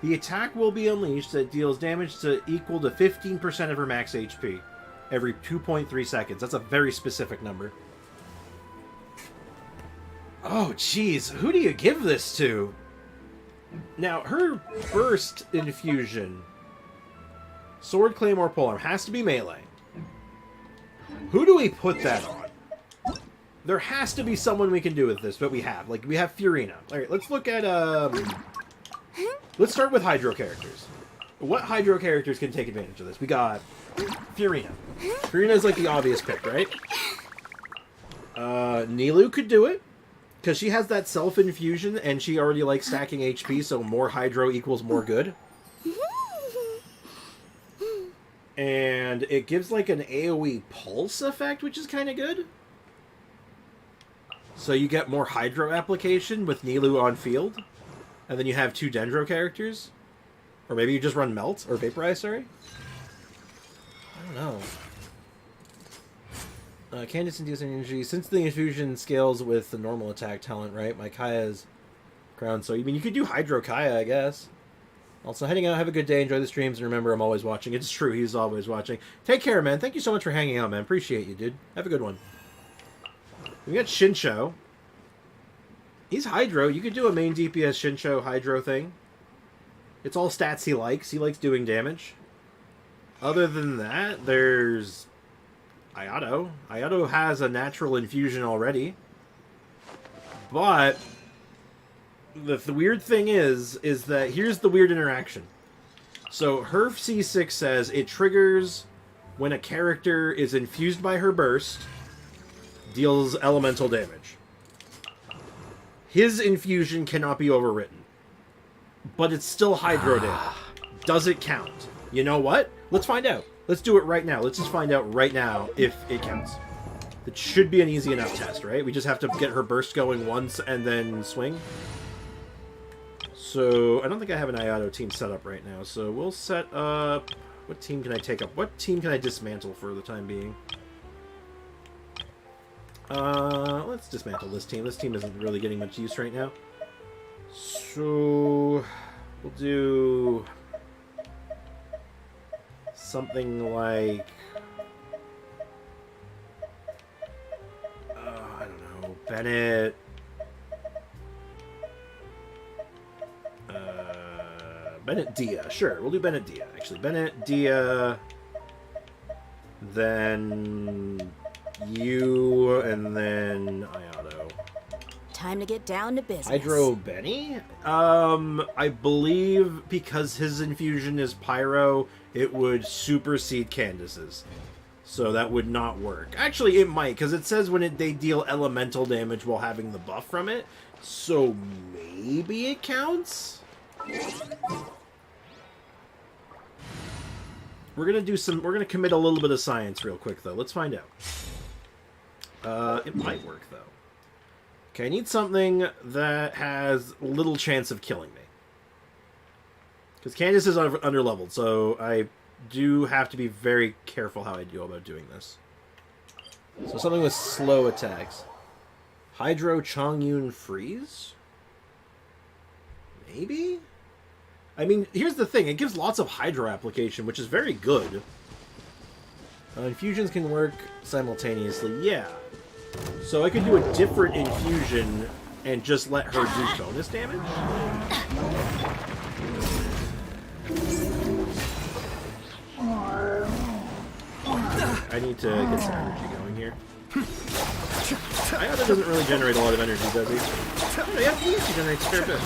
the attack will be unleashed that deals damage to equal to 15% of her max HP every 2.3 seconds. That's a very specific number. Oh, jeez. Who do you give this to? Now, her burst infusion, Sword, Claymore, Polearm, has to be melee. Who do we put that on? There has to be someone we can do with this, but we have. Like, we have Furina. Alright, let's look at, let's start with Hydro characters. What Hydro characters can take advantage of this? We got Furina. Furina is like the obvious pick, right? Nilou could do it, because she has that self-infusion, and she already likes stacking HP, so more Hydro equals more good. And it gives like an AoE pulse effect, which is kind of good. So you get more Hydro application with Nilou on field. And then you have two Dendro characters. Or maybe you just run Melt, or Vaporize, sorry. I don't know. Candace and Dia's energy. Since the infusion scales with the normal attack talent, right? My Kaya's crown. So, I mean, you could do Hydro Kaya, I guess. Also, heading out. Have a good day. Enjoy the streams. And remember, I'm always watching. It's true. He's always watching. Take care, man. Thank you so much for hanging out, man. Appreciate you, dude. Have a good one. We got Shinsho. He's Hydro. You could do a main DPS Shinsho Hydro thing. It's all stats he likes. He likes doing damage. Other than that, there's Ayato. Ayato has a natural infusion already. But the weird thing is that here's the weird interaction. So her C6 says it triggers when a character is infused by her burst, deals elemental damage. His infusion cannot be overwritten. But it's still Hydro damage. Does it count? You know what? Let's find out. Let's do it right now. Let's just find out right now if it counts. It should be an easy enough test, right? We just have to get her burst going once and then swing. So, I don't think I have an Ayato team set up right now. So, we'll set up... What team can I take up? What team can I dismantle for the time being? Let's dismantle this team. This team isn't really getting much use right now. So, we'll do something like, I don't know, Bennett, Bennett Dia. Sure, we'll do Bennett Dia. Actually, Bennett Dia, then you, and then Ayato. Time to get down to business. Hydro Benny? I believe because his infusion is Pyro, it would supersede Candace's. So that would not work. Actually, it might, because it says when they deal elemental damage while having the buff from it. So maybe it counts? We're gonna commit a little bit of science real quick, though. Let's find out. It might work, though. Okay, I need something that has little chance of killing me. Because Candace is underleveled, so I do have to be very careful how I go about doing this. So something with slow attacks. Hydro Chongyun Freeze? Maybe? I mean, here's the thing. It gives lots of Hydro application, which is very good. Infusions can work simultaneously. Yeah. So I could do a different infusion and just let her do bonus damage? I need to get some energy going here. Ayada doesn't really generate a lot of energy, does he? Oh, yeah, he generates a fair bit.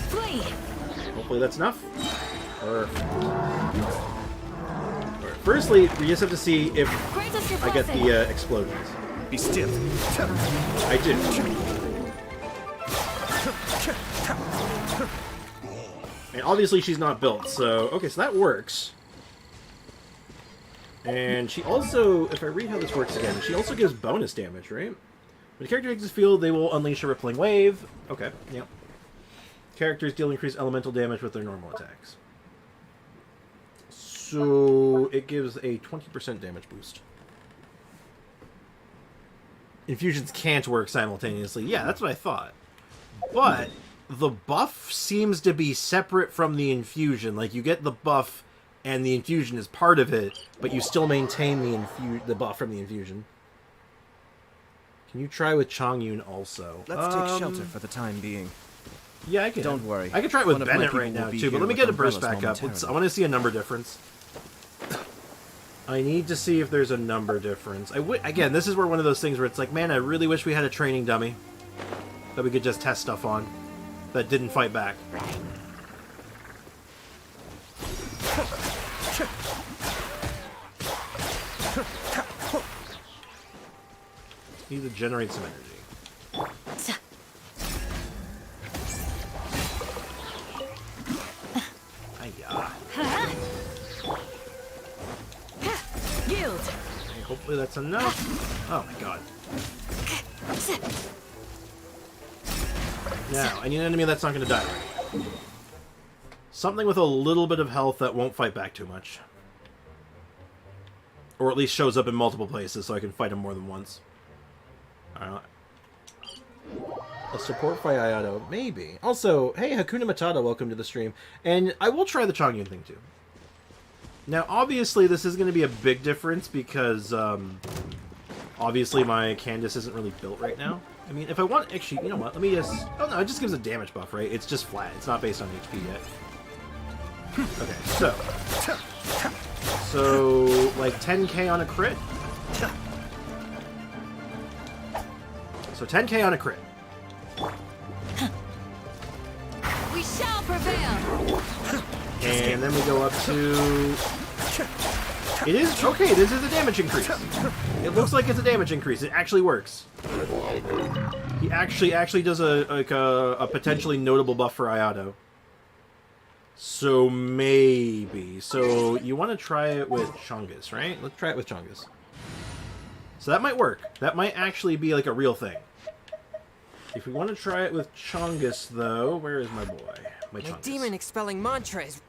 Flee! Hopefully that's enough. Perfect. Alright, firstly, we just have to see if Grant us your I get blessing. the explosions. Be stiff. I do. And obviously she's not built, so... Okay, so that works. And she also, if I read how this works again, she also gives bonus damage, right? When a character exits the field, they will unleash a rippling wave. Okay, yep. Characters deal increased elemental damage with their normal attacks. So it gives a 20% damage boost. Infusions can't work simultaneously. Yeah, that's what I thought. But the buff seems to be separate from the infusion. Like, you get the buff and the infusion is part of it, but you still maintain the buff from the infusion. Can you try with Chongyun also? Let's take shelter for the time being. Yeah, I can. Don't worry. I can try it with One of my Bennett people right now will be too, but here let me with get a burst umbrellas back up. I momentarily. want to see a number difference. I need to see if there's a number difference. Again, this is where one of those things where it's like, man, I really wish we had a training dummy that we could just test stuff on that didn't fight back. Need to generate some energy. Hiya. Yield! Okay, hopefully that's enough. Oh my god. Now, I need an enemy that's not going to die. Something with a little bit of health that won't fight back too much. Or at least shows up in multiple places so I can fight him more than once. A support by Ayato, maybe. Also, hey, Hakuna Matata, welcome to the stream. And I will try the Chongyun thing too. Now, obviously, this is going to be a big difference because, obviously, my Candace isn't really built right now. I mean, if I want... Actually, you know what? Let me just... Oh, no, it just gives a damage buff, right? It's just flat. It's not based on HP yet. Okay, so... So, like, 10k on a crit? So, 10k on a crit. We shall prevail! And then we go up to... It is... Okay, this is a damage increase. It looks like it's a damage increase. It actually works. He actually does a potentially notable buff for Ayato. So maybe. So you want to try it with Chongus, right? Let's try it with Chongus. So that might work. That might actually be like a real thing. If we want to try it with Chongus, though, where is my boy? My Chongus. Demon expelling mantras.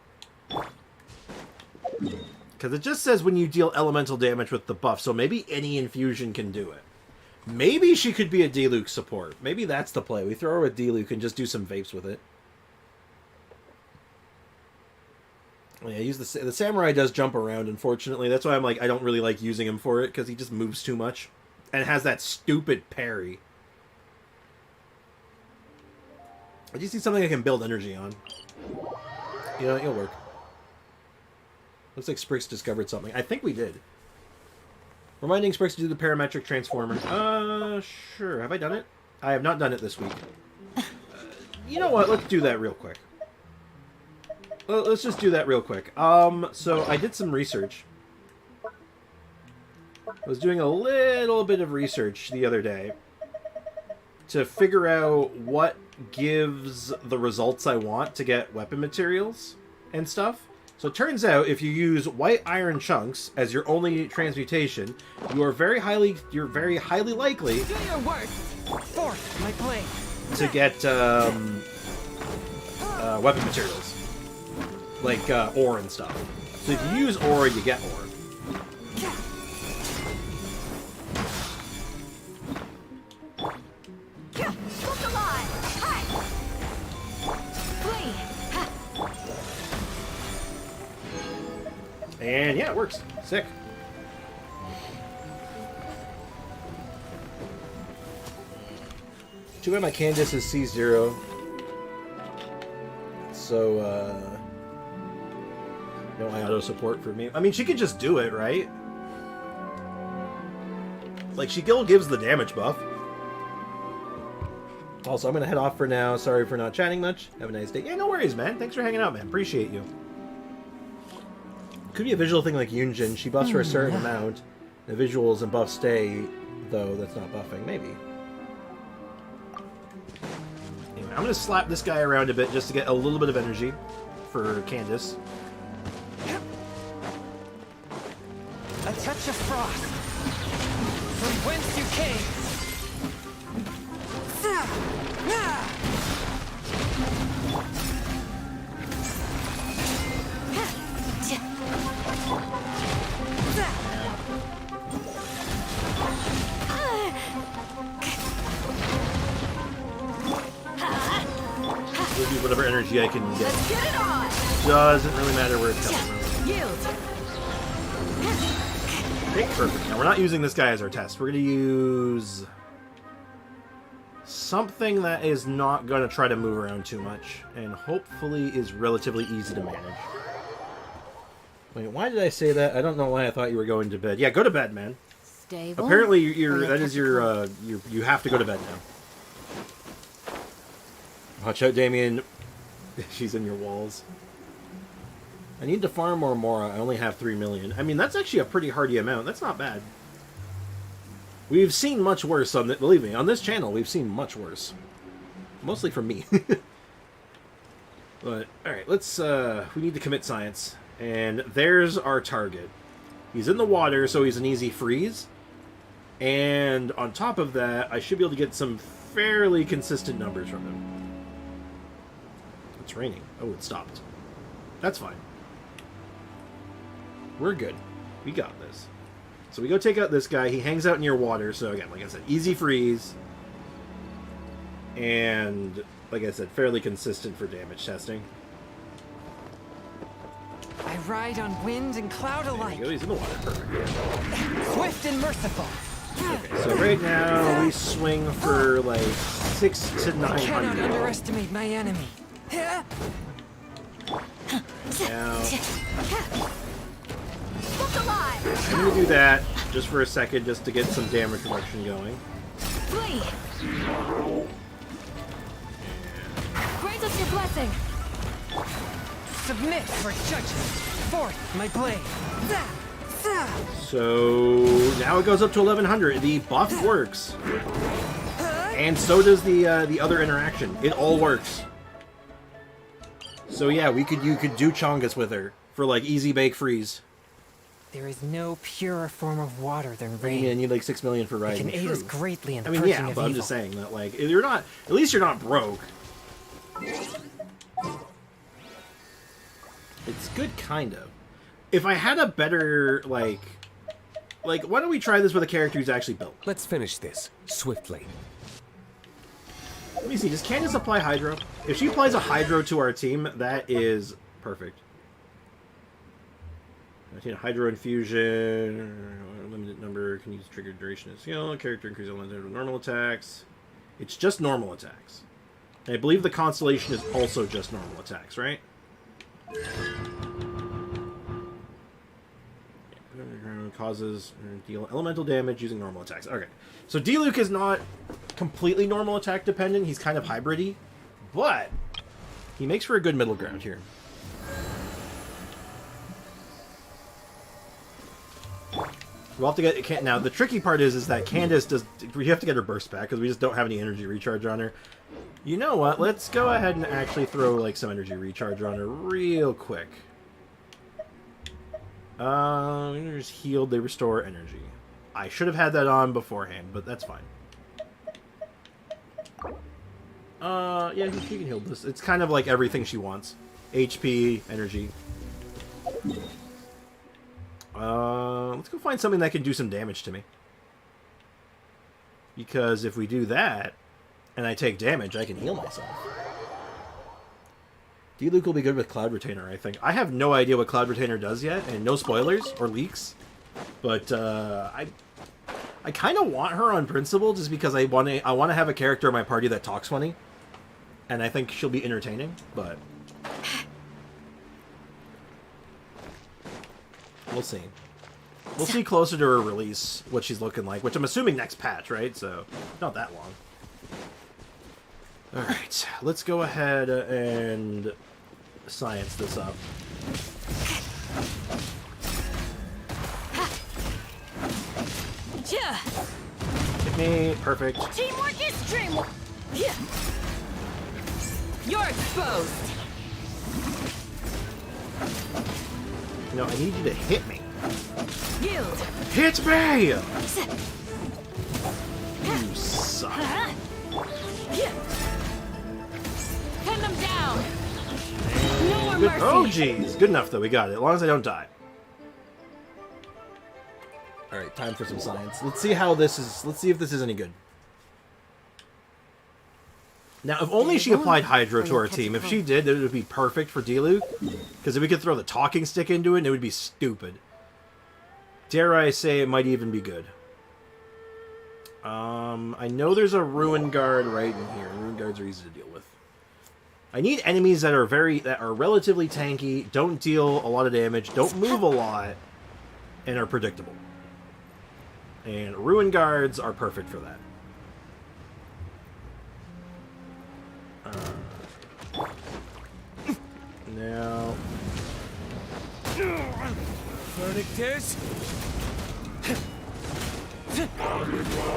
Because it just says when you deal elemental damage with the buff, so maybe any infusion can do it. Maybe she could be a Diluc support. Maybe that's the play. We throw her with Diluc and just do some vapes with it. Yeah, use the Samurai does jump around, unfortunately. That's why I'm like, I don't really like using him for it, because he just moves too much. And has that stupid parry. I just need something I can build energy on. You know, it'll work. Looks like Sprix discovered something. I think we did. Reminding Sprix to do the parametric transformer. Sure. Have I done it? I have not done it this week. You know what? Let's do that real quick. Let's just do that real quick. So I did some research. I was doing a little bit of research the other day to figure out what gives the results I want to get weapon materials and stuff. So it turns out if you use white iron chunks as your only transmutation, you're very highly likely Do your worst. Force my blade. to get weapon materials. Like ore and stuff. So if you use ore, you get ore. And yeah, it works. Sick. Too bad my Candace is C0. So, no auto support for me. I mean, she could just do it, right? Like, she still gives the damage buff. Also, I'm gonna head off for now. Sorry for not chatting much. Have a nice day. Yeah, no worries, man. Thanks for hanging out, man. Appreciate you. Could be a visual thing like Yunjin. She buffs for a certain amount. The visuals and buffs stay, though that's not buffing. Maybe. Anyway, I'm gonna slap this guy around a bit just to get a little bit of energy for Candace. A touch of frost. From whence you came. Give you whatever energy I can get. Let's get it on! Doesn't really matter where it's coming from. Yield! Okay, perfect. Now we're not using this guy as our test. We're gonna use something that is not gonna try to move around too much, and hopefully is relatively easy to manage. Wait, why did I say that? I don't know why I thought you were going to bed. Yeah, go to bed, man. Stable. Apparently, that is your you have to go to bed now. Watch out, Damien. She's in your walls. I need to farm more Mora. I only have 3 million. I mean, that's actually a pretty hardy amount. That's not bad. We've seen much worse on believe me, on this channel, we've seen much worse. Mostly from me. But, alright, let's, we need to commit science. And there's our target. He's in the water, so he's an easy freeze. And on top of that, I should be able to get some fairly consistent numbers from him. It's raining. Oh, it stopped. That's fine. We're good. We got this. So we go take out this guy. He hangs out near water, so again, like I said, easy freeze. And, like I said, fairly consistent for damage testing. I ride on wind and cloud There alike. you go. He's in the water. Perfect. Swift and merciful. Okay, so right now we swing for like 600 to I cannot 900. underestimate my enemy. Now, Book alive! I'm gonna do that just for a second, just to get some damage reduction going. Flee! Grant us your blessing! Submit for judgment. Forth my blade. So now it goes up to 1100. The buff works, and so does the other interaction. It all works. So yeah, you could do Chongus with her for like easy bake freeze. There is no purer form of water than Yeah, you rain. need like 6 million for It riding. can aid us True. greatly in the I mean, purging yeah, of but I'm evil. just saying that like you're not. At least you're not broke. It's good, kind of. If I had a better like, why don't we try this with a character who's actually built? Let's finish this swiftly. Let me see. Does Candace apply Hydro? If she applies a Hydro to our team, that is perfect. Hydro Infusion, limited number, can use trigger duration of skill, character increases limited normal attacks. It's just normal attacks. And I believe the Constellation is also just normal attacks, right? Causes deal elemental damage using normal attacks. Okay, so Diluc is not completely normal attack dependent. He's kind of hybrid-y, but he makes for a good middle ground here. We'll have to get now. The tricky part is that Candace does. We have to get her burst back because we just don't have any energy recharge on her. You know what? Let's go ahead and actually throw like some energy recharge on her real quick. Just healed. They restore energy. I should have had that on beforehand, but that's fine. Yeah, she can heal this. It's kind of like everything she wants. HP, energy. Let's go find something that can do some damage to me. Because if we do that, and I take damage, I can heal myself. D-Luke will be good with Cloud Retainer, I think. I have no idea what Cloud Retainer does yet, and no spoilers or leaks. But I kind of want her on principle, just because I want to have a character in my party that talks funny, and I think she'll be entertaining. But we'll see. We'll see closer to her release what she's looking like, which I'm assuming next patch, right? So not that long. All right, let's go ahead and science this up. Hit me, perfect. Teamwork is dreamwork. You're exposed. No, I need you to hit me. Yield. Hit me! You suck. Pin them down. No more Good. mercy. Oh, jeez. Good enough, though. We got it. As long as I don't die. Alright, time for some science. Let's see how this is... Let's see if this is any good. Now, if only she applied Hydro to our team. If she did, it would be perfect for D-Luke. Because if we could throw the talking stick into it, it would be stupid. Dare I say it might even be good. I know there's a Ruin Guard right in here. Ruin Guards are easy to deal with. I need enemies that are relatively tanky, don't deal a lot of damage, don't move a lot, and are predictable. And Ruin Guards are perfect for that. Now...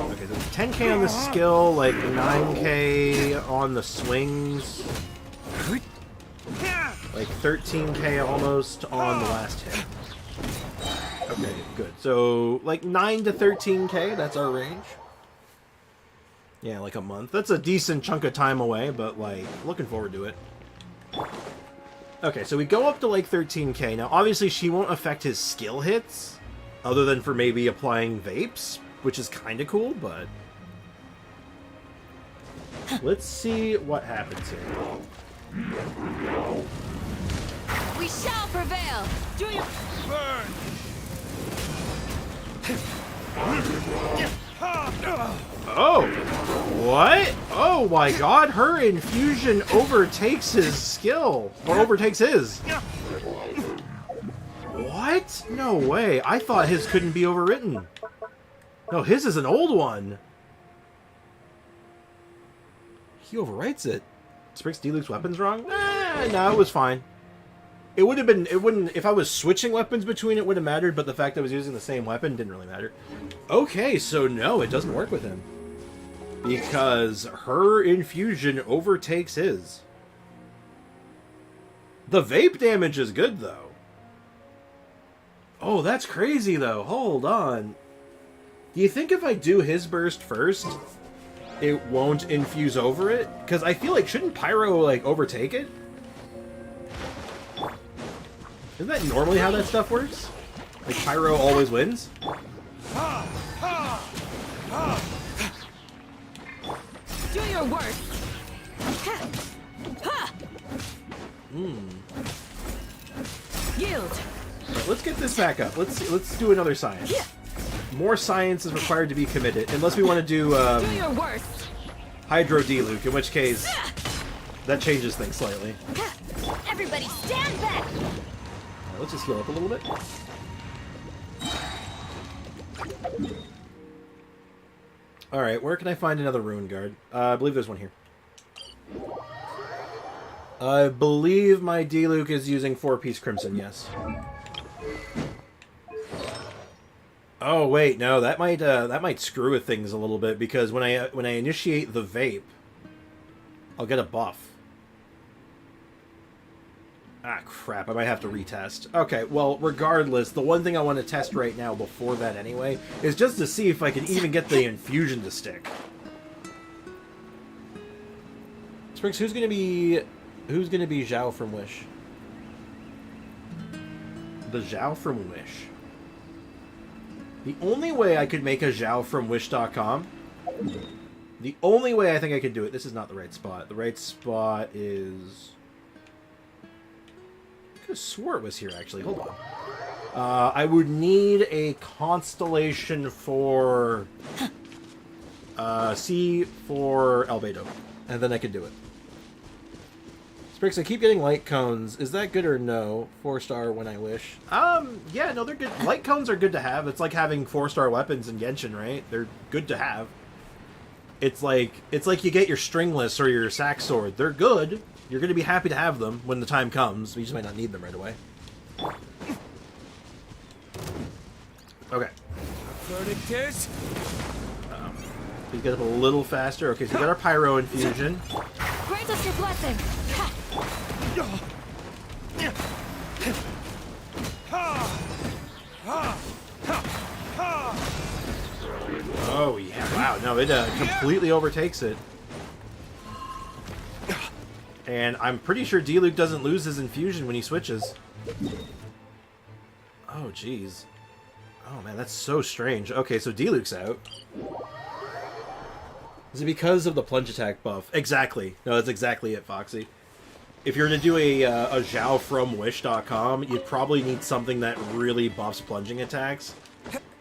Okay, so 10k on the skill, like 9k on the swings, like 13k almost on the last hit. Okay, good. So, like 9 to 13k, that's our range. Yeah, like a month. That's a decent chunk of time away, but like, looking forward to it. Okay, so we go up to like 13k. Now, obviously she won't affect his skill hits, other than for maybe applying vapes, which is kind of cool, but... Let's see what happens here. We shall prevail. Do your burn. Oh! What? Oh my god, her infusion overtakes his skill. Or overtakes his. What? No way. I thought his couldn't be overwritten. No, his is an old one. He overwrites it. Sprix D-Luke's weapons wrong? No, it was fine. It would have been, if I was switching weapons between, it would have mattered, but the fact that I was using the same weapon didn't really matter. Okay, so no, it doesn't work with him. Because her infusion overtakes his. The vape damage is good, though. Oh, that's crazy, though. Hold on. Do you think if I do his burst first, it won't infuse over it? Because I feel like, shouldn't Pyro, like, overtake it? Isn't that normally how that stuff works? Like, Pyro always wins? Do your worst. Yield. Right, let's get this back up. Let's do another science. More science is required to be committed, unless we want to do Do your worst. Hydro D-Luke, in which case that changes things slightly. Everybody stand back! Right, let's just heal up a little bit. Alright, where can I find another Ruin Guard? I believe there's one here. I believe my D-Luke is using 4-piece Crimson, yes. Oh wait, no, that might screw with things a little bit, because when I initiate the vape, I'll get a buff. Ah, crap, I might have to retest. Okay, well, regardless, the one thing I want to test right now before that anyway is just to see if I can even get the infusion to stick. Sprix, who's gonna be Zhao from Wish? The Zhao from Wish. The only way I could make a Zhao from Wish.com, the only way I think I could do it, this is not the right spot. The right spot is could have swore it was here, actually. Hold on. I would need a constellation for... C for Albedo. And then I could do it. Sprix, I keep getting light cones. Is that good or no? 4-star when I wish. Yeah, no, they're good. Light cones are good to have. It's like having 4-star weapons in Genshin, right? They're good to have. It's like you get your stringless or your sack sword. They're good. You're going to be happy to have them when the time comes. You just might not need them right away. Okay. Verdict is... We get up a little faster. Okay, so we got our Pyro Infusion. Grant us your blessing. Oh, yeah. Wow. No, it completely overtakes it. And I'm pretty sure Diluc doesn't lose his infusion when he switches. Oh, jeez. Oh, man, that's so strange. Okay, so Diluc's out. Is it because of the plunge attack buff? Exactly. No, that's exactly it, Foxy. If you're going to do a Zhao from Wish.com, you'd probably need something that really buffs plunging attacks.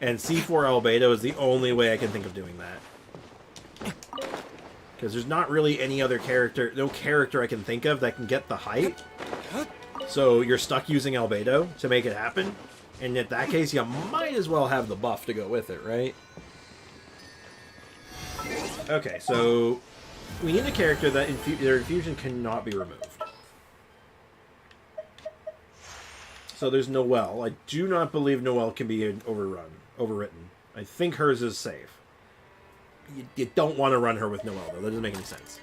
And C4 Albedo is the only way I can think of doing that. Because there's not really any other character, no character I can think of that can get the height. So you're stuck using Albedo to make it happen. And in that case, you might as well have the buff to go with it, right? Okay, so we need a character that their infusion cannot be removed. So there's Noelle. I do not believe Noelle can be overwritten. I think hers is safe. You don't want to run her with Noelle, though. That doesn't make any sense.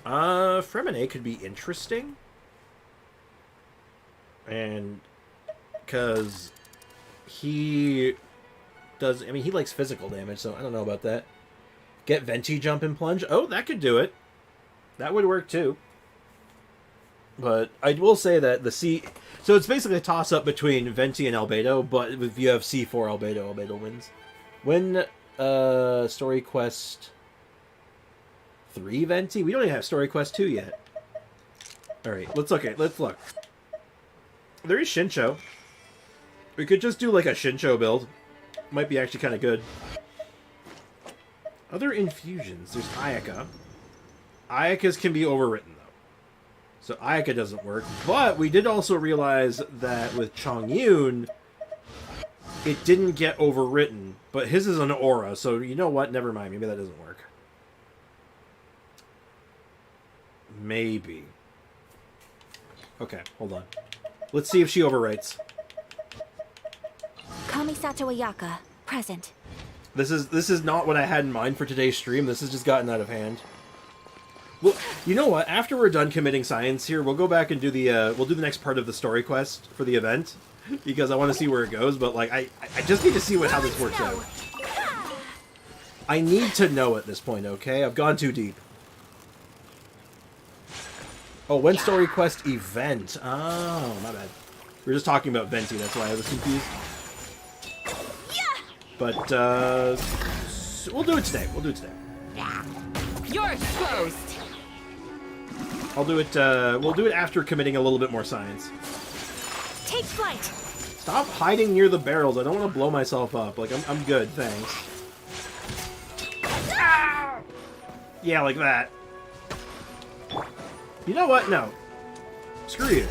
Freminet could be interesting. And... because he does... I mean, he likes physical damage, so I don't know about that. Get Venti Jump and Plunge. Oh, that could do it. That would work, too. But I will say that the C... so it's basically a toss-up between Venti and Albedo, but if you have C4 Albedo, Albedo wins. When Story Quest 3 Venti? We don't even have Story Quest 2 yet. Alright, let's look. There is Shincho. We could just do like a Shincho build. Might be actually kind of good. Other infusions. There's Ayaka. Ayaka's can be overwritten, though. So Ayaka doesn't work. But we did also realize that with Chongyun, it didn't get overwritten. But his is an aura, so you know what? Never mind. Maybe that doesn't work. Maybe. Okay, hold on. Let's see if she overwrites. Kamisato Ayaka, present. This is not what I had in mind for today's stream. This has just gotten out of hand. Well, you know what? After we're done committing science here, we'll go back and do the we'll do the next part of the story quest for the event because I want to see where it goes. But like, I just need to see how this works out. I need to know at this point. Okay, I've gone too deep. Oh, when story quest event? Oh, my bad. We were just talking about Venti. That's why I was confused. But we'll do it today. You're exposed. I'll do it. We'll do it after committing a little bit more science. Take flight. Stop hiding near the barrels. I don't want to blow myself up. Like I'm good, thanks. Ah! Yeah, like that. You know what? No. Screw you.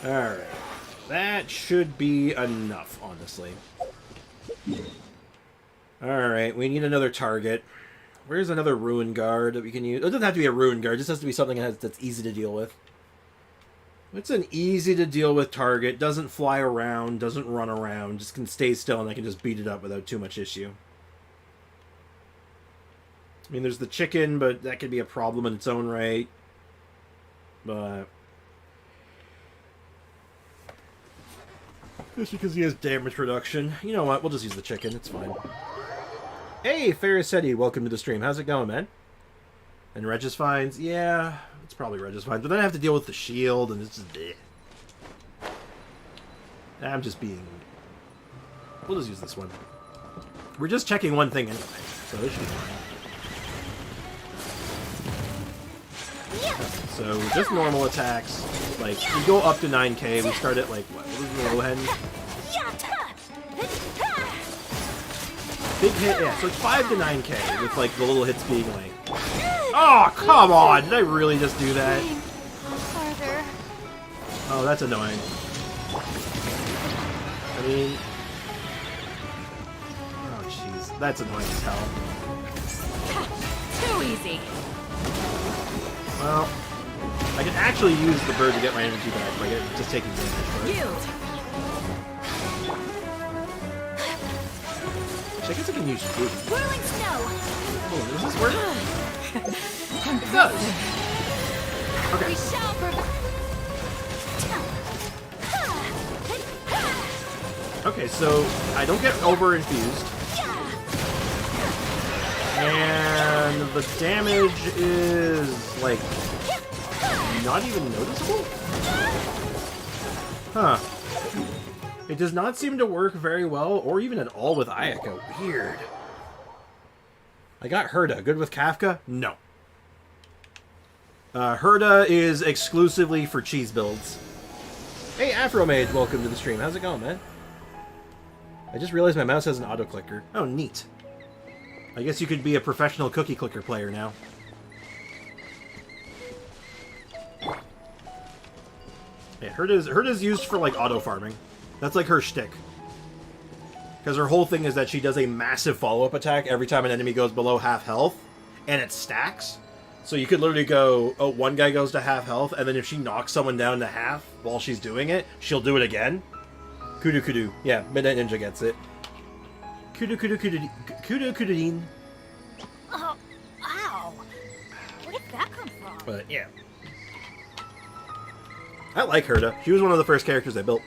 Alright. That should be enough, honestly. Alright, we need another target. Where's another Ruin Guard that we can use? It doesn't have to be a Ruin Guard, it just has to be something that's easy to deal with. It's an easy to deal with target, doesn't fly around, doesn't run around, just can stay still and I can just beat it up without too much issue. I mean, there's the chicken, but that could be a problem in its own right. But... just because he has damage reduction. You know what? We'll just use the chicken. It's fine. Hey, Ferricetti, welcome to the stream. How's it going, man? And Regis-Fines? Yeah, it's probably Regis-Fines. But then I have to deal with the shield, and it's just... bleh. I'm just being... we'll just use this one. We're just checking one thing anyway, so this should be fine. So just normal attacks. Like, we go up to 9k, we start at like, what was the low end? Big hit, yeah, so it's 5 to 9k, with like the little hits being like... Oh, come on! Did I really just do that? Farther. Oh, that's annoying. I mean... Oh, jeez. That's annoying as hell. Too easy. Well, I can actually use the bird to get my energy back by just taking damage. But... Yield. I guess I can use food. Whirling snow. Oh, does this work? It does. Okay. We shall Okay, so I don't get over infused. And the damage is, like, not even noticeable? Huh. It does not seem to work very well, or even at all with Ayaka. Weird. I got Herda. Good with Kafka? No. Herda is exclusively for cheese builds. Hey, Afromage, welcome to the stream. How's it going, man? I just realized my mouse has an auto-clicker. Oh, neat. I guess you could be a professional cookie clicker player now. Yeah, Herda's used for, like, auto-farming. That's, like, her shtick. Because her whole thing is that she does a massive follow-up attack every time an enemy goes below half health, and it stacks. So you could literally go, oh, one guy goes to half health, and then if she knocks someone down to half while she's doing it, she'll do it again. Kudu Kudu. Yeah, Midnight Ninja gets it. Kudu Kudu Kudu Kudu Kududin. Oh, ow. Where did that come from? But, yeah. I like Herda. She was one of the first characters I built.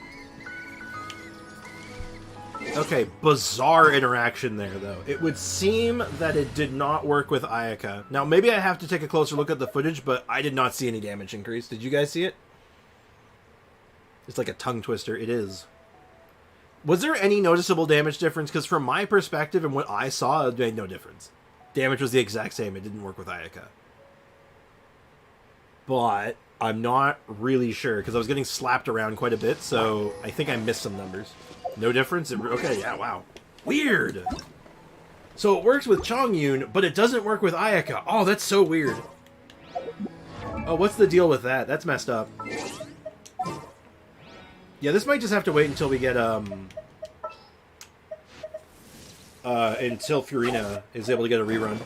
Okay, bizarre interaction there, though. It would seem that it did not work with Ayaka. Now, maybe I have to take a closer look at the footage, but I did not see any damage increase. Did you guys see it? It's like a tongue twister. It is. Was there any noticeable damage difference? Because from my perspective and what I saw, it made no difference. Damage was the exact same. It didn't work with Ayaka. But I'm not really sure, because I was getting slapped around quite a bit, so I think I missed some numbers. No difference? Okay, yeah, wow. Weird! So it works with Chongyun, but it doesn't work with Ayaka. Oh, that's so weird. Oh, what's the deal with that? That's messed up. Yeah, this might just have to wait until we get, until Furina is able to get a rerun.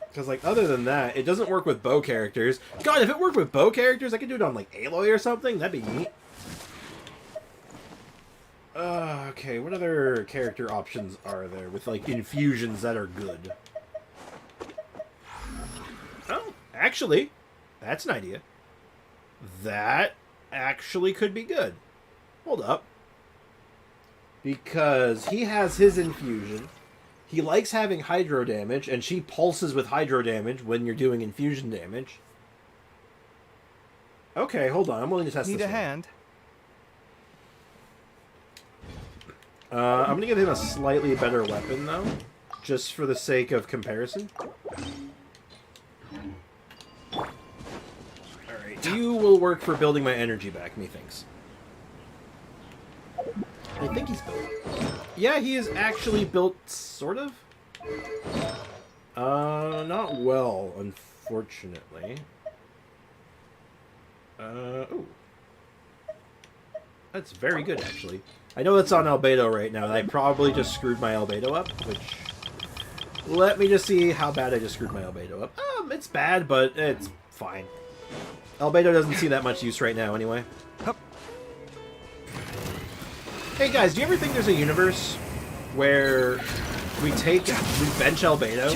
Because, like, other than that, it doesn't work with bow characters. God, if it worked with bow characters, I could do it on, like, Aloy or something. That'd be neat. Okay, what other character options are there with, like, infusions that are good? Oh, actually, that's an idea. That actually could be good. Hold up. Because he has his infusion. He likes having hydro damage, and she pulses with hydro damage when you're doing infusion damage. Okay, hold on. I'm willing to test this. Need a one. hand? I'm going to give him a slightly better weapon, though. Just for the sake of comparison. Alright, you will work for building my energy back, methinks. I think he's built. Yeah, he is actually built, sort of. Not well, unfortunately. Ooh. That's very good, actually. I know it's on Albedo right now, and I probably just screwed my Albedo up, which... Let me just see how bad I just screwed my Albedo up. It's bad, but it's fine. Albedo doesn't see that much use right now, anyway. Hup. Hey guys, do you ever think there's a universe where we bench Albedo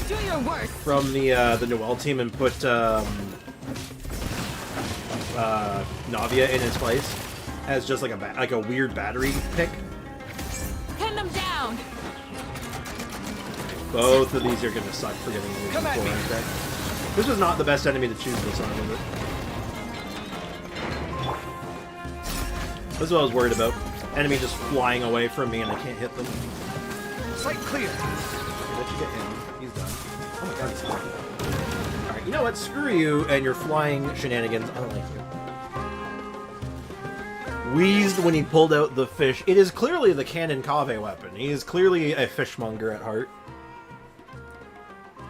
Do your worst. from the Noelle team and put Navia in his place as just like a weird battery pick? Pin them down. Both of these are gonna suck for getting moved Come at before, me. aren't they? This was not the best enemy to choose this on, was it? That's what I was worried about. Enemy just flying away from me and I can't hit them. Sight clear. Let you get him. He's done. Oh my god, he's flying. Alright, you know what? Screw you and your flying shenanigans. I don't like you. Wheezed when he pulled out the fish. It is clearly the Canon Kave weapon. He is clearly a fishmonger at heart.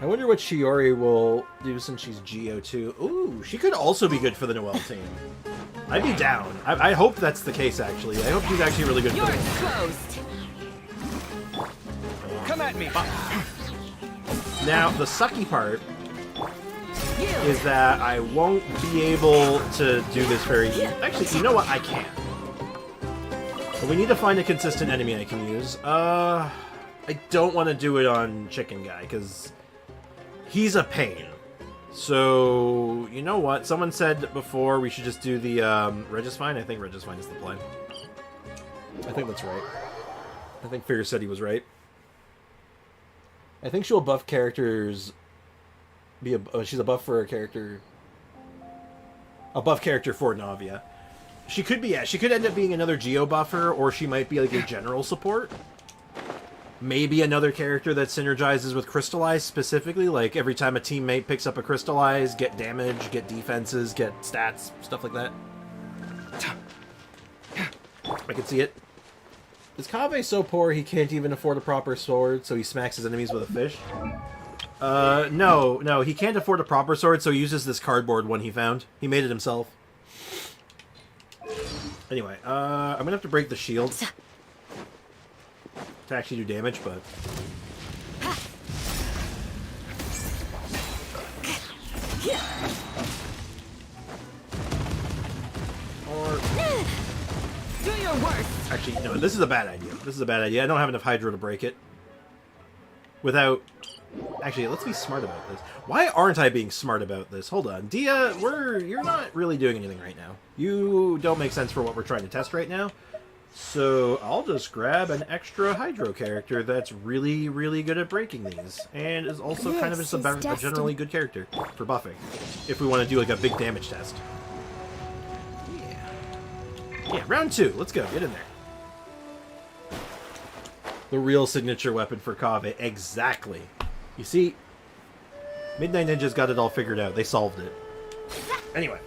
I wonder what Shiori will do since she's GO2. Ooh, she could also be good for the Noelle team. I'd be down. I hope that's the case, actually. I hope she's actually really good for You're the exposed. Come at me. Now, the sucky part is that I won't be able to do this very... Actually, you know what? I can. But we need to find a consistent enemy I can use. I don't want to do it on Chicken Guy, because he's a pain. So, you know what? Someone said before we should just do the Regisfine. I think Regisfine is the play. I think that's right. I think Fear said he was right. I think she'll buff characters. She's a buff for a character. A buff character for Navia. She could be, yeah. She could end up being another Geo buffer, or she might be like a general support. Maybe another character that synergizes with Crystallize specifically, like every time a teammate picks up a Crystallize, get damage, get defenses, get stats, stuff like that. I can see it. Is Kave so poor he can't even afford a proper sword, so he smacks his enemies with a fish? No, he can't afford a proper sword, so he uses this cardboard one he found. He made it himself. Anyway, I'm gonna have to break the shield to actually do damage, but... Or... Do your worst. Actually, no, this is a bad idea. This is a bad idea. I don't have enough Hydro to break it. Without... Actually, let's be smart about this. Why aren't I being smart about this? Hold on. Dia, you're not really doing anything right now. You don't make sense for what we're trying to test right now. So I'll just grab an extra Hydro character that's really, really good at breaking these. And is also kind of just a generally good character for buffing. If we want to do like a big damage test. Yeah, round 2. Let's go. Get in there. The real signature weapon for Kave. Exactly. You see, Midnight Ninja's got it all figured out. They solved it. Anyway.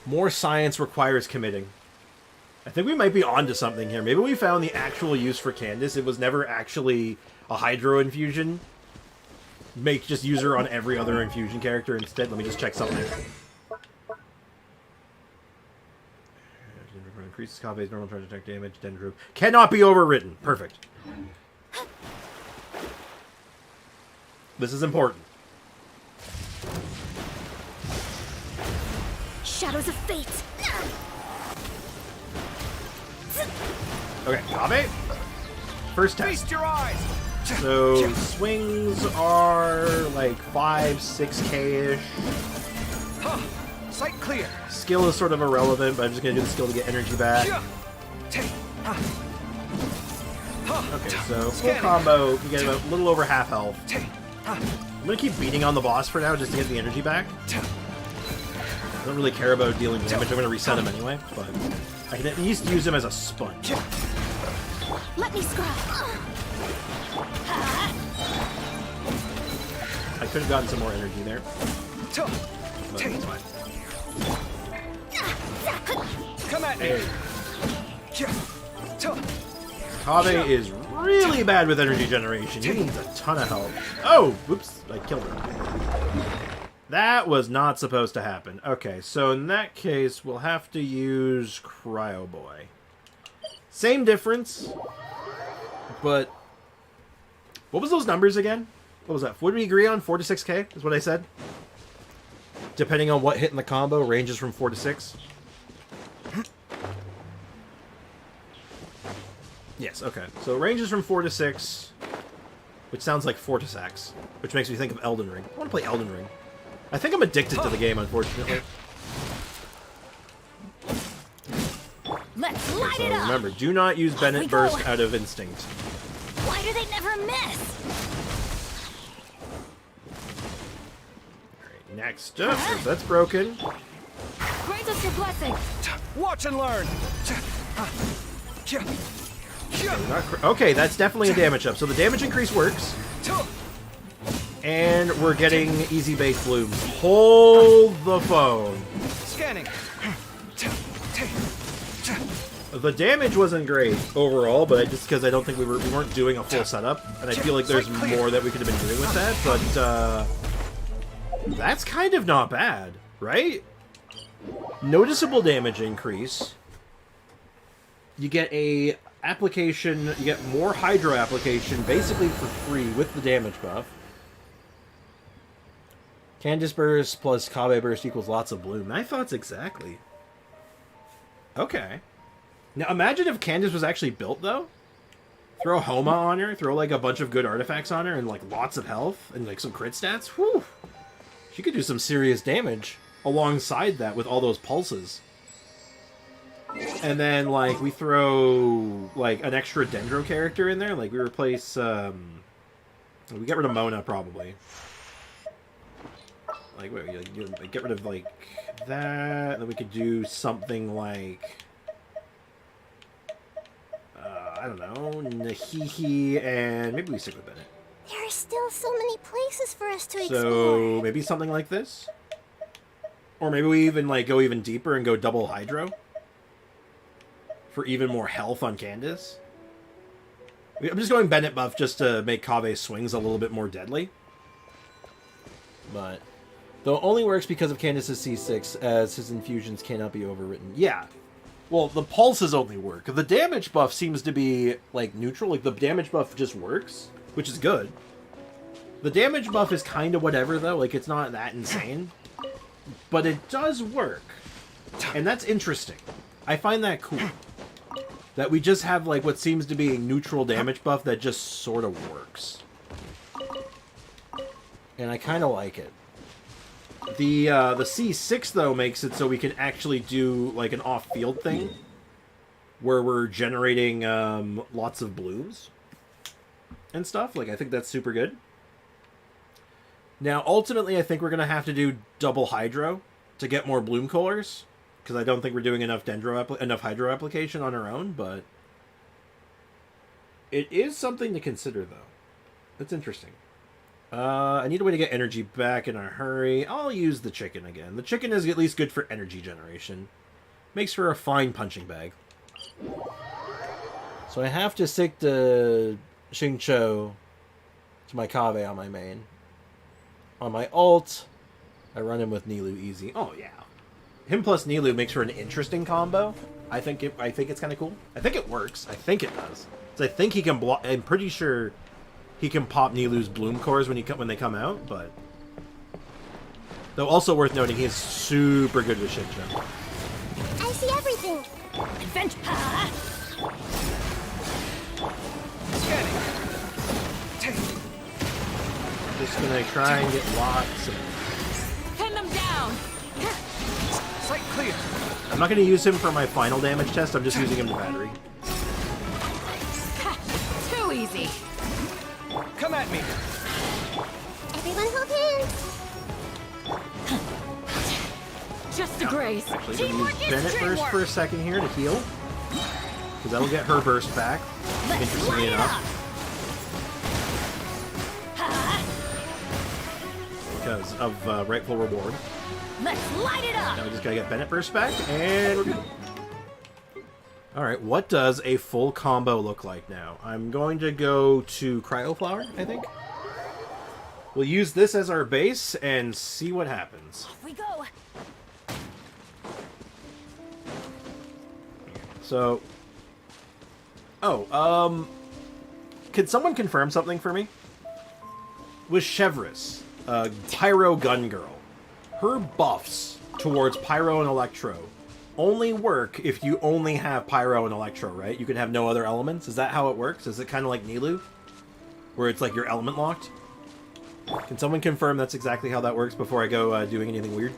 More science requires committing. I think we might be onto something here. Maybe we found the actual use for Candace. It was never actually a Hydro infusion. Just use her on every other infusion character instead. Let me just check something. Increases Kave's normal charge attack damage. Dendro cannot be overwritten. Perfect. This is important. Shadows of fate. Okay, Kave. First test. Feast your eyes. So swings are like 5-6k-ish. Sight clear. Skill is sort of irrelevant, but I'm just gonna do the skill to get energy back. Okay, so full combo, you get about a little over half health. I'm gonna keep beating on the boss for now just to get the energy back. I don't really care about dealing damage. I'm gonna reset him anyway, but I can at least use him as a sponge. Let me scrub. I could have gotten some more energy there. But it's fine. Come at me. Kave is really bad with energy generation. He needs a ton of help. Oh! Whoops. I killed him. That was not supposed to happen. Okay, so in that case, we'll have to use Cryo Boy. Same difference, but... What was those numbers again? What was that? What did we agree on? 4 to 6k is what I said? Depending on what hit in the combo, ranges from 4 to 6. Yes, okay. So ranges from 4 to 6, which sounds like Fortisax, which makes me think of Elden Ring. I want to play Elden Ring. I think I'm addicted to the game, unfortunately. Let's light So it up. remember, do not use Bennett Burst out of instinct. Why do they never miss? Alright, next up, since that's broken. Grant us your blessing. Watch and learn. Okay, that's definitely a damage up. So the damage increase works. And we're getting easy base blooms. Hold the phone. Scanning. The damage wasn't great overall, but just because I don't think we weren't doing a full setup, and I feel like there's more that we could have been doing with that. But that's kind of not bad, right? Noticeable damage increase. You get a application. You get more Hydro application basically for free with the damage buff. Candace Burst plus Kabe Burst equals lots of bloom. My thoughts exactly. Okay. Now imagine if Candace was actually built though. Throw Homa on her, throw like a bunch of good artifacts on her, and like lots of health and like some crit stats. Whew. She could do some serious damage alongside that with all those pulses. And then like we throw like an extra Dendro character in there. Like we replace we get rid of Mona probably. Like, wait, you get rid of, like, that, and then we could do something like, I don't know, Nahihi, and maybe we stick with Bennett. There are still so many places for us to explore. So, maybe something like this? Or maybe we even, like, go even deeper and go double Hydro? For even more health on Candace? I'm just going Bennett buff just to make Kabe's swings a little bit more deadly. But... though it only works because of Candace's C6, as his infusions cannot be overwritten. Yeah. Well, the pulses only work. The damage buff seems to be, like, neutral. Like, the damage buff just works, which is good. The damage buff is kind of whatever, though. Like, it's not that insane. But it does work. And that's interesting. I find that cool. That we just have, like, what seems to be a neutral damage buff that just sort of works. And I kind of like it. The C6, though, makes it so we can actually do, like, an off-field thing. Where we're generating lots of blooms. And stuff. Like, I think that's super good. Now, ultimately, I think we're going to have to do double Hydro to get more bloom colors. Because I don't think we're doing enough Hydro application on our own, but... it is something to consider, though. That's interesting. I need a way to get energy back in a hurry. I'll use the chicken again. The chicken is at least good for energy generation. Makes for a fine punching bag. So I have to stick the Xingqiu to my Kabe on my main. On my ult, I run him with Nilou easy. Oh yeah. Him plus Nilou makes for an interesting combo. I think it's kind of cool. I think it works. I think it does. So I think he can block. I'm pretty sure he can pop Nilou's bloom cores when they come out, but... though also worth noting, he is super good with Xingqiu. I see everything. Adventure! Scanning. Just gonna try and get lots of... Pin them down! Sight clear. I'm not gonna use him for my final damage test, I'm just using him to battery. Too easy! Come at me. Everyone hold hands. Just a grace. Actually, I'm gonna use Bennett burst for a second here to heal. Because that'll get her burst back, interestingly enough. Because of rightful reward. Let's light it up! Now we just gotta get Bennett burst back, and we're good. Alright, what does a full combo look like now? I'm going to go to Cryoflower, I think. We'll use this as our base and see what happens. Off we go. So... oh, could someone confirm something for me? With Chevris, Pyro Gun Girl, her buffs towards Pyro and Electro only work if you only have Pyro and Electro, right? You can have no other elements? Is that how it works? Is it kind of like Nilou? Where it's like you're element locked? Can someone confirm that's exactly how that works before I go doing anything weird?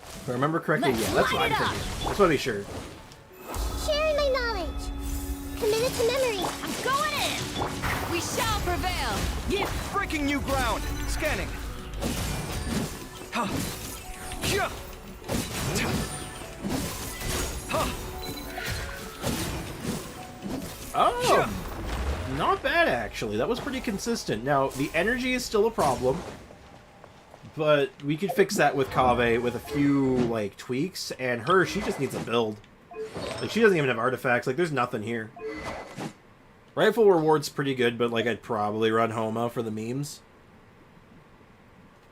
If I remember correctly, yeah, that's what I'm thinking. Just want to be sure. Sharing my knowledge. Committed to memory. I'm going in! We shall prevail! Breaking new ground. Scanning. Ha! Yeah! Ha! Oh! Not bad, actually. That was pretty consistent. Now, the energy is still a problem, but we could fix that with Kaveh with a few, like, tweaks, and her, she just needs a build. Like, she doesn't even have artifacts. Like, there's nothing here. Rifle reward's pretty good, but, like, I'd probably run Homa for the memes.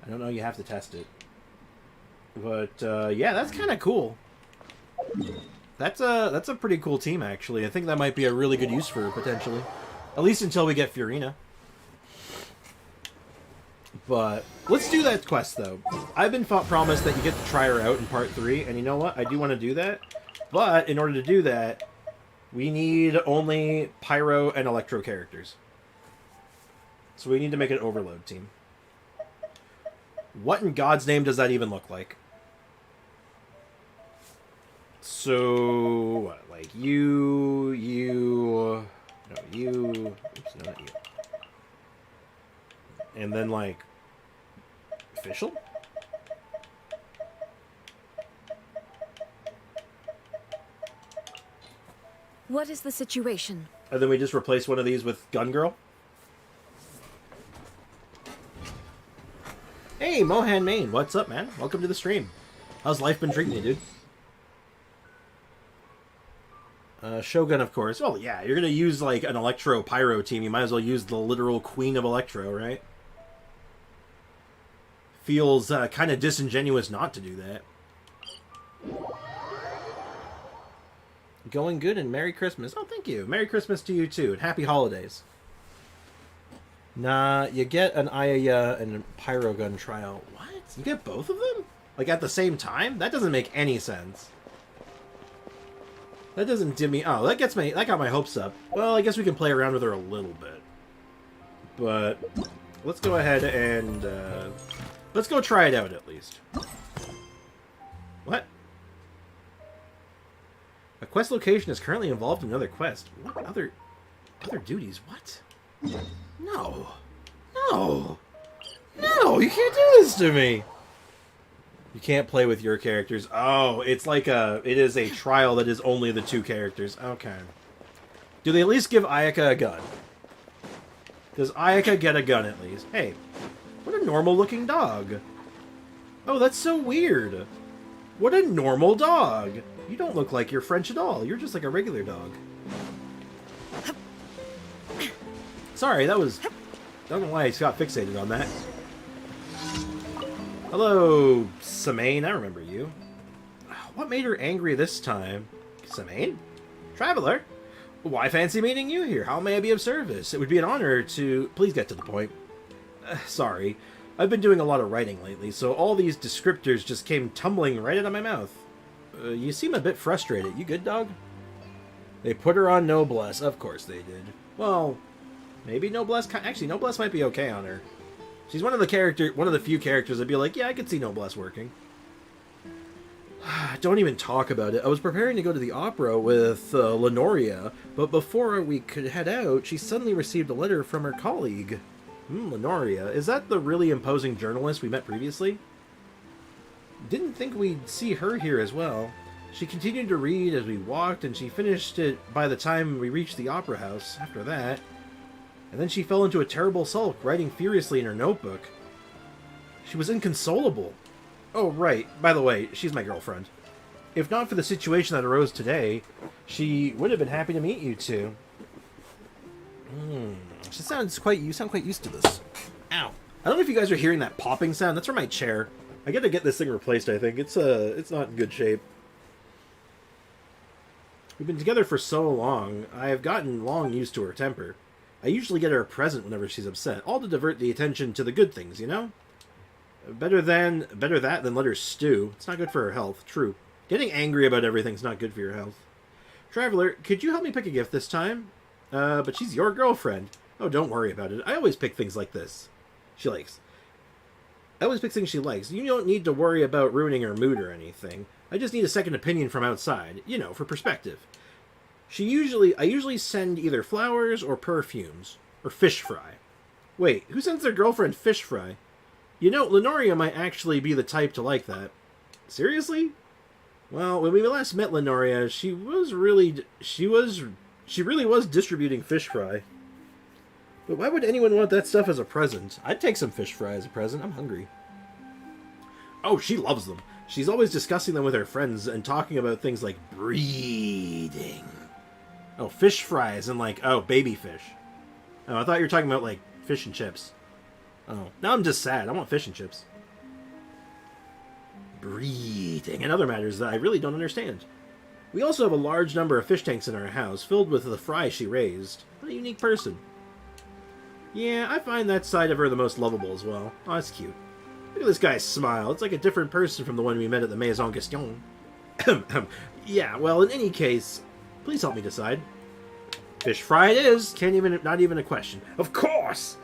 I don't know, you have to test it. But, yeah, that's kind of cool. That's a pretty cool team, actually. I think that might be a really good use for her, potentially. At least until we get Furina. But let's do that quest, though. I've been promised that you get to try her out in Part 3, and you know what? I do want to do that. But in order to do that, we need only Pyro and Electro characters. So we need to make an Overload team. What in God's name does that even look like? So, what, like, oops, no, not you. And then, like, official? What is the situation? And then we just replace one of these with Gun Girl? Hey, Mohan Main, what's up, man? Welcome to the stream. How's life been treating you, dude? Shogun, of course. Oh, yeah, you're gonna use, like, an Electro-Pyro team. You might as well use the literal Queen of Electro, right? Feels kind of disingenuous not to do that. Going good and Merry Christmas. Oh, thank you. Merry Christmas to you, too, and Happy Holidays. Nah, you get an Ayaya and a Pyro Gun trial. What? You get both of them? Like, at the same time? That doesn't make any sense. That doesn't dim me... Oh, that got my hopes up. Well, I guess we can play around with her a little bit. But let's go ahead and... let's go try it out, at least. What? A quest location is currently involved in another quest. What other duties? What? No. No! No! You can't do this to me! You can't play with your characters. Oh, it's like it is a trial that is only the two characters. Okay. Do they at least give Ayaka a gun? Does Ayaka get a gun at least? Hey, what a normal looking dog. Oh, that's so weird. What a normal dog. You don't look like you're French at all. You're just like a regular dog. Sorry, that was... I don't know why I got fixated on that. Hello, Samain. I remember you. What made her angry this time? Samain? Traveler? Why fancy meeting you here? How may I be of service? It would be an honor to... Please get to the point. Sorry. I've been doing a lot of writing lately, so all these descriptors just came tumbling right out of my mouth. You seem a bit frustrated. You good, dog? They put her on Noblesse. Of course they did. Well, maybe Noblesse... Actually, Noblesse might be okay on her. She's one of the few characters I'd be like, yeah, I could see Noblesse working. Don't even talk about it. I was preparing to go to the opera with Lenoria, but before we could head out, she suddenly received a letter from her colleague. Lenoria. Is that the really imposing journalist we met previously? Didn't think we'd see her here as well. She continued to read as we walked, and she finished it by the time we reached the opera house. After that... And then she fell into a terrible sulk, writing furiously in her notebook. She was inconsolable. Oh, right. By the way, she's my girlfriend. If not for the situation that arose today, she would have been happy to meet you two. You sound quite used to this. Ow. I don't know if you guys are hearing that popping sound. That's from my chair. I gotta get this thing replaced, I think. It's not in good shape. We've been together for so long, I have gotten long used to her temper. I usually get her a present whenever she's upset, all to divert the attention to the good things, you know? Better that than let her stew. It's not good for her health, true. Getting angry about everything's not good for your health. Traveler, could you help me pick a gift this time? But she's your girlfriend. Oh, don't worry about it. I always pick things like this. She likes. I always pick things she likes. You don't need to worry about ruining her mood or anything. I just need a second opinion from outside, you know, for perspective. I usually send either flowers or perfumes. Or fish fry. Wait, who sends their girlfriend fish fry? You know, Lenoria might actually be the type to like that. Seriously? Well, when we last met Lenoria, she really was distributing fish fry. But why would anyone want that stuff as a present? I'd take some fish fry as a present. I'm hungry. Oh, she loves them. She's always discussing them with her friends and talking about things like breeding. Oh, fish fries and like, oh, baby fish. Oh, I thought you were talking about like fish and chips. Oh, now I'm just sad. I want fish and chips. Breeding and other matters that I really don't understand. We also have a large number of fish tanks in our house, filled with the fry she raised. What a unique person. Yeah, I find that side of her the most lovable as well. Oh, that's cute. Look at this guy's smile. It's like a different person from the one we met at the Maison Gaston. Yeah, well, in any case, please help me decide. Fish fry it is. Not even a question. Of course!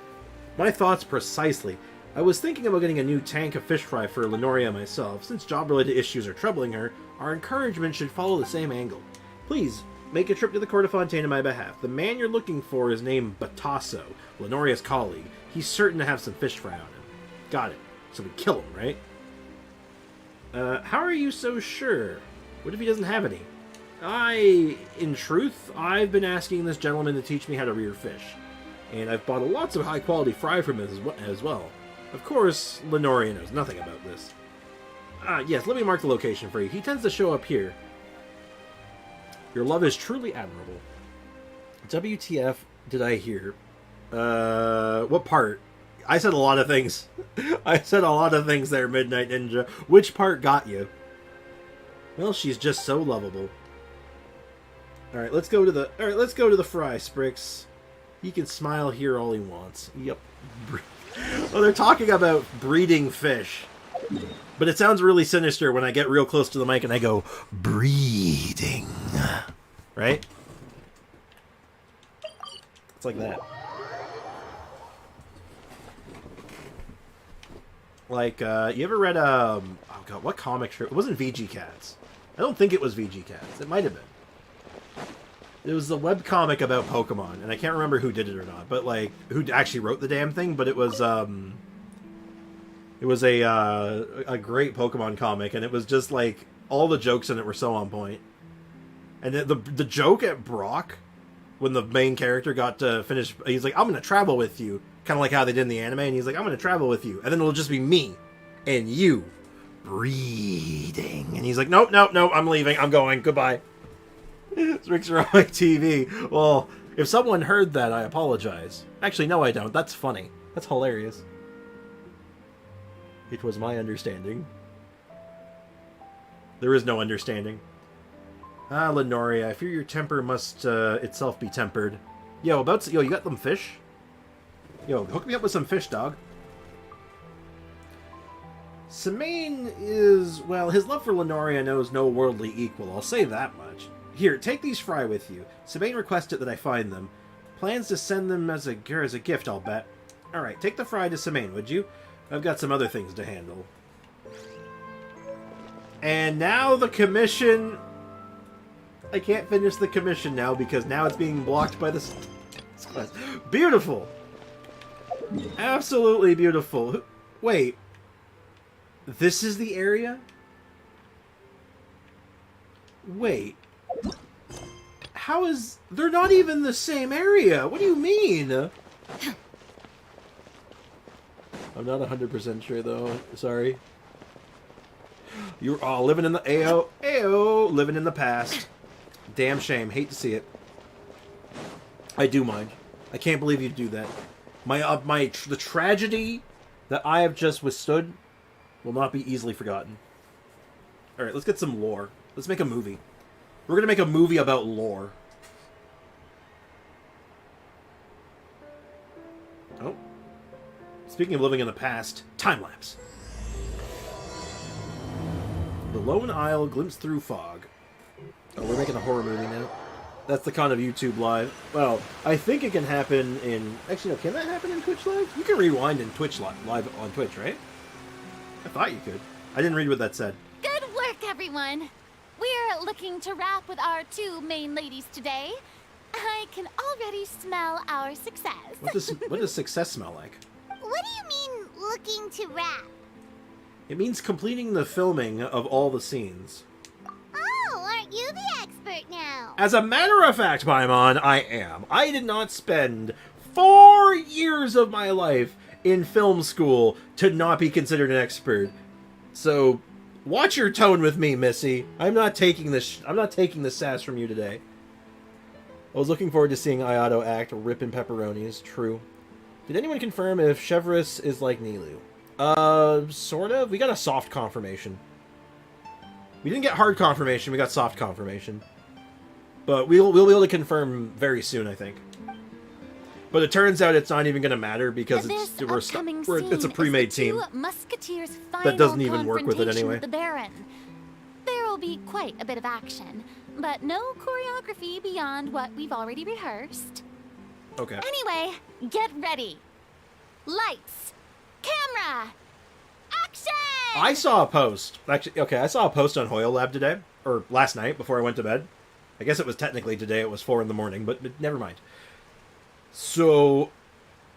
My thoughts precisely. I was thinking about getting a new tank of fish fry for Lenoria myself. Since job-related issues are troubling her, our encouragement should follow the same angle. Please, make a trip to the Court of Fontaine on my behalf. The man you're looking for is named Batasso, Lenoria's colleague. He's certain to have some fish fry on him. Got it. So we kill him, right? How are you so sure? What if he doesn't have any? In truth, I've been asking this gentleman to teach me how to rear fish. And I've bought lots of high-quality fry from him as well. Of course, Lenoria knows nothing about this. Yes, let me mark the location for you. He tends to show up here. Your love is truly admirable. WTF did I hear? What part? I said a lot of things. I said a lot of things there, Midnight Ninja. Which part got you? Well, she's just so lovable. Alright, let's go to the fry, Sprix. He can smile here all he wants. Yep. Oh, they're talking about breeding fish. But it sounds really sinister when I get real close to the mic and I go, breeding. Right? It's like that. Like, you ever read, oh god, what comic strip? It wasn't VG Cats. I don't think it was VG Cats. It might have been. It was the webcomic about Pokemon, and I can't remember who did it or not, but, like, who actually wrote the damn thing, but it was a great Pokemon comic, and it was just, like, all the jokes in it were so on point. And the joke at Brock, when the main character got to finish, he's like, I'm gonna travel with you. Kind of like how they did in the anime, and he's like, I'm gonna travel with you. And then it'll just be me and you breeding. And he's like, nope, I'm leaving. I'm going. Goodbye. Sprix are on my TV. Well, if someone heard that, I apologize. Actually, no, I don't. That's funny. That's hilarious. It was my understanding. There is no understanding. Ah, Lenoria, I fear your temper must itself be tempered. Yo, you got them fish? Yo, hook me up with some fish, dog. Semaine is, well, his love for Lenoria knows no worldly equal, I'll say that much. Here, take these fry with you. Semaine requested that I find them. Plans to send them as a gift, I'll bet. Alright, take the fry to Semaine, would you? I've got some other things to handle. And now the commission... I can't finish the commission now because now it's being blocked by this class. Beautiful! Absolutely beautiful. Wait. This is the area? Wait. How is... They're not even the same area. What do you mean? I'm not 100% sure, though. Sorry. You're all living in the... Ayo. Ayo. Living in the past. Damn shame. Hate to see it. I do mind. I can't believe you'd do that. The tragedy that I have just withstood will not be easily forgotten. Alright, let's get some lore. Let's make a movie. We're gonna make a movie about lore. Oh. Speaking of living in the past, time-lapse. The lone isle glimpsed through fog. Oh, we're making a horror movie now. That's the kind of YouTube Live. Well, I think it can happen in... Actually, no, can that happen in Twitch Live? You can rewind in Twitch Live on Twitch, right? I thought you could. I didn't read what that said. Good work, everyone. We're looking to wrap with our two main ladies today. I can already smell our success. What does success smell like? What do you mean, looking to wrap? It means completing the filming of all the scenes. Oh, aren't you the expert now? As a matter of fact, Paimon, I am. I did not spend 4 years of my life in film school to not be considered an expert. So, watch your tone with me, Missy. I'm not taking this. I'm not taking the sass from you today. I was looking forward to seeing Ayato act rippin' pepperonis. True. Did anyone confirm if Chevreuse is like Nilou? Sort of. We got a soft confirmation. We didn't get hard confirmation. We got soft confirmation. But we'll be able to confirm very soon, I think. But it turns out it's not even going to matter because it's a pre-made team. Musketeers' That doesn't even work with it anyway. The Baron. There will be quite a bit of action, but no choreography beyond what we've already rehearsed. Okay. Anyway, get ready. Lights, camera, action! I saw a post. Actually, okay, I saw a post on Hoyle Lab today, or last night before I went to bed. I guess it was technically today. It was 4 in the morning, but never mind. So,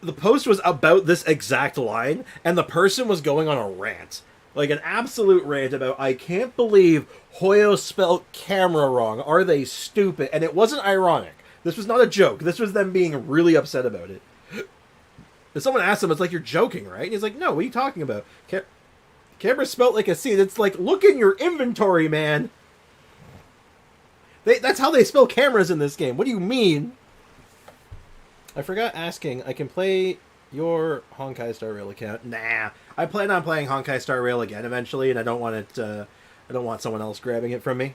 the post was about this exact line, and the person was going on a rant. Like an absolute rant about, I can't believe Hoyo spelled camera wrong. Are they stupid? And it wasn't ironic. This was not a joke. This was them being really upset about it. If someone asked him, it's like, you're joking, right? And he's like, no, what are you talking about? Camera spelled like a C. It's like, look in your inventory, man. That's how they spell cameras in this game. What do you mean? I forgot asking. I can play your Honkai Star Rail account. Nah, I plan on playing Honkai Star Rail again eventually, and I don't want it. I don't want someone else grabbing it from me.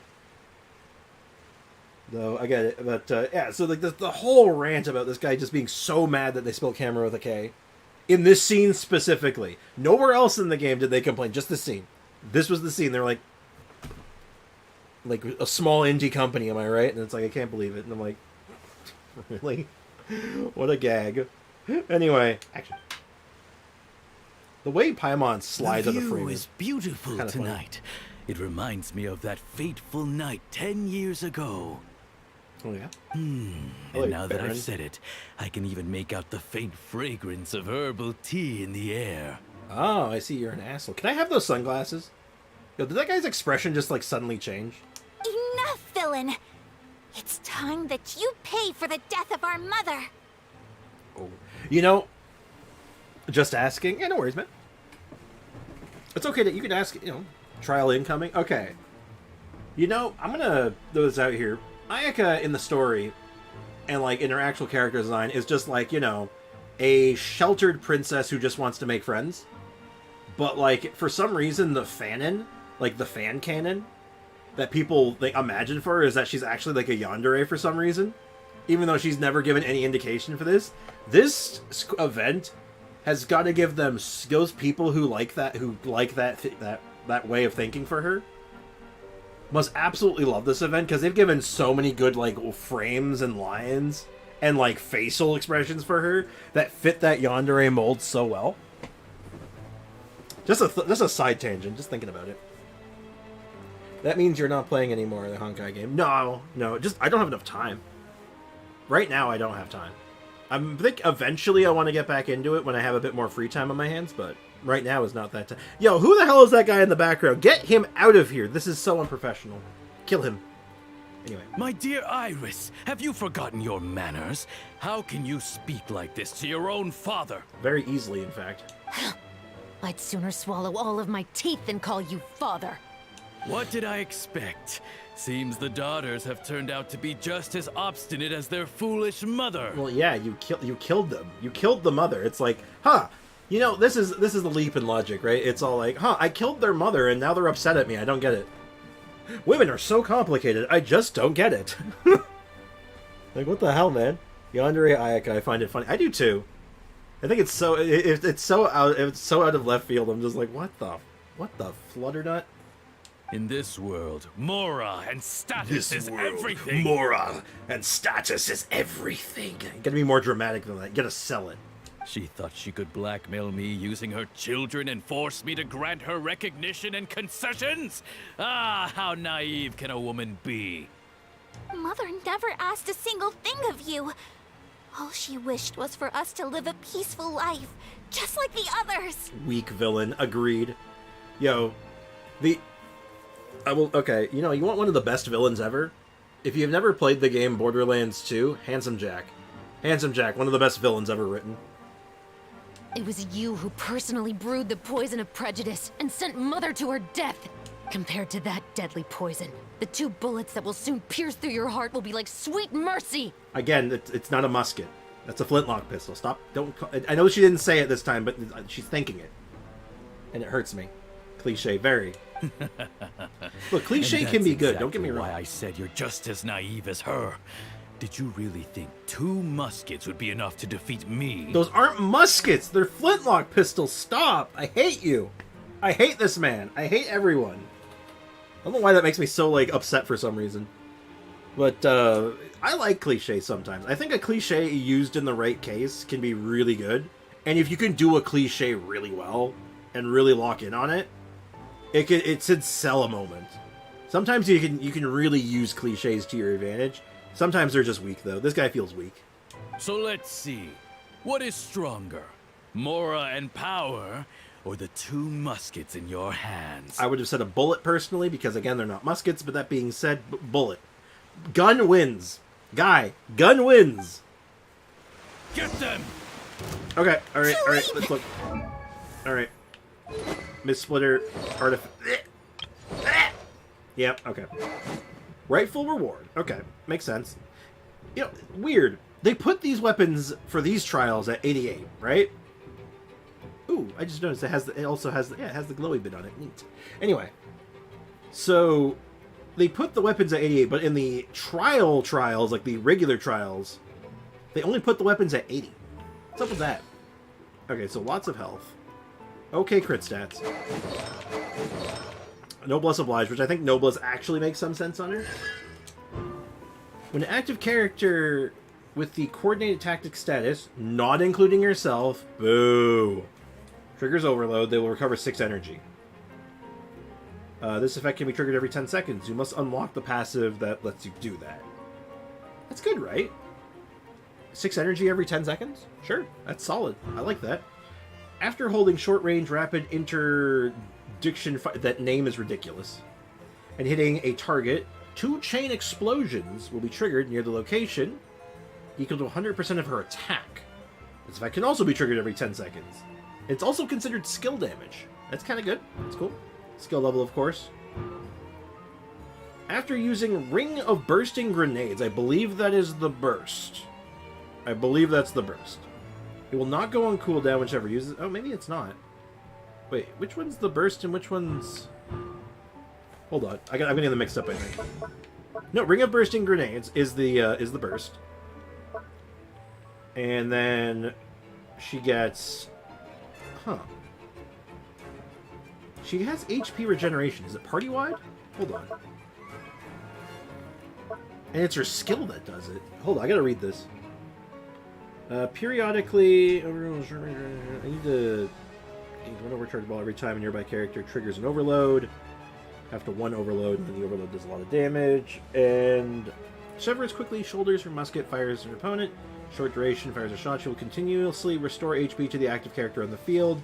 Though I get it, but yeah. So like the whole rant about this guy just being so mad that they spelled camera with a K, in this scene specifically. Nowhere else in the game did they complain. Just this scene. This was the scene. They're like a small indie company, am I right? And it's like, I can't believe it. And I'm like, really? What a gag. Anyway, action. The way Paimon slides out of frame is beautiful tonight. Funny. It reminds me of that fateful night 10 years ago. Oh yeah. And now that I've said it, I can even make out the faint fragrance of herbal tea in the air. Oh, I see you're an asshole. Can I have those sunglasses? Yo, did that guy's expression just like suddenly change? Enough, villain. It's time that you pay for the death of our mother. Oh. You know, just asking. Yeah, no worries, man. It's okay that you can ask, you know, trial incoming. Okay. You know, I'm gonna throw this out here. Ayaka in the story, and like in her actual character design, is just like, you know, a sheltered princess who just wants to make friends. But like, for some reason, the fanon, like the fan canon, that people like imagine for her is that she's actually like a yandere for some reason, even though she's never given any indication for this. This event has got to give them, those people who like that way of thinking for her, must absolutely love this event, because they've given so many good like frames and lines and like facial expressions for her that fit that yandere mold so well. Just a side tangent, just thinking about it. That means you're not playing anymore the Honkai game. No, just I don't have enough time. Right now, I don't have time. I think eventually I want to get back into it when I have a bit more free time on my hands, but right now is not that time. Yo, who the hell is that guy in the background? Get him out of here. This is so unprofessional. Kill him. Anyway. My dear Iris, have you forgotten your manners? How can you speak like this to your own father? Very easily, in fact. I'd sooner swallow all of my teeth than call you father. What did I expect? Seems the daughters have turned out to be just as obstinate as their foolish mother. Well, yeah, you killed them. You killed the mother. It's like, huh? You know, this is the leap in logic, right? It's all like, huh? I killed their mother, and now they're upset at me. I don't get it. Women are so complicated. I just don't get it. Like, what the hell, man? Yandere Ayaka, I find it funny. I do too. I think it's so it's so out of left field. I'm just like, what the flutternut? In this world, Mora and status is everything. Mora and status is everything. You gotta be more dramatic than that. You gotta sell it. She thought she could blackmail me using her children and force me to grant her recognition and concessions? Ah, how naive can a woman be? Mother never asked a single thing of you. All she wished was for us to live a peaceful life, just like the others. Weak villain. Agreed. Yo, okay, you know, you want one of the best villains ever? If you've never played the game Borderlands 2, Handsome Jack. Handsome Jack, one of the best villains ever written. It was you who personally brewed the poison of prejudice and sent Mother to her death. Compared to that deadly poison, the 2 bullets that will soon pierce through your heart will be like sweet mercy. Again, it's not a musket. That's a flintlock pistol. Stop. Don't. I know she didn't say it this time, but she's thinking it. And it hurts me. Cliche, very. Look, cliche can be good, don't get me wrong. Why I said you're just as naive as her. Did you really think 2 muskets would be enough to defeat me? Those aren't muskets. They're flintlock pistols. Stop. I hate you. I hate this man. I hate everyone. I don't know why that makes me so, like, upset for some reason. But, I like cliches sometimes. I think a cliche used in the right case can be really good. And if you can do a cliche really well and really lock in on it, it should sell a moment. Sometimes you can really use cliches to your advantage. Sometimes they're just weak, though. This guy feels weak. So let's see. What is stronger? Mora and power, or the 2 muskets in your hands? I would have said a bullet, personally, because, again, they're not muskets. But that being said, bullet. Gun wins. Guy, gun wins. Get them! Okay, alright, let's look. Alright. Miss Splitter, Yep, okay. Rightful reward. Okay, makes sense. You know, weird. They put these weapons for these trials at 88, right? Ooh, I just noticed it also has the glowy bit on it. Neat. Anyway, so they put the weapons at 88, but in the trials, like the regular trials, they only put the weapons at 80. What's up with that? Okay, so lots of health. Okay, crit stats. Noblesse Oblige, which I think Noblesse actually makes some sense on her. When an active character with the coordinated tactic status, not including yourself, boo, triggers overload, they will recover 6 energy. This effect can be triggered every 10 seconds. You must unlock the passive that lets you do that. That's good, right? 6 energy every 10 seconds? Sure, that's solid. I like that. After holding short-range rapid interdiction, that name is ridiculous, and hitting a target, 2 chain explosions will be triggered near the location, equal to 100% of her attack. This effect can also be triggered every 10 seconds. It's also considered skill damage. That's kind of good. That's cool. Skill level, of course. After using Ring of Bursting Grenades, I believe that is the burst. I believe that's the burst. It will not go on cooldown whichever uses... Oh, maybe it's not. Wait, which one's the burst and which one's... Hold on. I'm getting them mixed up, I think. No, Ring of Bursting Grenades is the burst. And then she gets... Huh. She has HP regeneration. Is it party-wide? Hold on. And it's her skill that does it. Hold on, I gotta read this. Periodically... I need to... One overcharge ball every time a nearby character triggers an overload. After 1 overload, and the overload does a lot of damage. And... Severs quickly shoulders her musket, fires an opponent. Short duration, fires a shot. She will continuously restore HP to the active character on the field,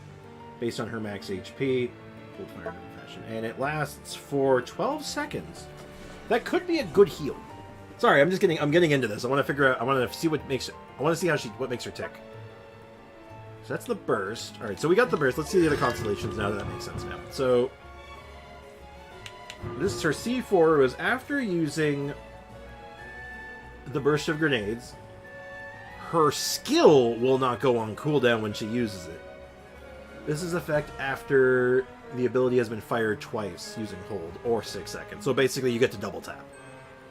based on her max HP. Cold fire in every fashion. And it lasts for 12 seconds. That could be a good heal. Sorry, I'm getting into this. I want to figure out, I want to see what makes her tick. So that's the burst. Alright, so we got the burst. Let's see the other constellations now that makes sense now. So, this is her C4 was after using the burst of grenades. Her skill will not go on cooldown when she uses it. This is effect after the ability has been fired twice using hold, or 6 seconds. So basically you get to double tap.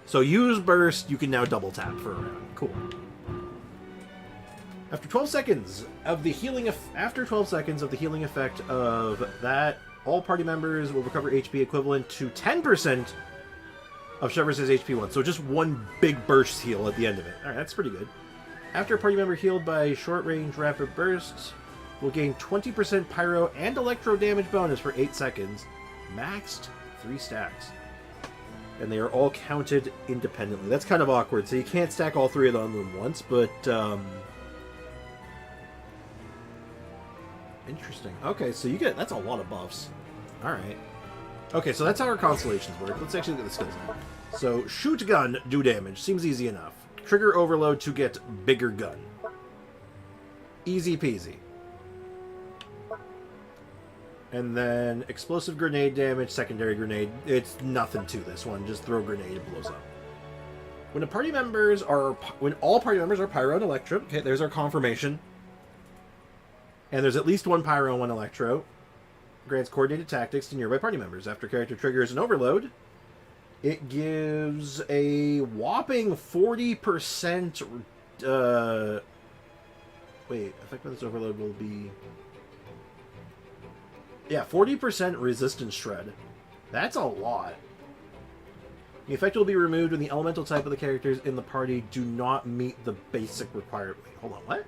So use burst, you can now double tap for a round. Cool. After 12 seconds of the healing effect of that, all party members will recover HP equivalent to 10% of Shevers' HP 1. So just one big burst heal at the end of it. Alright, that's pretty good. After a party member healed by short-range rapid bursts, will gain 20% pyro and electro damage bonus for 8 seconds. Maxed 3 stacks. and they are all counted independently. That's kind of awkward, so you can't stack all 3 of them on once, but, interesting. Okay, so you get... That's a lot of buffs. Alright. Okay, so that's how our constellations work. Let's actually look at the skills now. So, shoot gun, do damage. Seems easy enough. Trigger overload to get bigger gun. Easy peasy. And then explosive grenade damage, secondary grenade. It's nothing to this one. Just throw a grenade, it blows up. When all party members are pyro and electro, okay, there's our confirmation. And there's at least 1 pyro and 1 electro. Grants coordinated tactics to nearby party members. After character triggers an overload, it gives a whopping 40%. Wait, effect of this overload will be. Yeah, 40% resistance shred. That's a lot. The effect will be removed when the elemental type of the characters in the party do not meet the basic requirement. Wait, hold on, what?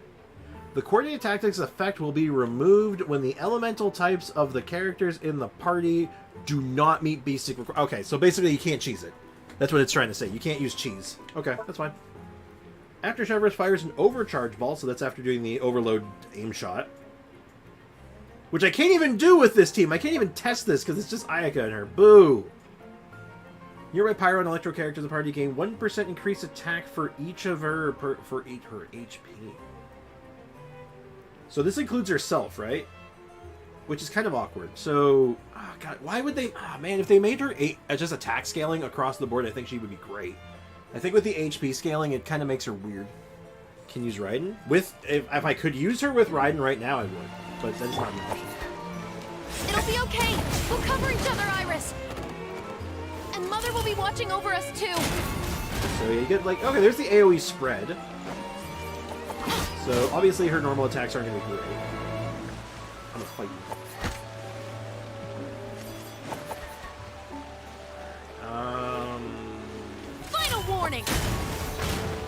The coordinated tactics effect will be removed when the elemental types of the characters in the party do not meet basic requirements. Okay, so basically you can't cheese it. That's what it's trying to say. You can't use cheese. Okay, that's fine. After Chevrolet fires an overcharge ball, so that's after doing the overload aim shot. Which I can't even do with this team. I can't even test this because it's just Ayaka and her. Boo! Nearby Pyro and Electro characters in the party gain 1% increased attack for each of her her HP. So this includes herself, right? Which is kind of awkward. So, oh god, why would they? Oh man, if they made her just attack scaling across the board, I think she would be great. I think with the HP scaling, it kind of makes her weird. Can use Raiden with if I could use her with Raiden right now, I would. But that's not an option. It'll be okay. We'll cover each other, Iris. And Mother will be watching over us too. So you get like, okay, there's the AoE spread. So obviously her normal attacks aren't going to be great. I'm gonna fight you. Final warning.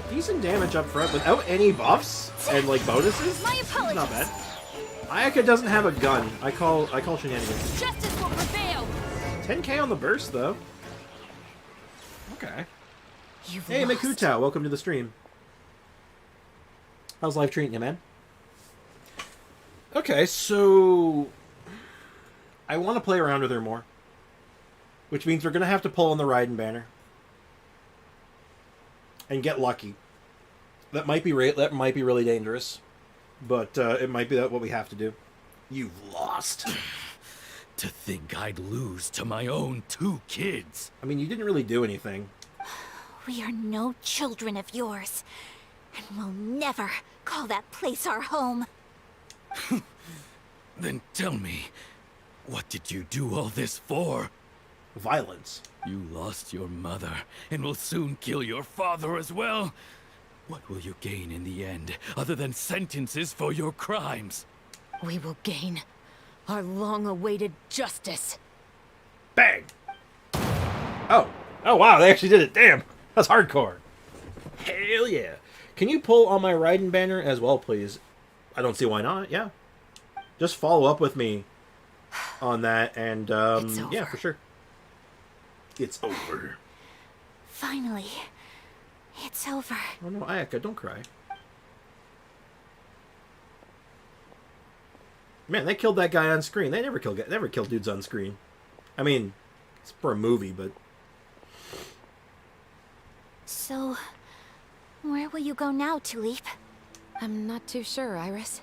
Decent damage up front without any buffs and like bonuses. My apologies. Not bad. Ayaka doesn't have a gun. I call shenanigans. Justice will prevail. 10k on the burst though. Okay. You've Hey lost. Makutao, welcome to the stream. How's life treating you, man? Okay, so I want to play around with her more, which means we're gonna have to pull on the Raiden banner and get lucky. That might be really dangerous, but it might be what we have to do. You've lost. To think I'd lose to my own 2 kids. I mean, you didn't really do anything. We are no children of yours, and we'll never call that place our home. Then tell me, what did you do all this for? Violence. You lost your mother, and will soon kill your father as well. What will you gain in the end, other than sentences for your crimes? We will gain our long-awaited justice. Bang! Oh. Oh, wow, they actually did it. Damn. That's hardcore. Hell yeah. Can you pull on my Raiden banner as well, please? I don't see why not. Yeah. Just follow up with me on that, and, yeah, for sure. It's over. Finally, it's over. Oh, no, Ayaka, don't cry. Man, they killed that guy on screen. They never kill dudes on screen. I mean, it's for a movie, but... So, where will you go now, Tulip? I'm not too sure, Iris.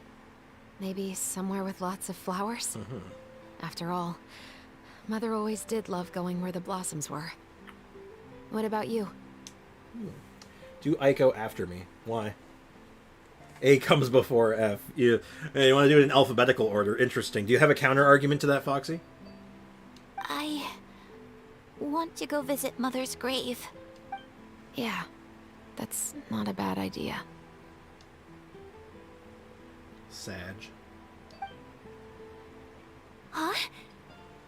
Maybe somewhere with lots of flowers? After all, Mother always did love going where the blossoms were. What about you? Do Aiko after me. Why? A comes before F. You want to do it in alphabetical order. Interesting. Do you have a counter argument to that, Foxy? I want to go visit Mother's grave. Yeah, that's not a bad idea. Sag. Huh?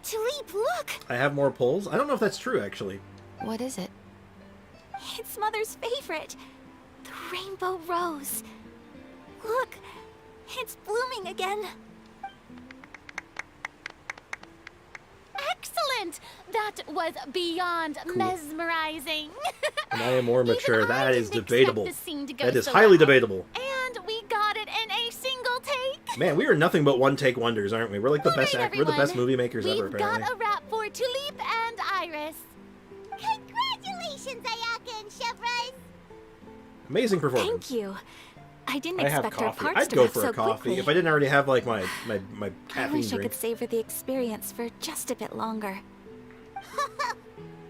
Tulip, look! I have more pulls? I don't know if that's true, actually. What is it? It's Mother's favorite. The rainbow rose. Look, it's blooming again. Excellent! moment. That was beyond mesmerizing. And I am more Even mature. I That is didn't expect debatable. this scene to go That is so highly well. debatable. And we got it in a single take. Man, we are nothing but one-take wonders, aren't we? We're like the best All right, we're the best everyone. movie makers We've ever, apparently. got a wrap for Tulip and Iris. Congratulations, Ayaka and Chevrolet! Amazing performance. Thank you. I didn't I have expect our coffee. parts I'd to go wrap for so a coffee quickly. if I didn't already have like my I caffeine wish I drink. could savor the experience for just a bit longer.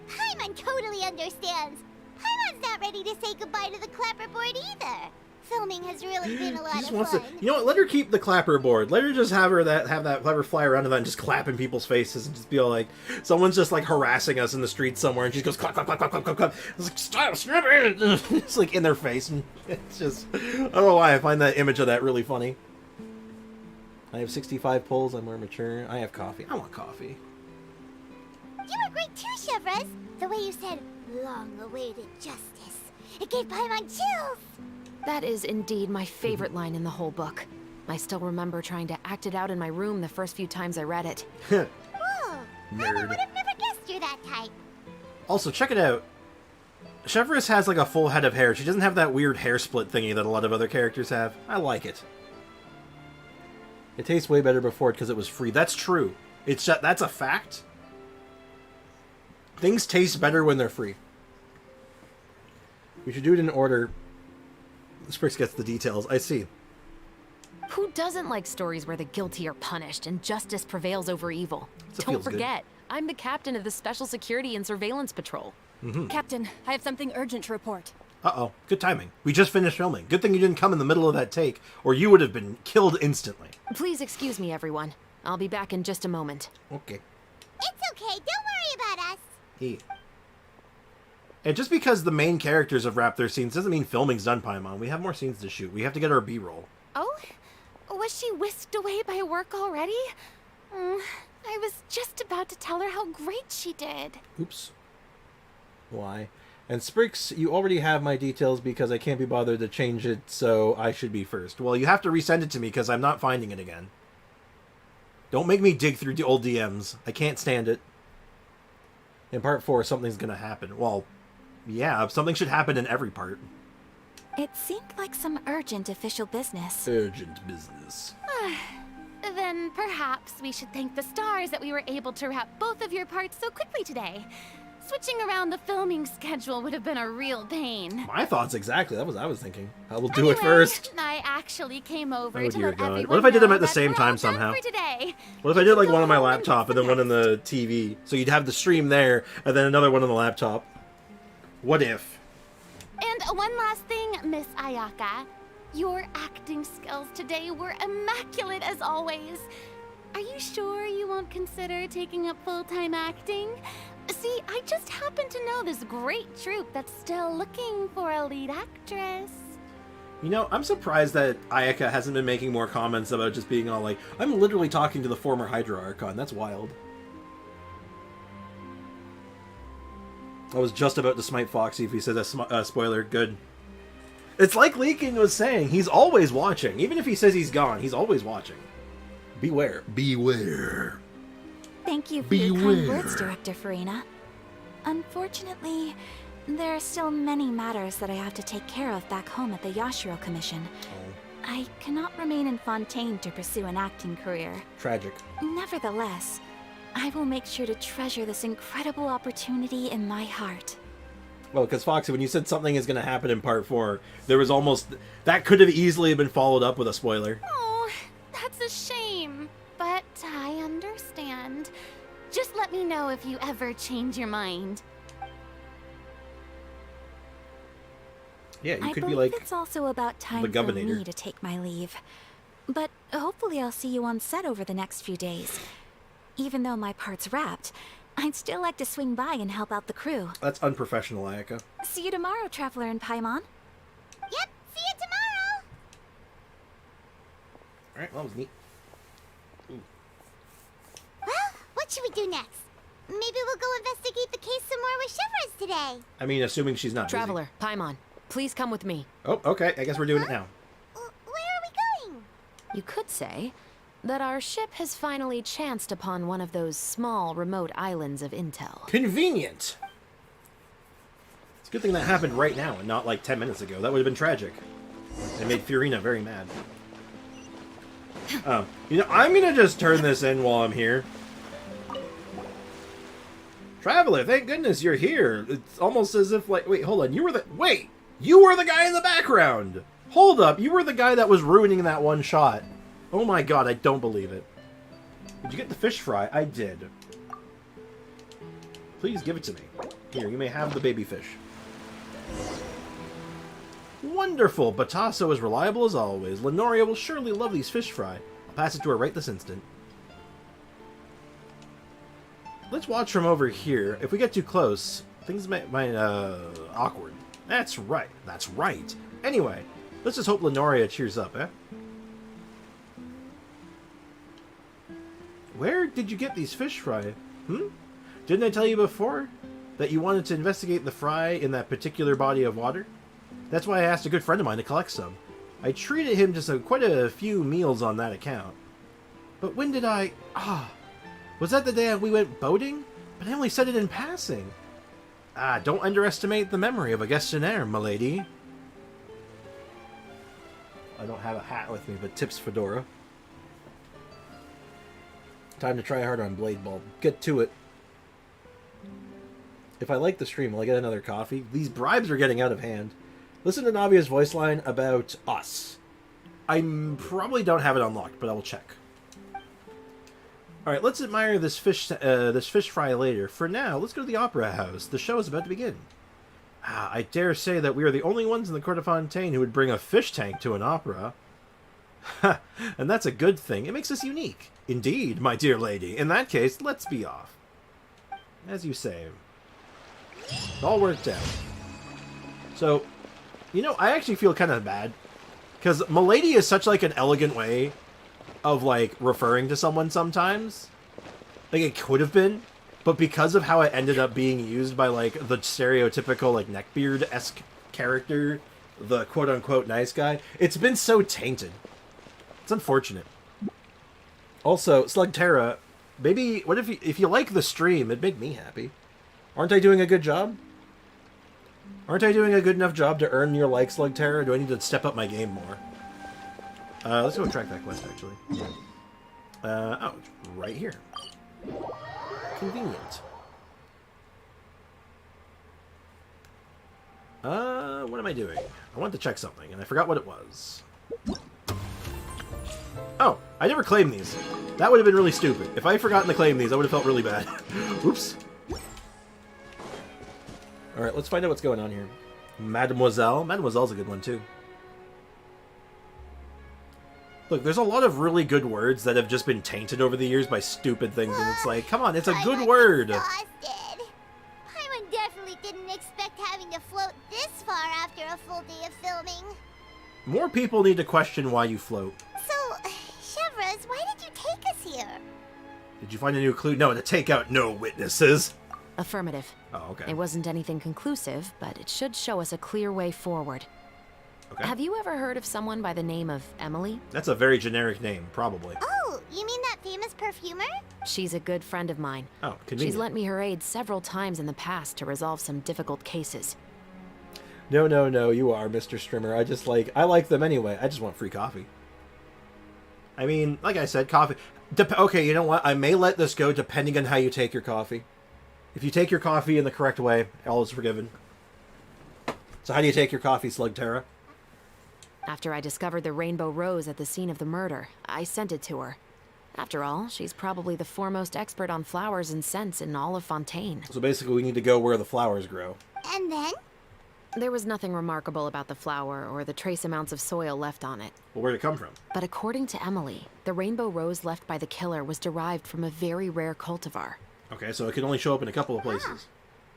Paimon totally understands. Paimon's not ready to say goodbye to the clapperboard either. Filming has really been a lot She just of wants fun. to. You know what? Let her keep the clapper board. Let her just have that clever fly around to that and just clap in people's faces and just be all like, someone's just like harassing us in the street somewhere and she goes clap clap clap clap clap clap clap. It's like stop it! It's like in their face and it's just. I don't know why I find that image of that really funny. I have 65 pulls. I'm more mature. I have coffee. I want coffee. You were great too, Chevrolet. The way you said, long-awaited justice. It gave Paimon chills. That is indeed my favorite line in the whole book. I still remember trying to act it out in my room the first few times I read it. Whoa. Paimon Nerd. would have never guessed you're that type. Also, check it out. Chevrolet has like a full head of hair. She doesn't have that weird hair split thingy that a lot of other characters have. I like it. It tastes way better before it because it was free. That's true. That's a fact. Things taste better when they're free. We should do it in order. Sprix gets the details. I see. Who doesn't like stories where the guilty are punished and justice prevails over evil? That Don't feels good. forget, I'm the captain of the Special Security and Surveillance Patrol. Captain, I have something urgent to report. Uh-oh. Good timing. We just finished filming. Good thing you didn't come in the middle of that take, or you would have been killed instantly. Please excuse me, everyone. I'll be back in just a moment. Okay. It's okay. Don't worry about us. Hey. And just because the main characters have wrapped their scenes doesn't mean filming's done, Paimon. We have more scenes to shoot. We have to get our B-roll. Oh? Was she whisked away by work already? I was just about to tell her how great she did. Oops. Why? And Sprix, you already have my details because I can't be bothered to change it, so I should be first. Well, you have to resend it to me because I'm not finding it again. Don't make me dig through the old DMs. I can't stand it. In part 4, something's gonna happen. Well, yeah, something should happen in every part. It seemed like some urgent official business. Urgent business. Then perhaps we should thank the stars that we were able to wrap both of your parts so quickly today. Switching around the filming schedule would have been a real pain. My thoughts exactly. That was what I was thinking. I will do it Anyway, first. I actually came over Oh, to dear let God. everyone What if I did them know at the that same we're time all done somehow? for today. What if I did like one on my laptop and then one on the TV? So you'd have the stream there and then another one on the laptop. What if? And one last thing, Miss Ayaka. Your acting skills today were immaculate as always. Are you sure you won't consider taking up full-time acting? See, I just happen to know this great troupe that's still looking for a lead actress. You know, I'm surprised that Ayaka hasn't been making more comments about just being all like, I'm literally talking to the former Hydra Archon. That's wild. I was just about to smite Foxy if he says a spoiler. Good. It's like Leakin was saying. He's always watching. Even if he says he's gone, he's always watching. Beware. Beware. Thank you for your kind Beware. words, Director Farina. Unfortunately, there are still many matters that I have to take care of back home at the Yashiro Commission. I cannot remain in Fontaine to pursue an acting career. Tragic. Nevertheless, I will make sure to treasure this incredible opportunity in my heart. Well, because Foxy, when you said something is going to happen in part 4, there was almost... That could have easily been followed up with a spoiler. Oh, that's a shame. But I understand. Just let me know if you ever change your mind. Yeah, you I could be believe like... it's also about time the for Governor. me to take my leave. But hopefully I'll see you on set over the next few days. Even though my part's wrapped, I'd still like to swing by and help out the crew. That's unprofessional, Ayaka. See you tomorrow, Traveler and Paimon. Yep, see you tomorrow! Alright, well, that was neat. Well, what should we do next? Maybe we'll go investigate the case some more with Chevrolet today. I mean, assuming she's not busy. Traveler, Paimon, please come with me. Oh, okay. I guess we're doing it now. Where are we going? You could say, that our ship has finally chanced upon one of those small, remote islands of intel. Convenient! It's a good thing that happened right now and not like 10 minutes ago. That would have been tragic. It made Fiorina very mad. You know, I'm gonna just turn this in while I'm here. Traveler, thank goodness you're here. It's almost as if, like, wait, hold on, you were the guy in the background! Hold up, you were the guy that was ruining that one shot. Oh my god, I don't believe it. Did you get the fish fry? I did. Please give it to me. Here, you may have the baby fish. Wonderful! Batasso is reliable as always. Lennoria will surely love these fish fry. I'll pass it to her right this instant. Let's watch from over here. If we get too close, things might awkward. That's right. That's right. Anyway, let's just hope Lennoria cheers up, eh? Where did you get these fish fry? Didn't I tell you before that you wanted to investigate the fry in that particular body of water? That's why I asked a good friend of mine to collect some. I treated him to quite a few meals on that account. But when did I... was that the day we went boating? But I only said it in passing. Don't underestimate the memory of a questionnaire, milady. I don't have a hat with me, but tips fedora. Time to try hard on Blade Bulb. Get to it. If I like the stream, will I get another coffee? These bribes are getting out of hand. Listen to Navia's voice line about us. I probably don't have it unlocked, but I will check. Alright, let's admire this fish fry later. For now, let's go to the Opera House. The show is about to begin. I dare say that we are the only ones in the Court of Fontaine who would bring a fish tank to an opera. And that's a good thing. It makes us unique. Indeed, my dear lady. In that case, let's be off. As you say. It all worked out. So, you know, I actually feel kind of bad. Because milady is such, like, an elegant way of, like, referring to someone sometimes. Like, it could have been. But because of how it ended up being used by, like, the stereotypical, like, neckbeard-esque character, the quote-unquote nice guy, it's been so tainted. It's unfortunate. Also, Slugterra, maybe, what if you like the stream, it'd make me happy. Aren't I doing a good job? Aren't I doing a good enough job to earn your like, Slugterra, or do I need to step up my game more? Let's go track that quest, actually. Oh, it's right here. Convenient. What am I doing? I wanted to check something, and I forgot what it was. Oh, I never claimed these. That would have been really stupid. If I had forgotten to claim these, I would have felt really bad. Oops. Alright, let's find out what's going on here. Mademoiselle. Mademoiselle's a good one, too. Look, there's a lot of really good words that have just been tainted over the years by stupid things, and it's like, come on, it's a good word. Exhausted. Paimon definitely didn't expect having to float this far after a full day of filming. More people need to question why you float. So, Chevres, why did you take us here? Did you find a new clue? No, to take out no witnesses. Affirmative. Oh, okay. It wasn't anything conclusive, but it should show us a clear way forward. Okay. Have you ever heard of someone by the name of Emily? That's a very generic name, probably. Oh, you mean that famous perfumer? She's a good friend of mine. Oh, convenient. She's lent me her aid several times in the past to resolve some difficult cases. No, you are, Mr. Strimmer. I like them anyway. I just want free coffee. I mean, like I said, coffee... okay, you know what? I may let this go depending on how you take your coffee. If you take your coffee in the correct way, all is forgiven. So how do you take your coffee, Slugterra? After I discovered the rainbow rose at the scene of the murder, I sent it to her. After all, she's probably the foremost expert on flowers and scents in all of Fontaine. So basically we need to go where the flowers grow. And then? There was nothing remarkable about the flower or the trace amounts of soil left on it. Well, where'd it come from? But according to Emily, the rainbow rose left by the killer was derived from a very rare cultivar. Okay, so it can only show up in a couple of places.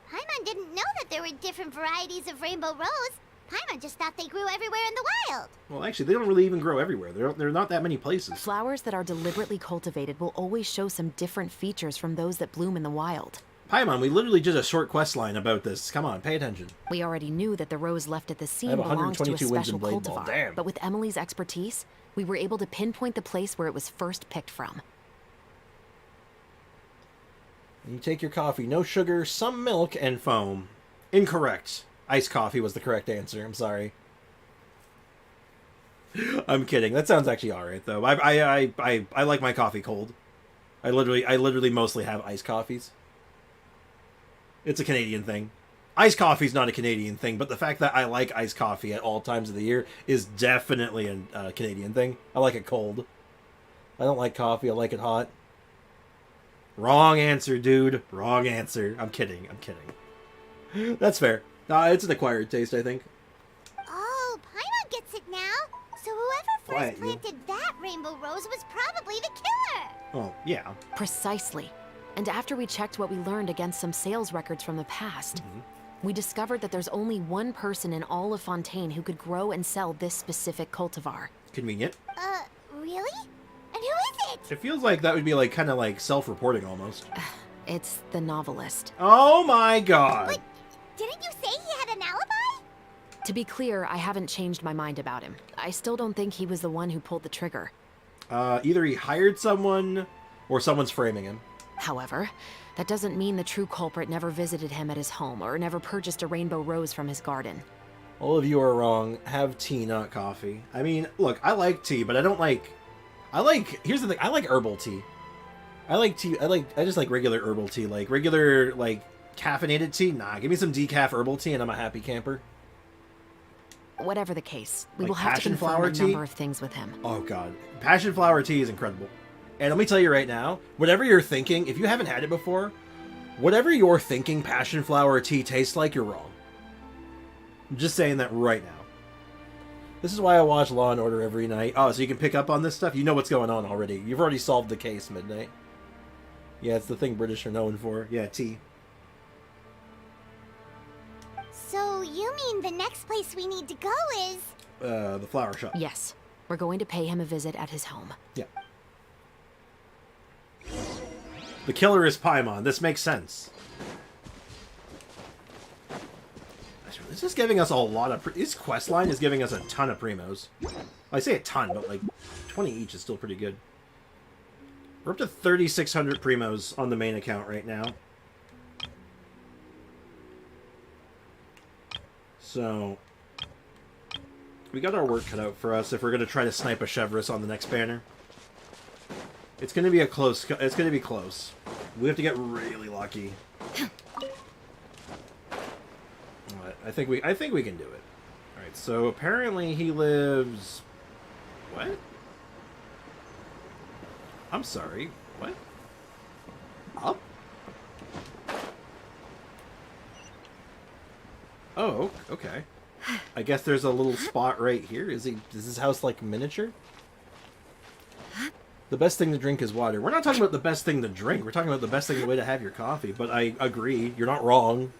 Paimon didn't know that there were different varieties of rainbow rose. Paimon just thought they grew everywhere in the wild. Well, actually, they don't really even grow everywhere. There are not that many places. Flowers that are deliberately cultivated will always show some different features from those that bloom in the wild. Paimon, we literally did a short quest line about this. Come on, pay attention. We already knew that the rose left at the scene I have belongs to a 122 wins in special Blade Ball. cultivar. Damn. But with Emily's expertise, We were able to pinpoint the place where it was first picked from. You take your coffee, no sugar, some milk, and foam. Incorrect. Iced coffee was the correct answer. I'm sorry. I'm kidding. That sounds actually alright though. I like my coffee cold. I literally mostly have iced coffees. It's a Canadian thing. Iced coffee's not a Canadian thing, but the fact that I like iced coffee at all times of the year is definitely a Canadian thing. I like it cold. I don't like coffee. I like it hot. Wrong answer, dude. Wrong answer. I'm kidding. I'm kidding. That's fair. It's an acquired taste, I think. Oh, Paimon gets it now. So whoever Quiet, first planted that rainbow rose was probably the killer. Oh, yeah. Precisely. And after we checked what we learned against some sales records from the past, we discovered that there's only one person in all of Fontaine who could grow and sell this specific cultivar. Convenient. Really? And who is it? It feels like that would be like kind of like self-reporting almost. It's the novelist. Oh my god. But didn't you say he had an alibi? To be clear, I haven't changed my mind about him. I still don't think he was the one who pulled the trigger. Either he hired someone or someone's framing him. However, that doesn't mean the true culprit never visited him at his home or never purchased a rainbow rose from his garden. All of you are wrong. Have tea, not coffee. I mean, look, I like tea, but I don't like... Here's the thing. I like herbal tea. I like tea. I just like regular herbal tea. Like, regular, like, caffeinated tea? Nah, give me some decaf herbal tea and I'm a happy camper. Whatever the case, we Like will have to passion confirm flower a tea? number of things with him. Oh, God. Passion flower tea is incredible. And let me tell you right now, whatever you're thinking, if you haven't had it before, whatever you're thinking passion flower tea tastes like, you're wrong. I'm just saying that right now. This is why I watch Law & Order every night. Oh, so you can pick up on this stuff? You know what's going on already. You've already solved the case, Midnight. Yeah, it's the thing British are known for. Yeah, tea. So you mean the next place we need to go is... The flower shop. Yes, we're going to pay him a visit at his home. Yeah. The killer is Paimon. This makes sense. This is giving us a lot of... This quest line is giving us a ton of primos. I say a ton, but like 20 each is still pretty good. We're up to 3,600 primos on the main account right now. So... we got our work cut out for us if we're going to try to snipe a Chevreuse on the next banner. It's going to be a close... It's going to be close. We have to get really lucky. But I think we can do it. Alright, so apparently he lives... What? I'm sorry. What? Up? Oh, okay. I guess there's a little spot right here. Is his house like miniature? The best thing to drink is water. We're not talking about the best thing to drink. We're talking about the best thing, the way to have your coffee. But I agree. You're not wrong.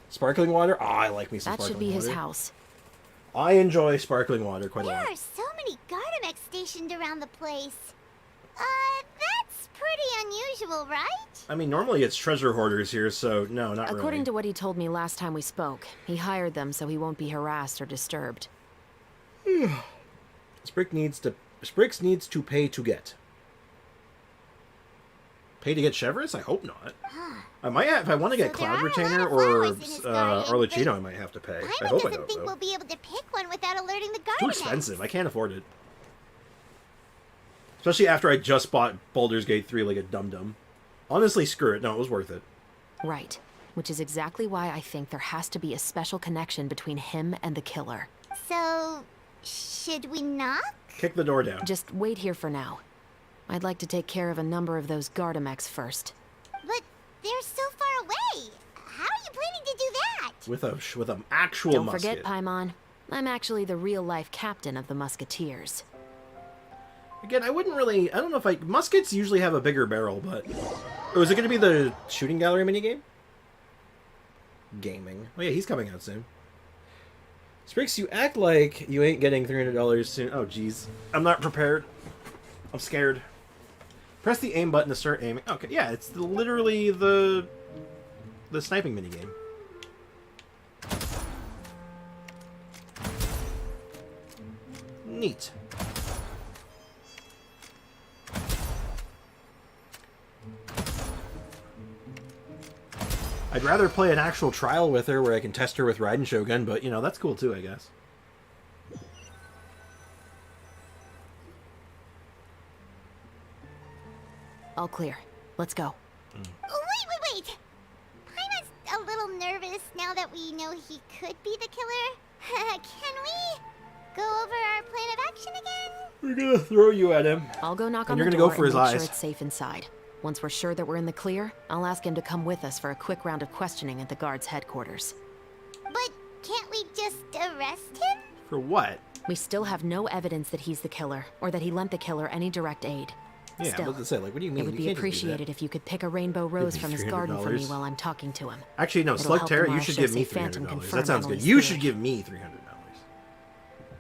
Sparkling water? Oh, I like me some That sparkling water. should be his house. I enjoy sparkling water quite a There lot. are so many Gardamex stationed around the place. That's pretty unusual, right? I mean, normally it's treasure hoarders here, so no, not According really. to what he told me last time we spoke, he hired them so he won't be harassed or disturbed. Sprix needs to pay to get. Pay to get Chevreuse? I hope not. I might have, if I want to get So there Cloud are a Retainer lot of or flowers in his garden, Arlecchino, I might have to pay. I Paimon hope I doesn't don't, think though. we'll be able to pick one without alerting the Gardamex. Too expensive. I can't afford it. Especially after I just bought Baldur's Gate 3 like a dum-dum. Honestly, screw it. No, it was worth it. Right. Which is exactly why I think there has to be a special connection between him and the killer. So, should we knock? Kick the door down. Just wait here for now. I'd like to take care of a number of those Gardamex first. But they're so far away. How are you planning to do that? With an actual Don't musket. forget, Paimon, I'm actually the real-life captain of the Musketeers. Again, I don't know if muskets usually have a bigger barrel, but... Oh, is it going to be the shooting gallery minigame? Gaming. Oh yeah, he's coming out soon. Sprix, you act like you ain't getting $300 soon. Oh, jeez. I'm not prepared. I'm scared. Press the aim button to start aiming. Okay, yeah, it's literally the sniping minigame. Neat. I'd rather play an actual trial with her where I can test her with Raiden Shogun, but, you know, that's cool too, I guess. All clear. Let's go. Wait! Paimon's a little nervous now that we know he could be the killer. Can we go over our plan of action again? We're gonna throw you at him. I'll go knock And on you're the gonna door go for and his make eyes. sure it's safe inside. Once we're sure that we're in the clear, I'll ask him to come with us for a quick round of questioning at the guard's headquarters. But can't we just arrest him? For what? We still have no evidence that he's the killer, or that he lent the killer any direct aid. Yeah, Still, I was gonna say, like, what do you mean? it would You be can't just do that. appreciated if you could pick a rainbow rose me from his garden for me $300. while I'm talking to him. Actually, no, It'll Slug help Terror, you tomorrow's should show give me say Phantom $300. confirmed That sounds good. Emily's You theory. should give me $300.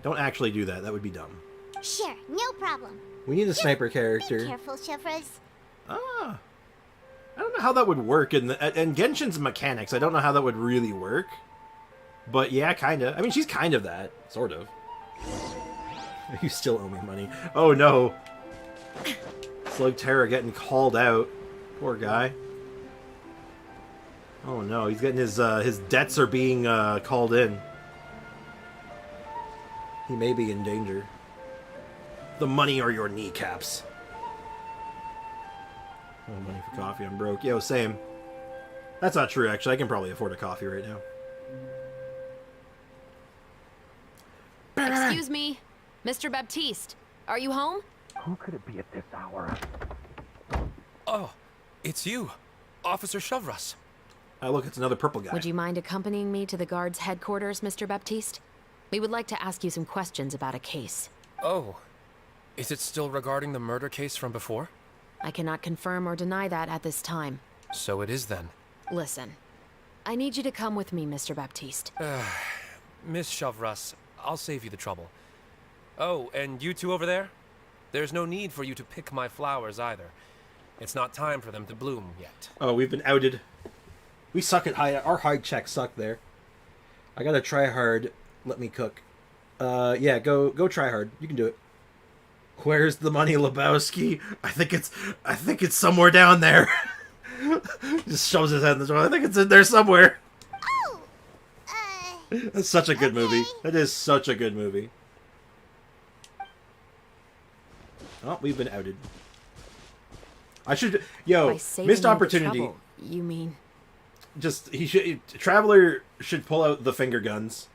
Don't actually do that. That would be dumb. Sure, no problem. We need a sniper Be character. careful, Chevres. Ah. I don't know how that would work in Genshin's mechanics. I don't know how that would really work. But yeah, kind of. I mean, she's kind of that. Sort of. You still owe me money. Oh no. Slug Terror getting called out. Poor guy. Oh no, he's getting his debts are being called in. He may be in danger. The money or your kneecaps. No money for coffee, I'm broke. Yo, same. That's not true, actually. I can probably afford a coffee right now. Excuse me, Mr. Baptiste. Are you home? Who could it be at this hour? Oh, it's you, Officer Chevres. Look, it's another purple guy. Would you mind accompanying me to the guard's headquarters, Mr. Baptiste? We would like to ask you some questions about a case. Oh, is it still regarding the murder case from before? I cannot confirm or deny that at this time. So it is then. Listen, I need you to come with me, Mr. Baptiste. Miss Chevres, I'll save you the trouble. Oh, and you two over there? There's no need for you to pick my flowers either. It's not time for them to bloom yet. Oh, we've been outed. We suck at high. Our high checks suck there. I gotta try hard. Let me cook. Yeah, go try hard. You can do it. Where's the money, Lebowski? I think it's somewhere down there. Just shoves his head in the door. I think it's in there somewhere. Oh! That's such a good movie. That is such a good movie. Oh, we've been outed. I should... Yo, By saving missed me the opportunity. trouble, you mean? Just, Traveler should pull out the finger guns.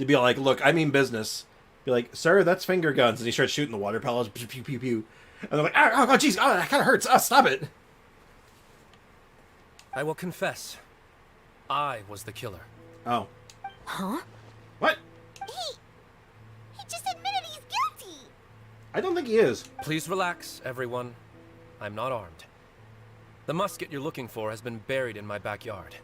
To be like, look, I mean business. Be like, sir, that's finger guns. And he starts shooting the water pellets. Pew, pew, pew, pew. And they're like, oh, jeez, oh, that kind of hurts. Oh, stop it. I will confess, I was the killer. Oh. Huh? What? He just admitted he's guilty! I don't think he is. Please relax, everyone. I'm not armed. The musket you're looking for has been buried in my backyard.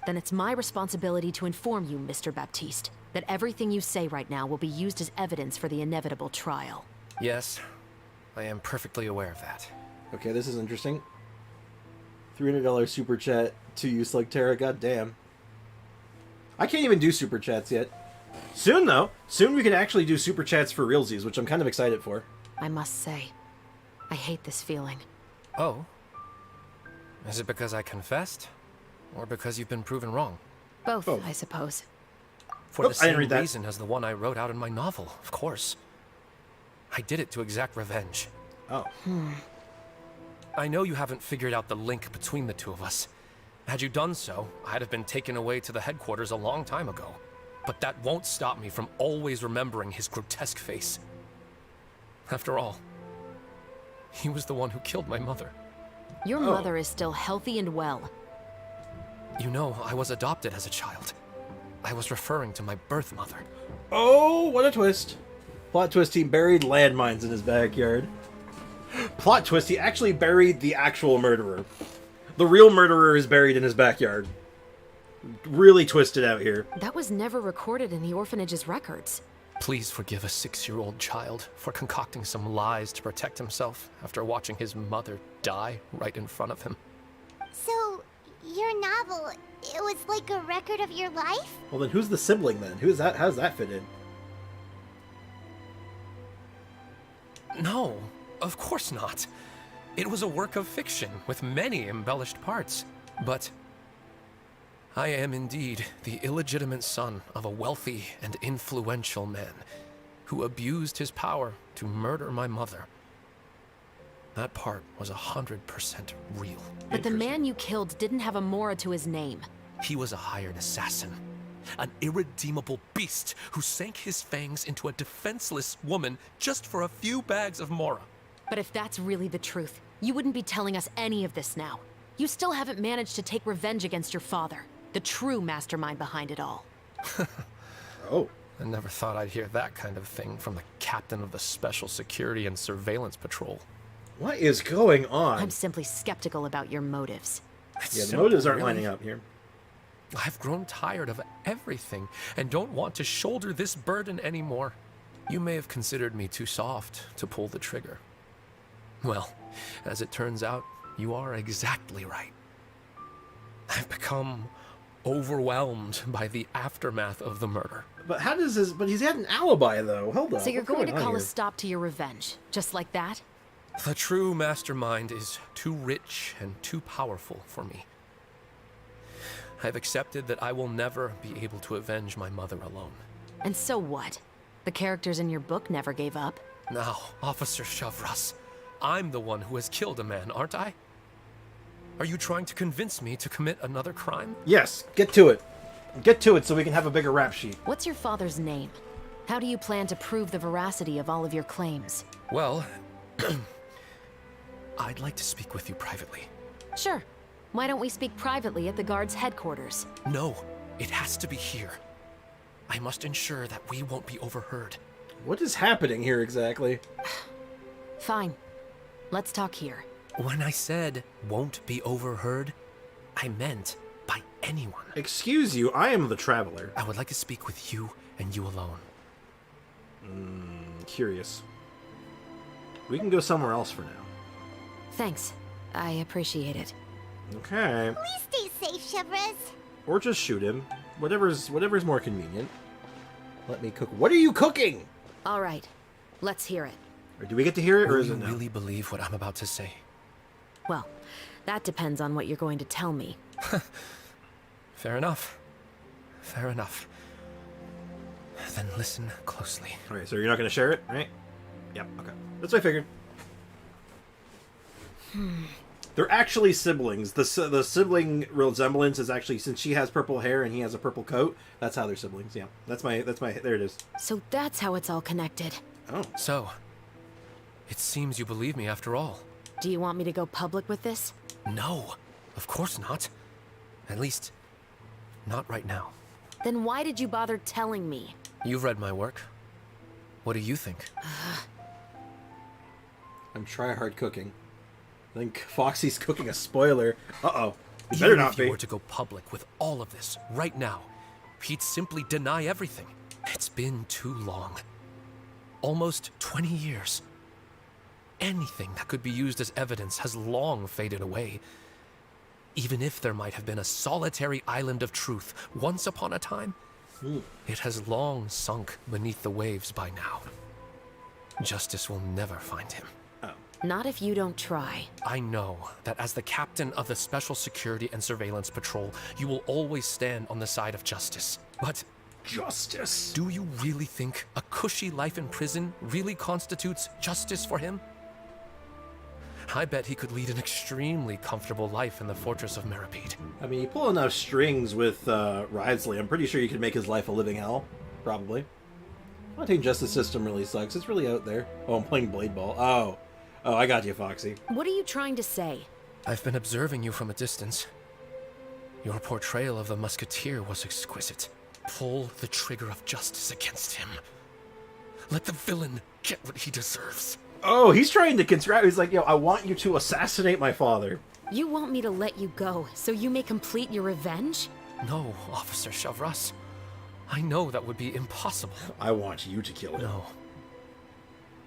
Then it's my responsibility to inform you, Mr. Baptiste, that everything you say right now will be used as evidence for the inevitable trial. Yes, I am perfectly aware of that. Okay, this is interesting. $300 super chat to you, Slug Terra. God damn. I can't even do super chats yet. Soon, though. Soon we can actually do super chats for realsies, which I'm kind of excited for. I must say, I hate this feeling. Oh? Is it because I confessed? Or because you've been proven wrong? Both, Both. I suppose. For Oops, the I didn't same read that. reason as the one I wrote out in my novel, of course. I did it to exact revenge. Oh. I know you haven't figured out the link between the two of us. Had you done so, I'd have been taken away to the headquarters a long time ago. But that won't stop me from always remembering his grotesque face. After all, he was the one who killed my mother. Your Oh. mother is still healthy and well. You know, I was adopted as a child. I was referring to my birth mother. Oh, what a twist. Plot twist, he buried landmines in his backyard. Plot twist, he actually buried the actual murderer. The real murderer is buried in his backyard. Really twisted out here. That was never recorded in the orphanage's records. Please forgive a 6-year-old child for concocting some lies to protect himself after watching his mother die right in front of him. So, your novel, it was like a record of your life? Well, then who's the sibling then? Who's that? How does that fit in? No, of course not. It was a work of fiction with many embellished parts. But I am indeed the illegitimate son of a wealthy and influential man who abused his power to murder my mother. That part was 100% real. But the man you killed didn't have a Mora to his name. He was a hired assassin. An irredeemable beast who sank his fangs into a defenseless woman just for a few bags of Mora. But if that's really the truth, you wouldn't be telling us any of this now. You still haven't managed to take revenge against your father, the true mastermind behind it all. Oh. I never thought I'd hear that kind of thing from the captain of the Special Security and Surveillance Patrol. What is going on? I'm simply skeptical about your motives. Yeah, the motives aren't lining up here. I've grown tired of everything and don't want to shoulder this burden anymore. You may have considered me too soft to pull the trigger. Well, as it turns out, you are exactly right. I've become overwhelmed by the aftermath of the murder. But how does this... But he's had an alibi, though. Hold on. So you're What's going to on call a here? stop to your revenge, just like that? The true mastermind is too rich and too powerful for me. I've accepted that I will never be able to avenge my mother alone. And so what? The characters in your book never gave up. Now, Officer Shavras, I'm the one who has killed a man, aren't I? Are you trying to convince me to commit another crime? Yes, get to it. Get to it so we can have a bigger rap sheet. What's your father's name? How do you plan to prove the veracity of all of your claims? Well, I'd like to speak with you privately. Sure. Why don't we speak privately at the guard's headquarters? No, it has to be here. I must ensure that we won't be overheard. What is happening here exactly? Fine. Let's talk here. When I said won't be overheard, I meant by anyone. Excuse you, I am the Traveler. I would like to speak with you and you alone. Curious. We can go somewhere else for now. Thanks. I appreciate it. Okay. Please stay safe, Shavras. Or just shoot him. Whatever's more convenient. Let me cook. What are you cooking? All right. Let's hear it. Or do we get to hear it, or Will is you it no? really believe what I'm about to say? Well, that depends on what you're going to tell me. Fair enough. Fair enough. Then listen closely. Alright, so you're not going to share it, right? Yep, okay. That's what I figured. They're actually siblings. The sibling resemblance is actually, since she has purple hair and he has a purple coat, that's how they're siblings, yeah. That's my, there it is. So that's how it's all connected. Oh. So, it seems you believe me after all. Do you want me to go public with this? No, of course not. At least, not right now. Then why did you bother telling me? You've read my work. What do you think? I'm try-hard cooking. I think Foxy's cooking a spoiler. Uh-oh. You Even better not if you be. were to go public with all of this right now, he'd simply deny everything. It's been too long. Almost 20 years. Anything that could be used as evidence has long faded away. Even if there might have been a solitary island of truth once upon a time, it has long sunk beneath the waves by now. Justice will never find him. Not if you don't try. I know that as the captain of the Special Security and Surveillance Patrol, you will always stand on the side of justice. But Justice. do you really think a cushy life in prison really constitutes justice for him? I bet he could lead an extremely comfortable life in the Fortress of Meripede. I mean, you pull enough strings with Ridesley, I'm pretty sure you could make his life a living hell. Probably. Fontaine Justice System really sucks. It's really out there. Oh, I'm playing Blade Ball. Oh. Oh, I got you, Foxy. What are you trying to say? I've been observing you from a distance. Your portrayal of the Musketeer was exquisite. Pull the trigger of justice against him. Let the villain get what he deserves. Oh, he's trying to contrive. He's like, yo, I want you to assassinate my father. You want me to let you go so you may complete your revenge? No, Officer Shavras. I know that would be impossible. I want you to kill him. No.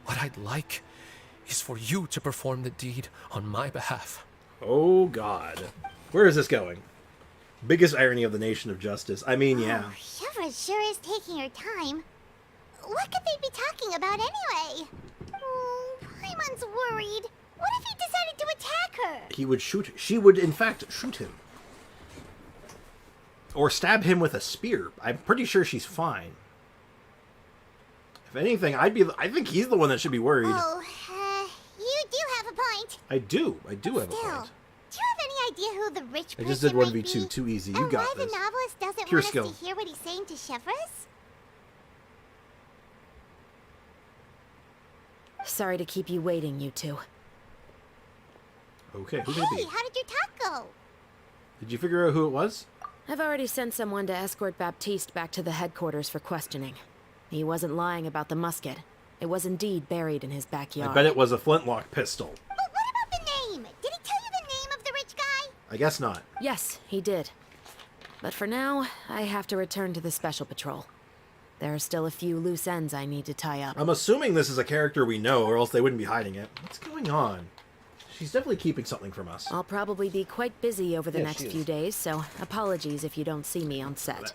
What I'd like is for you to perform the deed on my behalf. Oh, God. Where is this going? Biggest irony of the nation of justice. I mean, yeah. Oh, Shavras sure is taking her time. What could they be talking about anyway? Oh, Paimon's worried. What if he decided to attack her? He would shoot. She would, in fact, shoot him. Or stab him with a spear. I'm pretty sure she's fine. If anything, I think he's the one that should be worried. Oh, you do have a point. I do have a Still, point. do you have any idea who the rich I person just did might 1v2, be? too easy. You And got why this. the novelist doesn't Pure want skill. us to hear what he's saying to Chevreuse? Sorry to keep you waiting, you two. Okay, who could it Hey, be? how did your talk go? Did you figure out who it was? I've already sent someone to escort Baptiste back to the headquarters for questioning. He wasn't lying about the musket. It was indeed buried in his backyard. I bet it was a flintlock pistol. But what about the name? Did he tell you the name of the rich guy? I guess not. Yes, he did. But for now, I have to return to the Special Patrol. There are still a few loose ends I need to tie up. I'm assuming this is a character we know, or else they wouldn't be hiding it. What's going on? She's definitely keeping something from us. I'll probably be quite busy over the Yeah, next she few is. days, so apologies if you don't see me on set.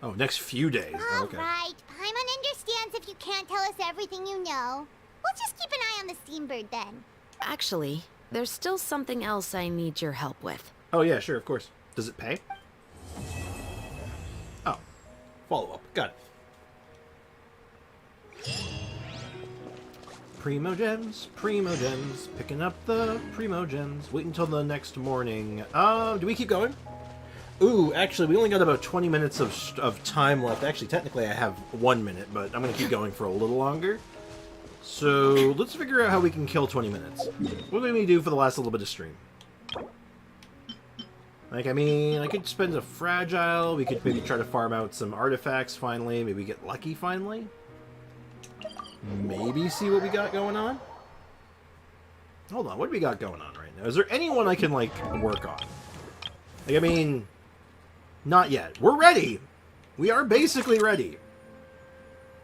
Oh, next few days. Oh, okay. Alright, Paimon understands if you can't tell us everything you know. We'll just keep an eye on the Steambird then. Actually, there's still something else I need your help with. Oh, yeah, sure, of course. Does it pay? Oh. Follow-up. Got it. Primo gems, picking up the primo gems. Wait until the next morning. Do we keep going? Ooh, actually, we only got about 20 minutes of time left. Actually, technically, I have 1 minute, but I'm going to keep going for a little longer. So, let's figure out how we can kill 20 minutes. What do we do for the last little bit of stream? Like, I mean, I could spend a fragile. We could maybe try to farm out some artifacts finally. Maybe get lucky finally. Maybe see what we got going on. Hold on, what do we got going on right now? Is there anyone I can, like, work on? Like, I mean, not yet. We're ready. We are basically ready.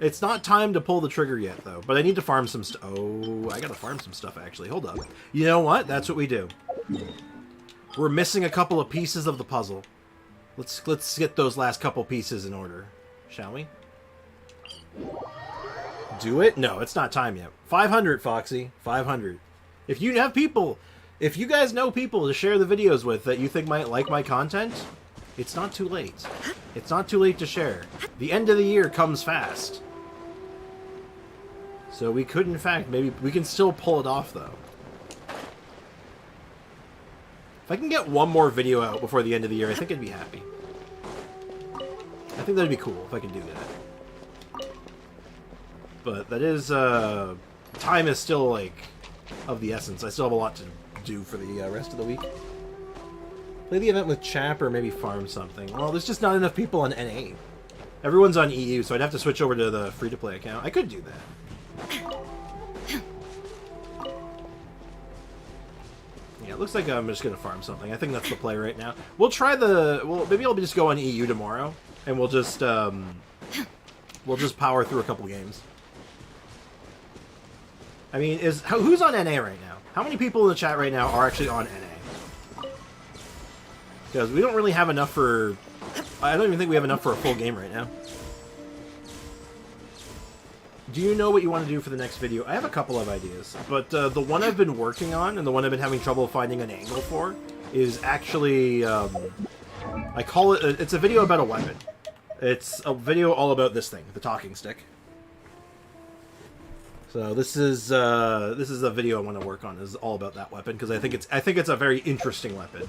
It's not time to pull the trigger yet, though. But I need to farm some stuff. Oh, I gotta farm some stuff, actually. Hold up. You know what? That's what we do. We're missing a couple of pieces of the puzzle. Let's get those last couple pieces in order, shall we? Do it? No, it's not time yet. 500, Foxy. 500. If you have people, if you guys know people to share the videos with that you think might like my content, it's not too late. It's not too late to share. The end of the year comes fast. So we could, in fact, maybe we can still pull it off, though. If I can get one more video out before the end of the year, I think I'd be happy. I think that'd be cool if I can do that. But that is, time is still, like, of the essence. I still have a lot to do for the rest of the week. Play the event with Chap or maybe farm something. Well, there's just not enough people on NA. Everyone's on EU, so I'd have to switch over to the free-to-play account. I could do that. Yeah, it looks like I'm just gonna farm something. I think that's the play right now. We'll try the... Well, maybe I'll just go on EU tomorrow, and we'll just power through a couple games. I mean, who's on NA right now? How many people in the chat right now are actually on NA? Because we don't really have enough for... I don't even think we have enough for a full game right now. Do you know what you want to do for the next video? I have a couple of ideas, but the one I've been working on and the one I've been having trouble finding an angle for is actually... I call it... It's a video about a weapon. It's a video all about this thing, the talking stick. So this is a video I want to work on. Is all about that weapon because I think it's a very interesting weapon.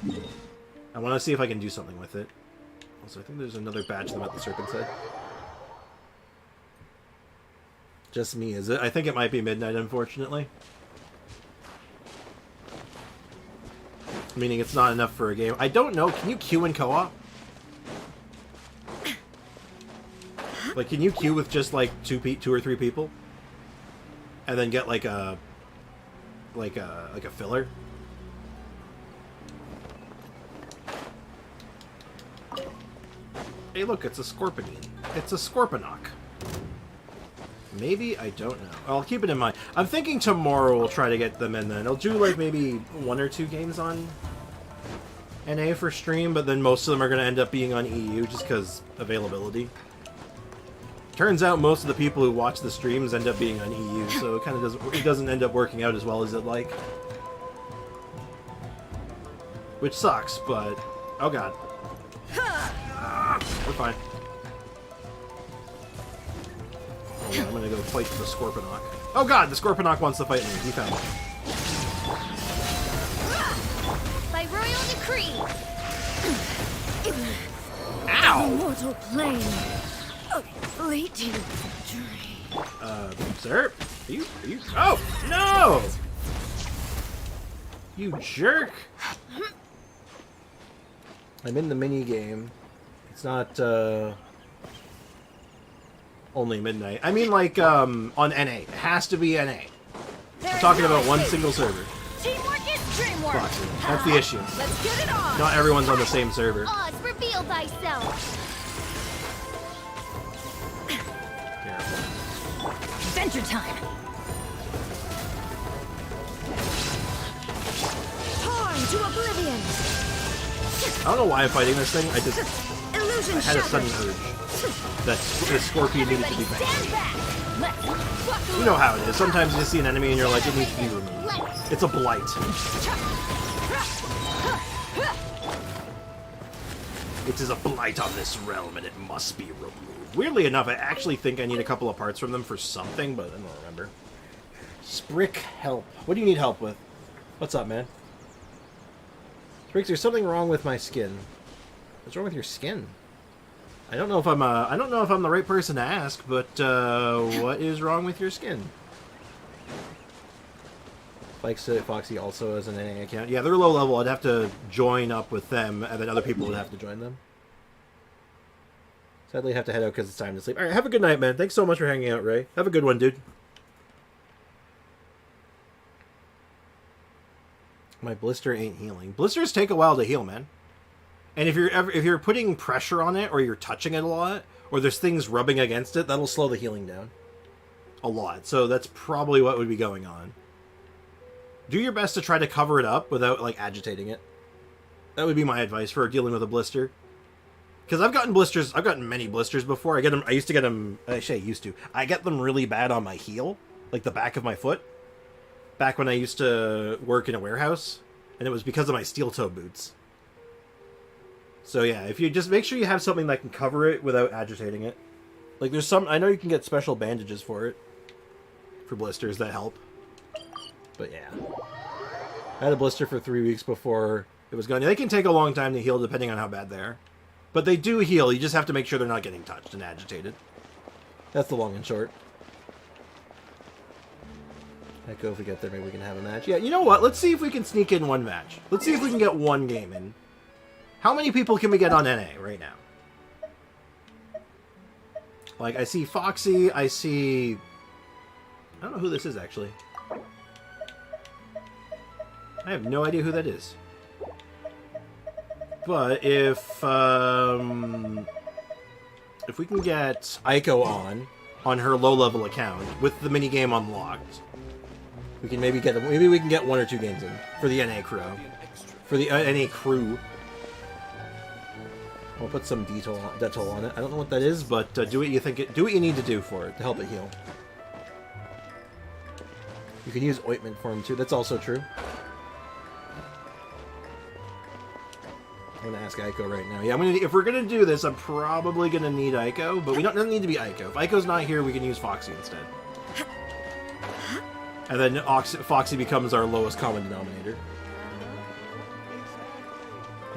I want to see if I can do something with it. Also, I think there's another badge them at the Serpent's Head. Just me, is it? I think it might be midnight, unfortunately. Meaning it's not enough for a game. I don't know. Can you queue in co-op? Like, can you queue with just like two or three people? And then get like a filler. Hey, look, it's a Scorpion. It's a Scorponok. Maybe? I don't know. I'll keep it in mind. I'm thinking tomorrow we'll try to get them in then. I'll do like maybe 1 or 2 games on NA for stream, but then most of them are going to end up being on EU just because availability. Turns out most of the people who watch the streams end up being on EU, so it kind of doesn't end up working out as well as it like. Which sucks, but oh god. We're fine. Hold on, I'm gonna go fight the Scorponok. Oh god, the Scorponok wants to fight me. He found me. By royal decree. Ow! Mortal plane. Fleeting. Sir? Are you... Oh! No! You jerk! I'm in the mini game. It's not, only midnight. I mean, like, on NA. It has to be NA. I'm talking about one single server. Teamwork is dreamwork. Foxy. That's the issue. Let's get it on. Not everyone's on the same server. Oz, reveal thyself. Adventure time. Time to oblivion. I don't know why I'm fighting this thing. I Illusion had a shattered. sudden urge that the Scorpion needed to be Stand banned. back. Let's fuck You know how it is. Sometimes you see an enemy and you're like, it needs to be removed. It's a blight. It is a blight on this realm and it must be removed. Weirdly enough, I actually think I need a couple of parts from them for something, but I don't remember. Sprick, help. What do you need help with? What's up, man? Sprick, there's something wrong with my skin. What's wrong with your skin? I don't know if I'm the right person to ask, but what is wrong with your skin? Foxy also has an NA account. Yeah, they're low level. I'd have to join up with them, and then other people would have to join them. Sadly, I have to head out because it's time to sleep. All right, have a good night, man. Thanks so much for hanging out, Ray. Have a good one, dude. My blister ain't healing. Blisters take a while to heal, man. And if you're putting pressure on it, or you're touching it a lot, or there's things rubbing against it, that'll slow the healing down a lot. So that's probably what would be going on. Do your best to try to cover it up without like agitating it. That would be my advice for dealing with a blister. Because I've gotten blisters. I've gotten many blisters before. I used to get them. Actually, I used to. I get them really bad on my heel, like the back of my foot. Back when I used to work in a warehouse, and it was because of my steel toe boots. So yeah, if you just make sure you have something that can cover it without agitating it. Like there's some, I know you can get special bandages for it. For blisters that help. But yeah. I had a blister for 3 weeks before it was gone. They can take a long time to heal depending on how bad they are. But they do heal, you just have to make sure they're not getting touched and agitated. That's the long and short. Echo, if we get there, maybe we can have a match. Yeah, you know what? Let's see if we can sneak in one match. Let's see if we can get one game in. How many people can we get on NA right now? Like, I see Foxy, I see... I don't know who this is, actually. I have no idea who that is. But if we can get Aiko on her low-level account with the minigame unlocked, we can maybe we can get 1 or 2 games in for the NA crew. For the NA crew. I'll put some Dettol on it. I don't know what that is, but do what you need to do for it to help it heal. You can use ointment for him too. That's also true. I'm gonna ask Aiko right now. Yeah, if we're gonna do this, I'm probably gonna need Aiko, but doesn't need to be Aiko. If Aiko's not here, we can use Foxy instead. And then Foxy becomes our lowest common denominator.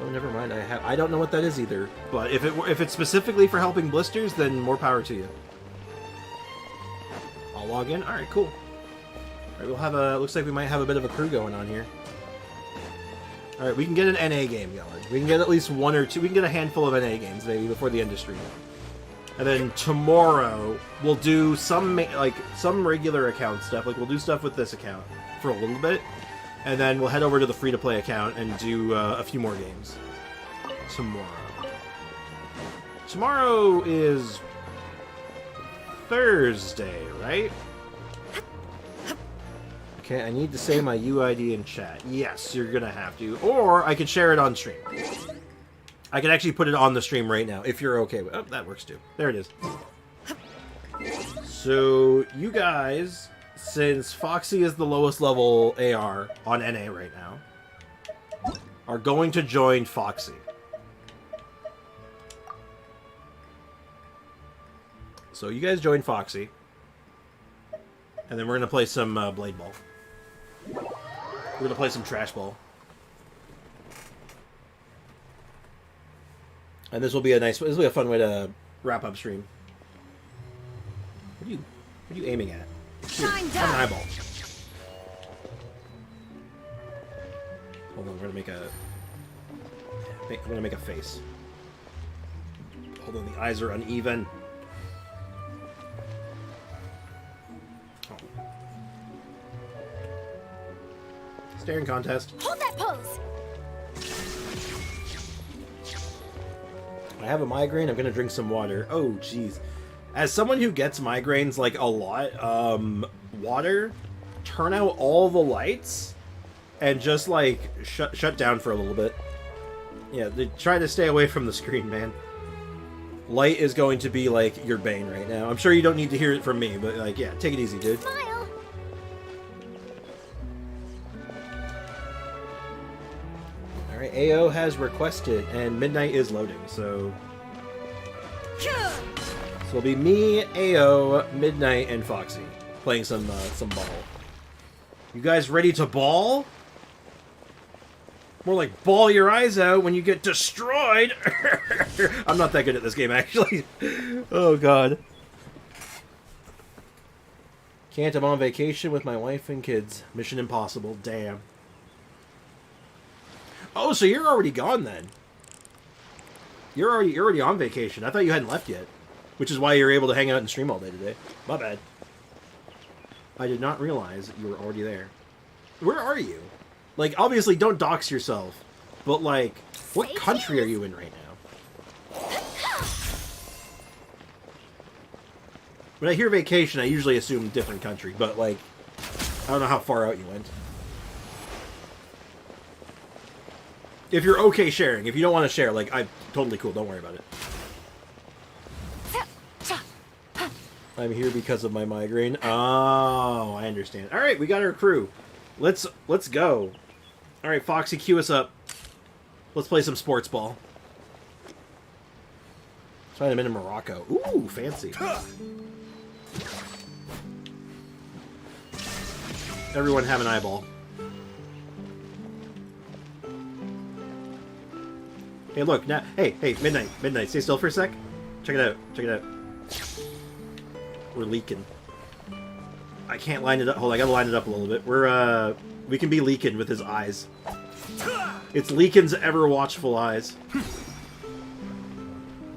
Oh, never mind. I don't know what that is either. But if it's specifically for helping blisters, then more power to you. I'll log in. All right, cool. All right, we'll have looks like we might have a bit of a crew going on here. All right, we can get an NA game going. We can get at least 1 or 2. We can get a handful of NA games maybe before the end of stream. And then tomorrow we'll do some regular account stuff. Like we'll do stuff with this account for a little bit, and then we'll head over to the free-to-play account and do a few more games tomorrow. Tomorrow is Thursday, right? Okay, I need to say my UID in chat. Yes, you're gonna have to. Or I could share it on stream. I can actually put it on the stream right now, if you're okay with it. Oh, that works too. There it is. So, you guys, since Foxy is the lowest level AR on NA right now, are going to join Foxy. So you guys join Foxy. And then we're going to play some Blade Ball. We're going to play some Trash Ball. And this will be this will be a fun way to wrap up stream. What are you aiming at? Here, have an eyeball. Hold on, we're gonna make a face. Hold on, the eyes are uneven. Oh. Staring contest. Hold that pose! I have a migraine. I'm gonna drink some water. Oh, jeez. As someone who gets migraines like a lot, water, turn out all the lights, and just like shut down for a little bit. Yeah, try to stay away from the screen, man. Light is going to be like your bane right now. I'm sure you don't need to hear it from me, but like, yeah, take it easy, dude. Smile! Alright, AO has requested, and Midnight is loading, so... So it'll be me, AO, Midnight, and Foxy playing some ball. You guys ready to ball? More like ball your eyes out when you get destroyed! I'm not that good at this game, actually. Oh, God. Can't, I'm on vacation with my wife and kids. Mission impossible, damn. Oh, so you're already gone then. You're already on vacation. I thought you hadn't left yet. Which is why you're able to hang out and stream all day today. My bad. I did not realize that you were already there. Where are you? Like, obviously, don't dox yourself. But, like, what country are you in right now? When I hear vacation, I usually assume different country. But, like, I don't know how far out you went. If you're okay sharing. If you don't want to share, like, I'm totally cool. Don't worry about it. I'm here because of my migraine. Oh, I understand. All right, we got our crew. Let's go. All right, Foxy, cue us up. Let's play some sports ball. Find him in Morocco. Ooh, fancy. Everyone have an eyeball. Hey, look, now, hey, Midnight, stay still for a sec. Check it out. We're leaking. I can't line it up. Hold on, I gotta line it up a little bit. We can be leaking with his eyes. It's Leakin's ever watchful eyes.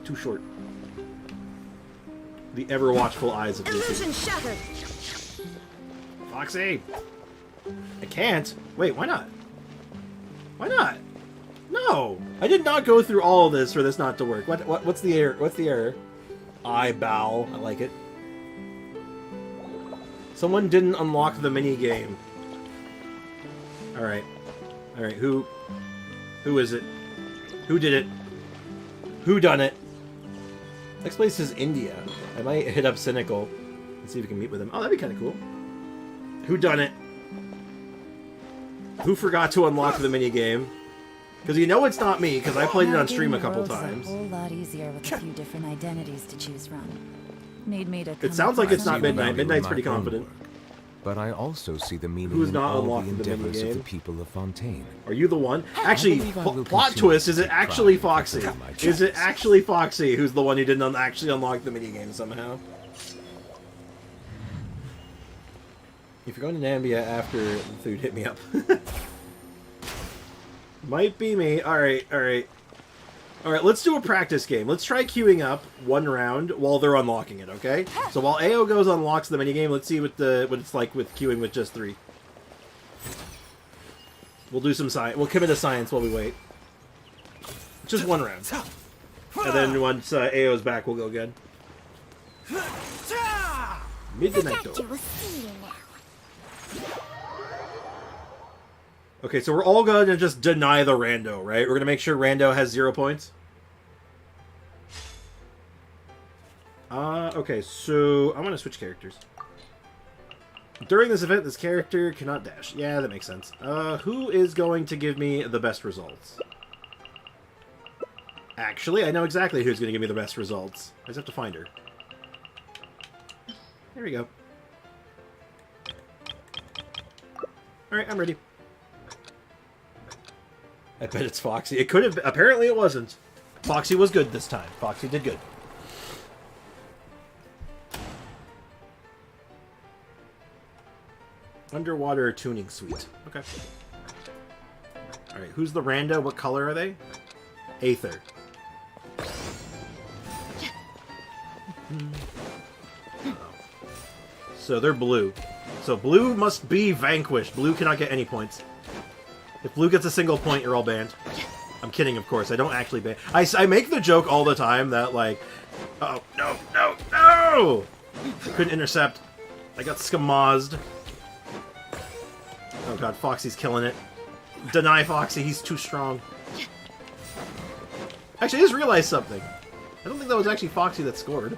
Too short. The ever watchful eyes of Leakin. Illusion shattered. Foxy! I can't. Wait, why not? Why not? No! I did not go through all of this for this not to work. What's the error? What's the error? Eyeball. I like it. Someone didn't unlock the mini game. Alright. Alright, who is it? Who did it? Who done it? Next place is India. I might hit up Cynical and see if we can meet with him. Oh, that'd be kind of cool. Who done it? Who forgot to unlock the mini game? Because you know it's not me, because I played it on stream a couple times. A whole lot easier with a few different identities to choose from. Need me to. It sounds like it's not Midnight. Midnight's pretty confident. But I also see the meaning Who's in not all the unlocking the endeavors minigame? of the people of Fontaine. Are you the one? Actually, believe I will plot continue twist, to is it take actually pride Foxy? in my Is it choice. actually Foxy who's the one who didn't actually unlock the minigame somehow? If you're going to Nambia after the food, hit me up. Might be me. Alright, alright. Alright, let's do a practice game. Let's try queuing up one round while they're unlocking it, okay? So while AO goes unlocks the minigame, let's see what it's like with queuing with just 3. We'll do some science. We'll commit to science while we wait. Just one round. And then once AO's back, we'll go again. Midnight though. Okay, so we're all going to just deny the rando, right? We're going to make sure rando has 0 points. Okay, so I'm gonna switch characters. During this event, this character cannot dash. Yeah, that makes sense. Who is going to give me the best results? Actually, I know exactly who's going to give me the best results. I just have to find her. There we go. Alright, I'm ready. I bet it's Foxy. It could have been. Apparently it wasn't. Foxy was good this time. Foxy did good. Underwater tuning suite. Okay. Alright, who's the rando? What color are they? Aether. So they're blue. So blue must be vanquished. Blue cannot get any points. If blue gets a single point, you're all banned. I'm kidding, of course. I don't actually ban. I make the joke all the time that, like... Oh, no, no, no! I couldn't intercept. I got skamazed. Oh god, Foxy's killing it. Deny Foxy, he's too strong. Actually, I just realized something. I don't think that was actually Foxy that scored.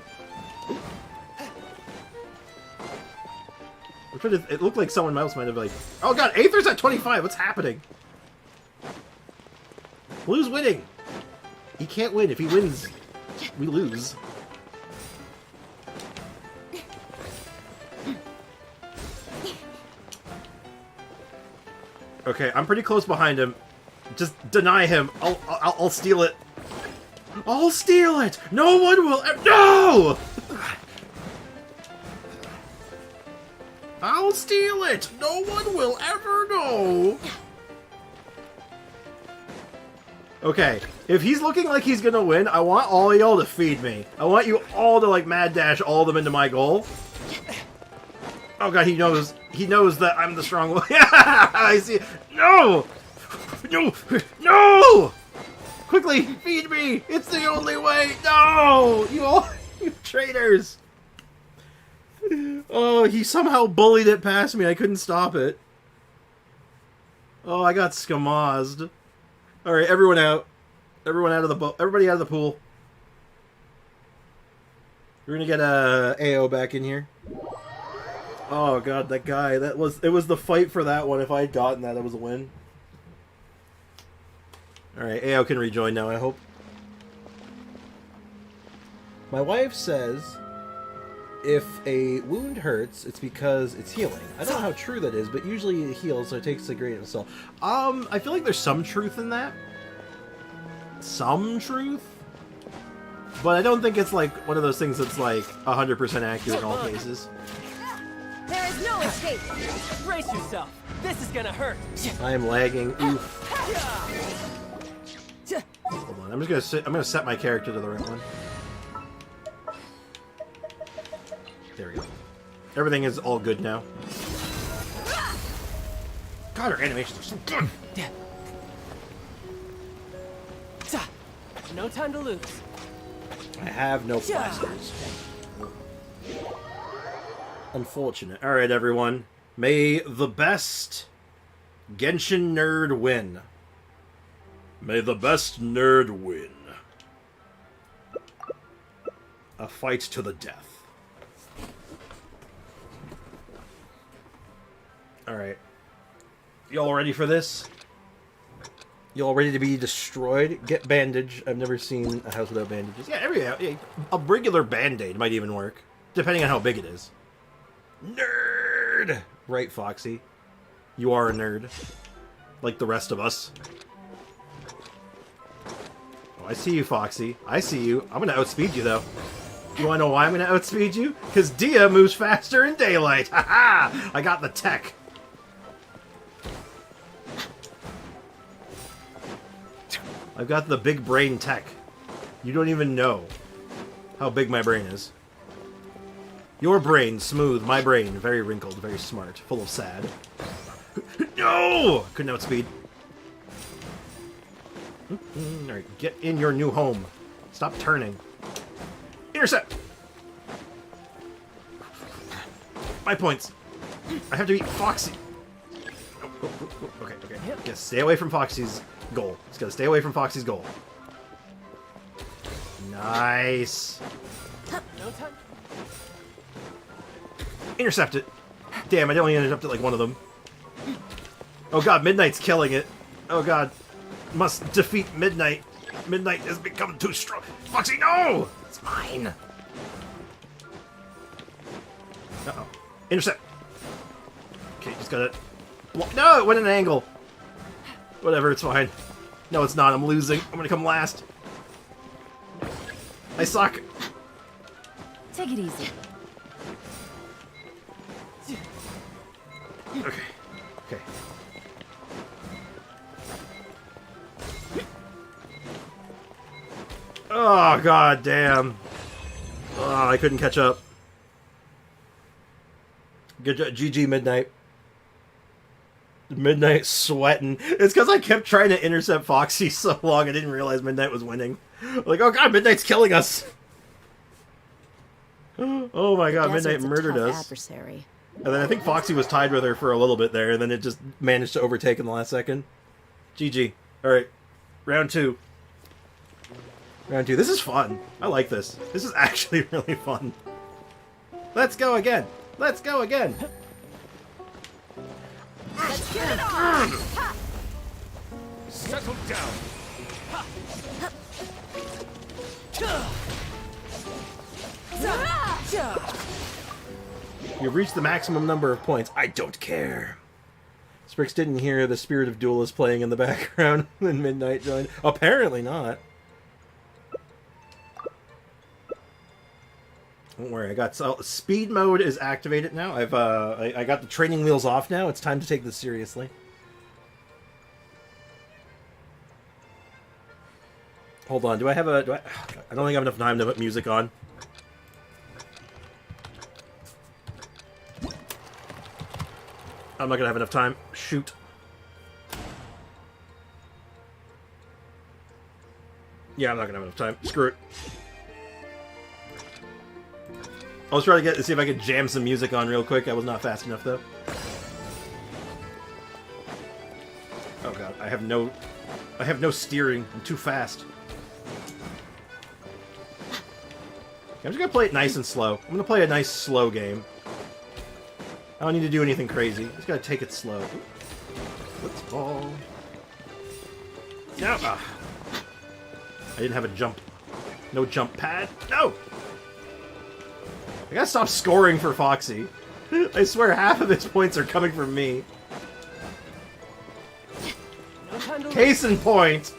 It looked like someone else might have, like... Oh god, Aether's at 25! What's happening? Blue's winning! He can't win. If he wins, we lose. Okay, I'm pretty close behind him. Just deny him. I'll steal it. I'll steal it! No one will... No! I'll steal it! No one will ever know! Okay, if he's looking like he's gonna win, I want all of y'all to feed me. I want you all to, like, mad dash all of them into my goal. Oh god, he knows that I'm the strong one. I see. No! No! No! Quickly, feed me! It's the only way! No! You traitors! Oh, he somehow bullied it past me. I couldn't stop it. Oh, I got skamazed. Alright, everyone out. Everyone out of the boat. Everybody out of the pool. We're gonna get AO back in here. Oh god, that guy. It was the fight for that one. If I had gotten that, it was a win. Alright, AO can rejoin now, I hope. My wife says if a wound hurts, it's because it's healing. I don't know how true that is, but usually it heals, so it takes a grain of salt. I feel like there's some truth in that. Some truth? But I don't think it's like one of those things that's like 100% accurate in all cases. There is no escape! Brace yourself! This is gonna hurt! I am lagging. Oof. Hold on, I'm gonna set my character to the right one. There we go. Everything is all good now. God, her animations are so good! No time to lose. I have no plasters. Unfortunate. Alright, everyone. May the best Genshin nerd win. May the best nerd win. A fight to the death. Alright. Y'all ready for this? Y'all ready to be destroyed? Get bandage. I've never seen a house without bandages. Yeah, a regular band-aid might even work. Depending on how big it is. Nerd! Right, Foxy. You are a nerd. Like the rest of us. Oh, I see you, Foxy. I see you. I'm gonna outspeed you, though. You wanna know why I'm gonna outspeed you? Because Dia moves faster in daylight! Haha! I got the tech. I've got the big brain tech. You don't even know how big my brain is. Your brain, smooth. My brain, very wrinkled, very smart, full of sad. No! Couldn't outspeed. Alright, get in your new home. Stop turning. Intercept! My points. I have to beat Foxy. Okay. Yes, stay away from Foxy's goal. Just gotta stay away from Foxy's goal. Nice. No time. Intercept it. Damn, I only intercepted like one of them. Oh god, Midnight's killing it. Oh god. Must defeat Midnight. Midnight has become too strong. Foxy, no! It's mine. Uh-oh. Intercept. Okay, just gotta... No, it went at an angle. Whatever, it's fine. No, it's not. I'm losing. I'm gonna come last. I suck. Take it easy. Okay. Okay. Oh, god damn. Oh, I couldn't catch up. Good job. GG, Midnight. Midnight sweating. It's because I kept trying to intercept Foxy so long I didn't realize Midnight was winning. Like, oh god, Midnight's killing us! Oh my god, Midnight murdered us. Adversary. And then I think Foxy was tied with her for a little bit there, and then it just managed to overtake in the last second. GG. Alright. Round 2. Round 2. This is fun. I like this. This is actually really fun. Let's go again! Let's go again! Let's get it on! Settle down. You've reached the maximum number of points. I don't care. Sprix didn't hear the Spirit of Duelist playing in the background when Midnight joined. Apparently not. Don't worry, I got speed mode is activated now. I got the training wheels off now. It's time to take this seriously. Hold on, do I have a... I don't think I have enough time to put music on. I'm not gonna have enough time. Shoot. Yeah, I'm not gonna have enough time. Screw it. I was trying to see if I could jam some music on real quick. I was not fast enough, though. Oh god, I have no steering. I'm too fast. I'm just gonna play it nice and slow. I'm gonna play a nice slow game. I don't need to do anything crazy. Just gotta take it slow. Let's fall. No! I didn't have a jump. No jump pad. No! I gotta stop scoring for Foxy. I swear half of his points are coming from me. Case in point!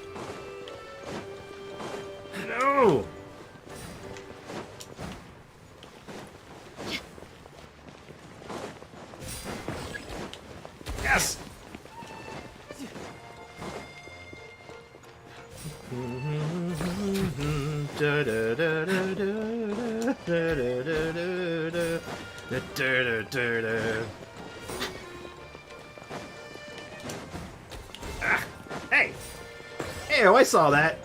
No! Yes! Ah, hey! Hey, I saw that!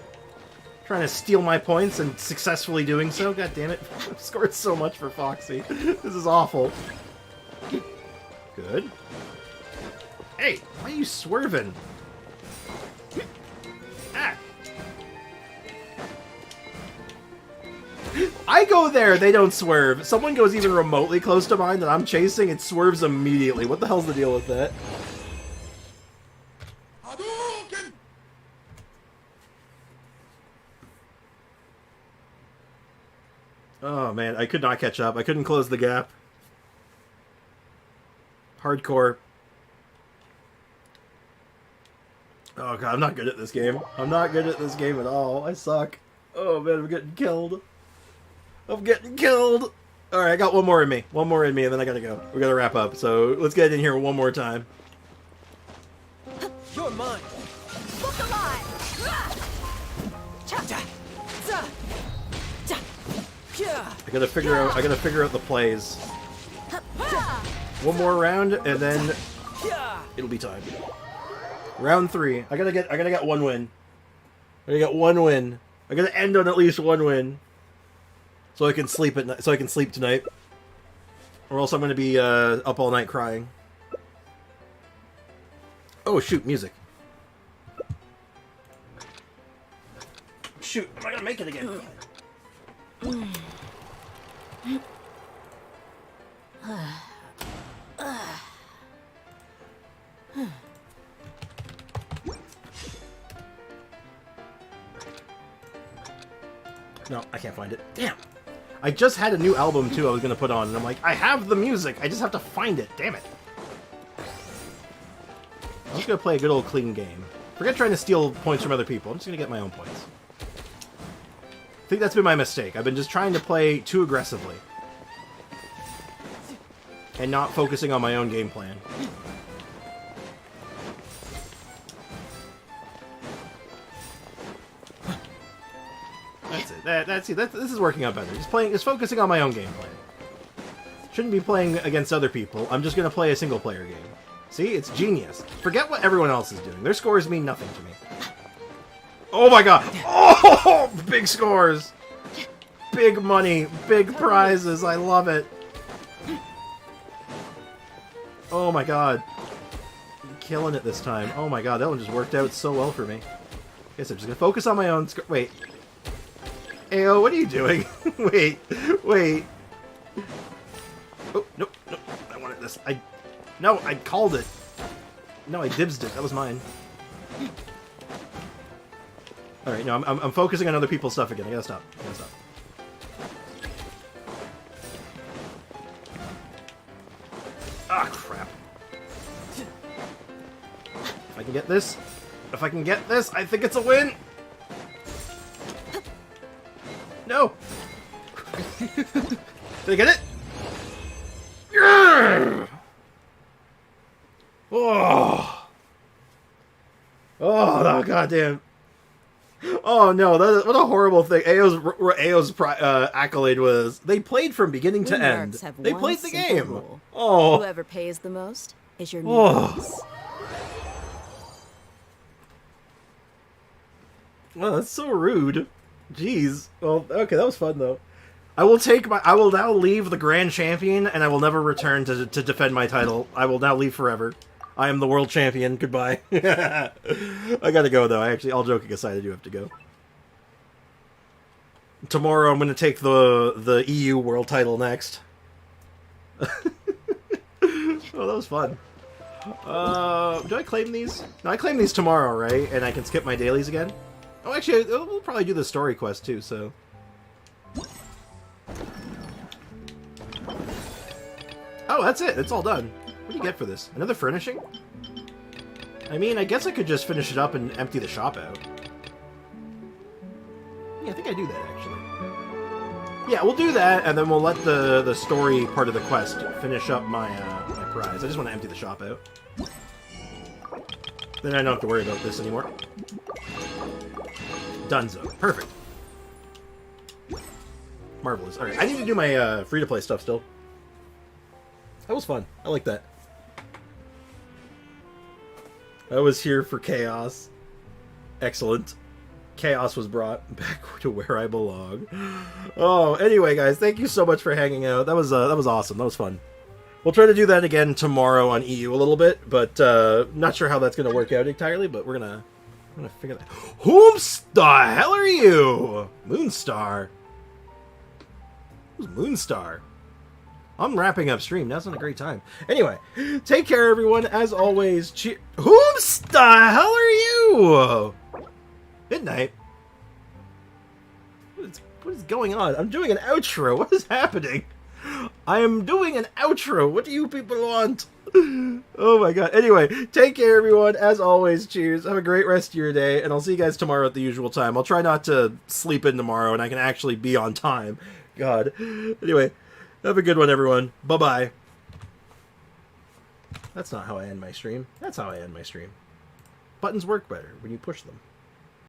Trying to steal my points and successfully doing so. God damn it. I've scored so much for Foxy. This is awful. Good. Hey, why are you swerving? Ah! I go there, they don't swerve. Someone goes even remotely close to mine that I'm chasing, it swerves immediately. What the hell's the deal with that? Oh man, I could not catch up. I couldn't close the gap. Hardcore. Oh god, I'm not good at this game. I'm not good at this game at all. I suck. Oh man, I'm getting killed. I'm getting killed! Alright, I got one more in me. One more in me, and then I gotta go. We gotta wrap up, so let's get in here one more time. You're mine. Look alive! I gotta figure out the plays. One more round, and then it'll be time. Round 3. I gotta get one win. I gotta get one win. I gotta end on at least one win. So I can sleep at night. So I can sleep tonight, or else I'm going to be up all night crying. Oh shoot! Music. Shoot! Am I going to make it again? No, I can't find it. Damn. I just had a new album, too, I was going to put on, and I'm like, I have the music, I just have to find it. Damn it. I'm just going to play a good old clean game. Forget trying to steal points from other people. I'm just going to get my own points. I think that's been my mistake. I've been just trying to play too aggressively. And not focusing on my own game plan. That's it. This is working out better. Just focusing on my own game plan. Shouldn't be playing against other people. I'm just going to play a single player game. See? It's genius. Forget what everyone else is doing. Their scores mean nothing to me. Oh my god! Oh! Big scores! Big money, big prizes. I love it. Oh my god. I'm killing it this time. Oh my god, that one just worked out so well for me. I guess I'm just going to focus on my own Wait. Ayo, what are you doing? Wait. Oh, nope. I wanted this. No, I called it. No, I dibsed it. That was mine. Alright, no, I'm focusing on other people's stuff again. I gotta stop. Ah, crap. If I can get this, I think it's a win! No! Did I get it? Yeah! Oh, goddamn. Oh no, what a horrible thing. Ao's accolade was, they played from beginning to end. They played the game. Rule. Oh. Whoever pays the most is your new boss. Well, that's so rude. Jeez. Well, okay, that was fun though. I will now leave the Grand Champion, and I will never return to defend my title. I will now leave forever. I am the World Champion. Goodbye. I gotta go though. All joking aside, I do have to go. Tomorrow I'm gonna take the EU World title next. Oh, that was fun. Do I claim these? No, I claim these tomorrow, right? And I can skip my dailies again? Oh, actually, we'll probably do the story quest too, so... Oh, that's it. It's all done. What do you get for this? Another furnishing? I mean, I guess I could just finish it up and empty the shop out. Yeah, I think I do that, actually. Yeah, we'll do that, and then we'll let the story part of the quest finish up my prize. I just want to empty the shop out. Then I don't have to worry about this anymore. Dunzo. Perfect. Marvelous. Alright, I need to do my free-to-play stuff still. That was fun. I like that. I was here for chaos. Excellent. Chaos was brought back to where I belong. Oh, anyway, guys, thank you so much for hanging out. That was awesome. That was fun. We'll try to do that again tomorrow on EU a little bit, but not sure how that's going to work out entirely, but we're gonna figure that. Whom the hell are you? Moonstar. Who's Moonstar? I'm wrapping up stream. Now's not a great time. Anyway, take care, everyone. As always, whom the hell are you? Midnight. What is going on? I'm doing an outro. What is happening? I am doing an outro. What do you people want? Oh my god. Anyway, take care, everyone. As always, cheers. Have a great rest of your day, and I'll see you guys tomorrow at the usual time. I'll try not to sleep in tomorrow, and I can actually be on time. God. Anyway, have a good one, everyone. Bye-bye. That's not how I end my stream. That's how I end my stream. Buttons work better when you push them.